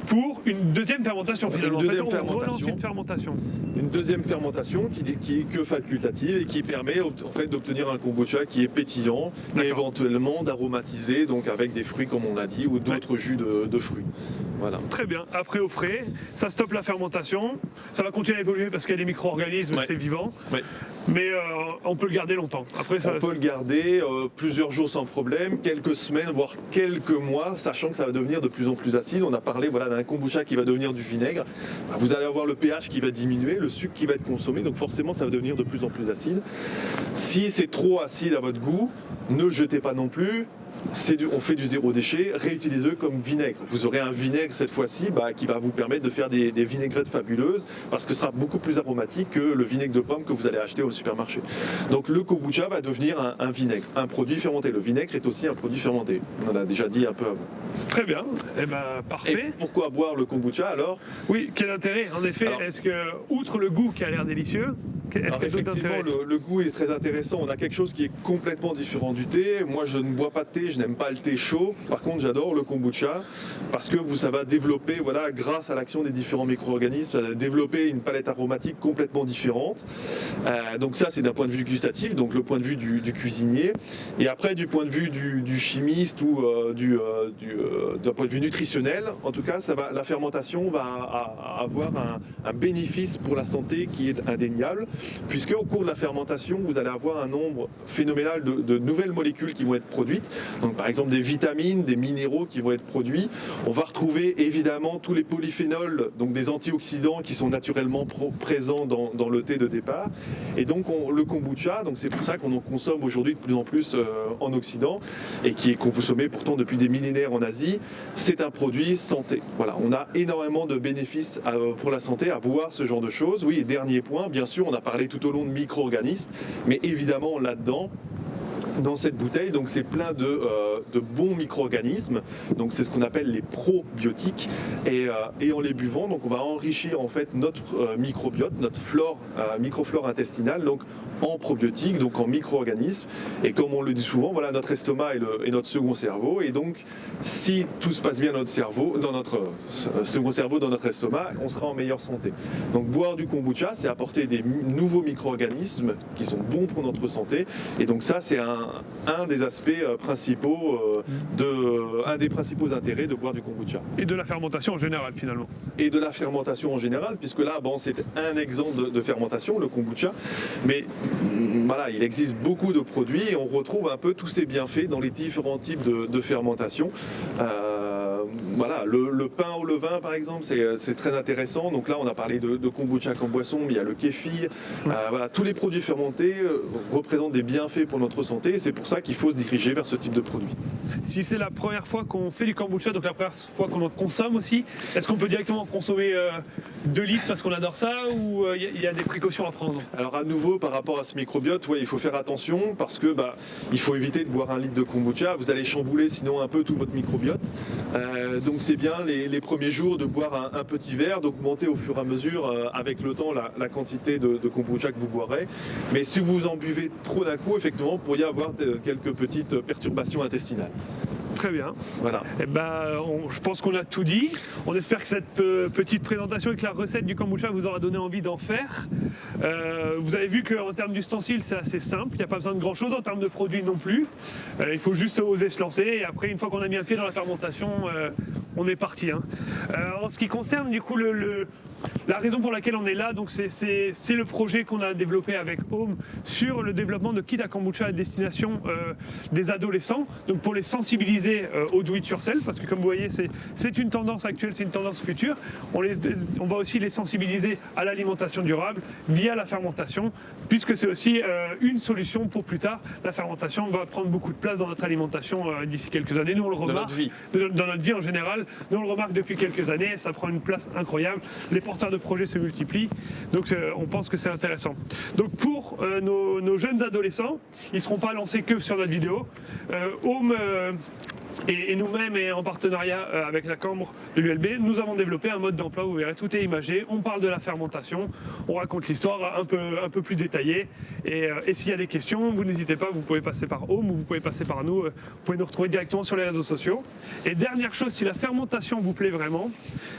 pour une deuxième fermentation finalement. Une deuxième fermentation. Une deuxième fermentation qui est que facultative et qui permet en fait d'obtenir un kombucha qui est pétillant et éventuellement d'aromatiser, donc avec des fruits comme on l'a dit ou d'autres jus de fruits. Voilà. Très bien. Après au frais, ça stoppe la fermentation. Ça va continuer à évoluer parce qu'il y a des micro-organismes, c'est vivant. Ouais. Mais on peut le garder longtemps. Après, on peut le garder plusieurs jours sans problème, quelques semaines, voire quelques mois, sachant que ça va devenir de plus en plus acide. On a parlé d'un kombucha qui va devenir du vinaigre. Vous allez avoir le pH qui va diminuer, le sucre qui va être consommé, donc forcément ça va devenir de plus en plus acide. Si c'est trop acide à votre goût, ne le jetez pas non plus. On fait du zéro déchet, réutilisez-le comme vinaigre. Vous aurez un vinaigre cette fois-ci qui va vous permettre de faire des vinaigrettes fabuleuses parce que ce sera beaucoup plus aromatique que le vinaigre de pomme que vous allez acheter au supermarché. Donc le kombucha va devenir un vinaigre, un produit fermenté. Le vinaigre est aussi un produit fermenté. On en a déjà dit un peu avant. Très bien, parfait. Et pourquoi boire le kombucha alors? Oui, quel intérêt? En effet, est-ce que, outre le goût qui a l'air délicieux, effectivement, le goût est très intéressant. On a quelque chose qui est complètement différent du thé. Moi, je ne bois pas de thé, je n'aime pas le thé chaud. Par contre, j'adore le kombucha parce que ça va développer, grâce à l'action des différents micro-organismes, ça va développer une palette aromatique complètement différente. Donc ça, c'est d'un point de vue gustatif, donc le point de vue du cuisinier. Et après, du point de vue du chimiste ou d'un point de vue nutritionnel, en tout cas, la fermentation va avoir un bénéfice pour la santé qui est indéniable. puisque au cours de la fermentation, vous allez avoir un nombre phénoménal de nouvelles molécules qui vont être produites. Donc par exemple des vitamines, des minéraux qui vont être produits. On va retrouver évidemment tous les polyphénols, donc des antioxydants qui sont naturellement présents dans le thé de départ. Et donc le kombucha, donc c'est pour ça qu'on en consomme aujourd'hui de plus en plus en Occident et qui est consommé pourtant depuis des millénaires en Asie. C'est un produit santé. Voilà, on a énormément de bénéfices pour la santé à boire ce genre de choses. Oui, et dernier point, bien sûr, on a parlé tout au long de micro-organismes, mais évidemment là-dedans, dans cette bouteille, donc c'est plein de bons micro-organismes, donc c'est ce qu'on appelle les probiotiques, et en les buvant, donc on va enrichir en fait notre microbiote, notre microflore intestinale, donc en probiotiques, donc en micro-organismes, et comme on le dit souvent, voilà, notre estomac est notre second cerveau, et donc si tout se passe bien dans notre cerveau, dans notre second cerveau, dans notre estomac, on sera en meilleure santé. Donc boire du kombucha, c'est apporter des nouveaux micro-organismes qui sont bons pour notre santé, et donc ça c'est un des aspects principaux, un des principaux intérêts de boire du kombucha. Et de la fermentation en général finalement. Et de la fermentation en général, puisque là, bon, c'est un exemple de fermentation, le kombucha, mais voilà, il existe beaucoup de produits et on retrouve un peu tous ces bienfaits dans les différents types de fermentation. Voilà, le pain au levain par exemple, c'est très intéressant. Donc là, on a parlé de kombucha comme boisson, mais il y a le kéfir. Voilà, tous les produits fermentés représentent des bienfaits pour notre santé et c'est pour ça qu'il faut se diriger vers ce type de produit. Si c'est la première fois qu'on fait du kombucha, donc la première fois qu'on en consomme aussi, est-ce qu'on peut directement consommer 2 litres parce qu'on adore ça ou il y a des précautions à prendre? Alors à nouveau, par rapport à ce microbiote, ouais, il faut faire attention parce que il faut éviter de boire 1 litre de kombucha. Vous allez chambouler sinon un peu tout votre microbiote. Donc c'est bien les premiers jours de boire un petit verre, d'augmenter au fur et à mesure avec le temps la quantité de kombucha que vous boirez. Mais si vous en buvez trop d'un coup, effectivement, vous pourriez avoir quelques petites perturbations intestinales. Très bien. Voilà. Et je pense qu'on a tout dit. On espère que cette petite présentation avec la recette du kombucha vous aura donné envie d'en faire. Vous avez vu qu'en termes d'ustensiles, c'est assez simple. Il n'y a pas besoin de grand chose. En termes de produits non plus. Il faut juste oser se lancer. Et après, une fois qu'on a mis un pied dans la fermentation, on est parti. Hein. En ce qui concerne du coup la raison pour laquelle on est là, donc c'est le projet qu'on a développé avec Home sur le développement de kits à kombucha à destination des adolescents, donc pour les sensibiliser au do-it-yourself, parce que comme vous voyez, c'est une tendance actuelle, c'est une tendance future. On va aussi les sensibiliser à l'alimentation durable via la fermentation, puisque c'est aussi une solution pour plus tard. La fermentation va prendre beaucoup de place dans notre alimentation d'ici quelques années. Nous, on le remarque. Dans notre vie en général. Nous, on le remarque depuis quelques années. Ça prend une place incroyable. Les porteurs de projets se multiplient. Donc, on pense que c'est intéressant. Donc, pour nos jeunes adolescents, ils ne seront pas lancés que sur notre vidéo. Home et nous-mêmes, et en partenariat avec la Cambre de l'ULB, nous avons développé un mode d'emploi. Vous verrez, tout est imagé. On parle de la fermentation. On raconte l'histoire un peu plus détaillée. Et s'il y a des questions, vous n'hésitez pas. Vous pouvez passer par Home ou vous pouvez passer par nous. Vous pouvez nous retrouver directement sur les réseaux sociaux. Et dernière chose, si la fermentation vous plaît vraiment,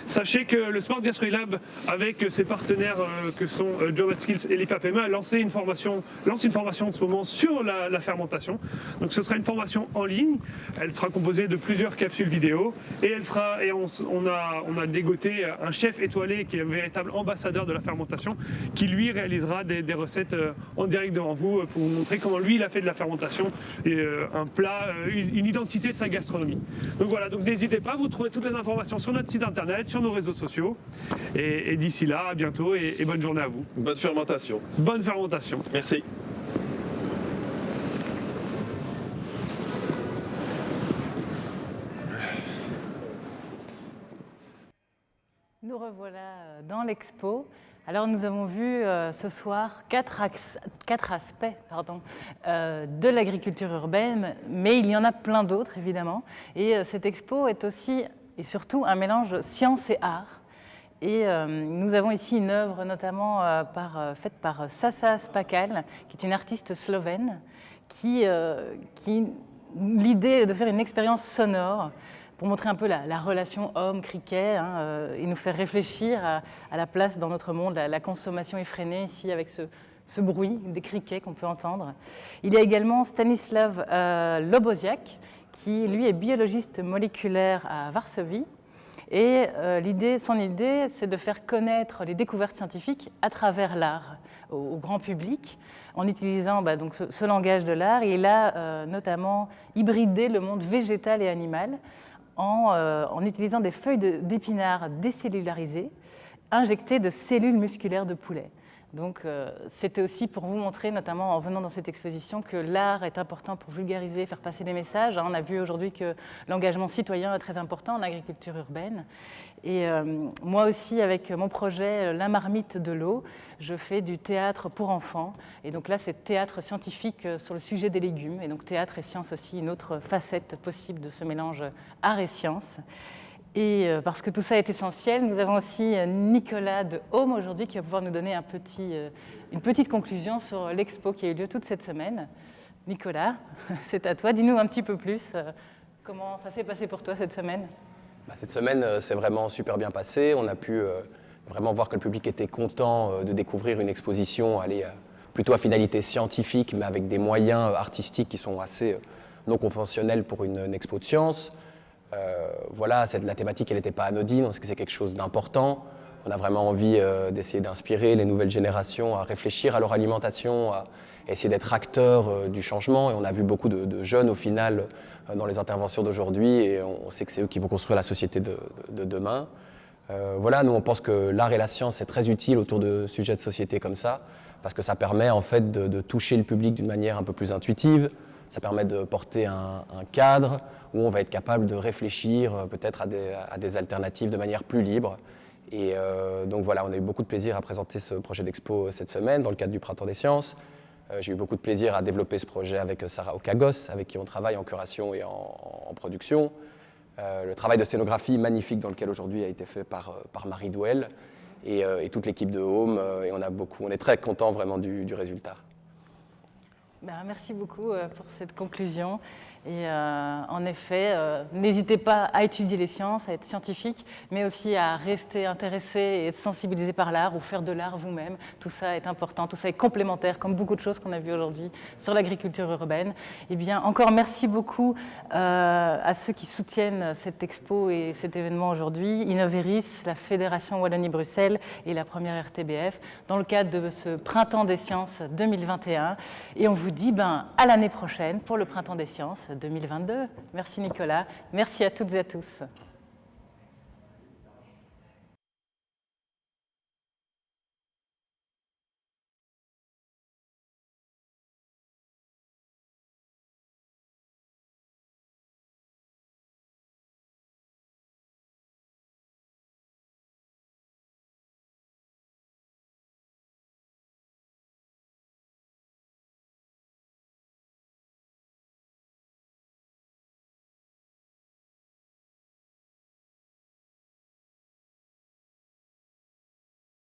sachez que le Smart Gastro Lab, avec ses partenaires que sont Job & Skills et l'IFAPME, lance une formation en ce moment sur la fermentation. Donc ce sera une formation en ligne. Elle sera composée de plusieurs capsules vidéo et on a dégoté un chef étoilé qui est un véritable ambassadeur de la fermentation qui lui réalisera des recettes en direct devant vous pour vous montrer comment lui il a fait de la fermentation un plat, une identité de sa gastronomie. Donc voilà, donc n'hésitez pas, vous trouvez toutes les informations sur notre site internet, sur nos réseaux sociaux et d'ici là, à bientôt et bonne journée à vous. Bonne fermentation. Bonne fermentation. Merci. Nous revoilà dans l'expo. Alors nous avons vu ce soir quatre aspects de l'agriculture urbaine, mais il y en a plein d'autres évidemment. Et cette expo est aussi et surtout un mélange science et art. Et nous avons ici une œuvre notamment faite par Sasa Spakal, qui est une artiste slovène, qui l'idée est de faire une expérience sonore pour montrer un peu la relation homme-criquet et nous faire réfléchir à la place dans notre monde, la consommation effrénée ici avec ce bruit des criquets qu'on peut entendre. Il y a également Stanislav Loboziak, qui lui est biologiste moléculaire à Varsovie Et son idée, c'est de faire connaître les découvertes scientifiques à travers l'art au grand public, en utilisant donc ce langage de l'art. Et il a notamment hybridé le monde végétal et animal en utilisant des feuilles d'épinards décellularisées, injectées de cellules musculaires de poulet. Donc c'était aussi pour vous montrer, notamment en venant dans cette exposition, que l'art est important pour vulgariser, faire passer des messages. On a vu aujourd'hui que l'engagement citoyen est très important en agriculture urbaine. Et moi aussi, avec mon projet La Marmite de l'eau, je fais du théâtre pour enfants. Et donc là, c'est théâtre scientifique sur le sujet des légumes. Et donc théâtre et science aussi, une autre facette possible de ce mélange art et science. Et parce que tout ça est essentiel, nous avons aussi Nicolas de Home aujourd'hui qui va pouvoir nous donner une petite conclusion sur l'expo qui a eu lieu toute cette semaine. Nicolas, c'est à toi. Dis-nous un petit peu plus comment ça s'est passé pour toi cette semaine. Cette semaine, c'est vraiment super bien passé. On a pu vraiment voir que le public était content de découvrir une exposition plutôt à finalité scientifique, mais avec des moyens artistiques qui sont assez non conventionnels pour une expo de sciences. Voilà, la thématique, elle n'était pas anodine, parce que c'est quelque chose d'important. On a vraiment envie d'essayer d'inspirer les nouvelles générations à réfléchir à leur alimentation, à essayer d'être acteurs du changement. Et on a vu beaucoup de jeunes, au final, dans les interventions d'aujourd'hui, et on sait que c'est eux qui vont construire la société de demain. Voilà, nous, on pense que l'art et la science, c'est très utile autour de sujets de société comme ça, parce que ça permet, en fait, de toucher le public d'une manière un peu plus intuitive. Ça permet de porter un cadre où on va être capable de réfléchir peut-être à des alternatives de manière plus libre. Et donc voilà, on a eu beaucoup de plaisir à présenter ce projet d'expo cette semaine dans le cadre du Printemps des Sciences. J'ai eu beaucoup de plaisir à développer ce projet avec Sarah Okagos, avec qui on travaille en curation et en production. Le travail de scénographie magnifique dans lequel aujourd'hui a été fait par Marie Douel et toute l'équipe de Home. Et on est très contents vraiment du résultat. Merci beaucoup pour cette conclusion. Et en effet, n'hésitez pas à étudier les sciences, à être scientifique, mais aussi à rester intéressé et être sensibilisé par l'art ou faire de l'art vous-même. Tout ça est important, tout ça est complémentaire, comme beaucoup de choses qu'on a vues aujourd'hui sur l'agriculture urbaine. Eh bien, encore merci beaucoup à ceux qui soutiennent cette expo et cet événement aujourd'hui, Innoveris, la Fédération Wallonie-Bruxelles et la première RTBF, dans le cadre de ce Printemps des Sciences 2021. Et on vous dit à l'année prochaine pour le Printemps des Sciences 2022. Merci Nicolas, merci à toutes et à tous.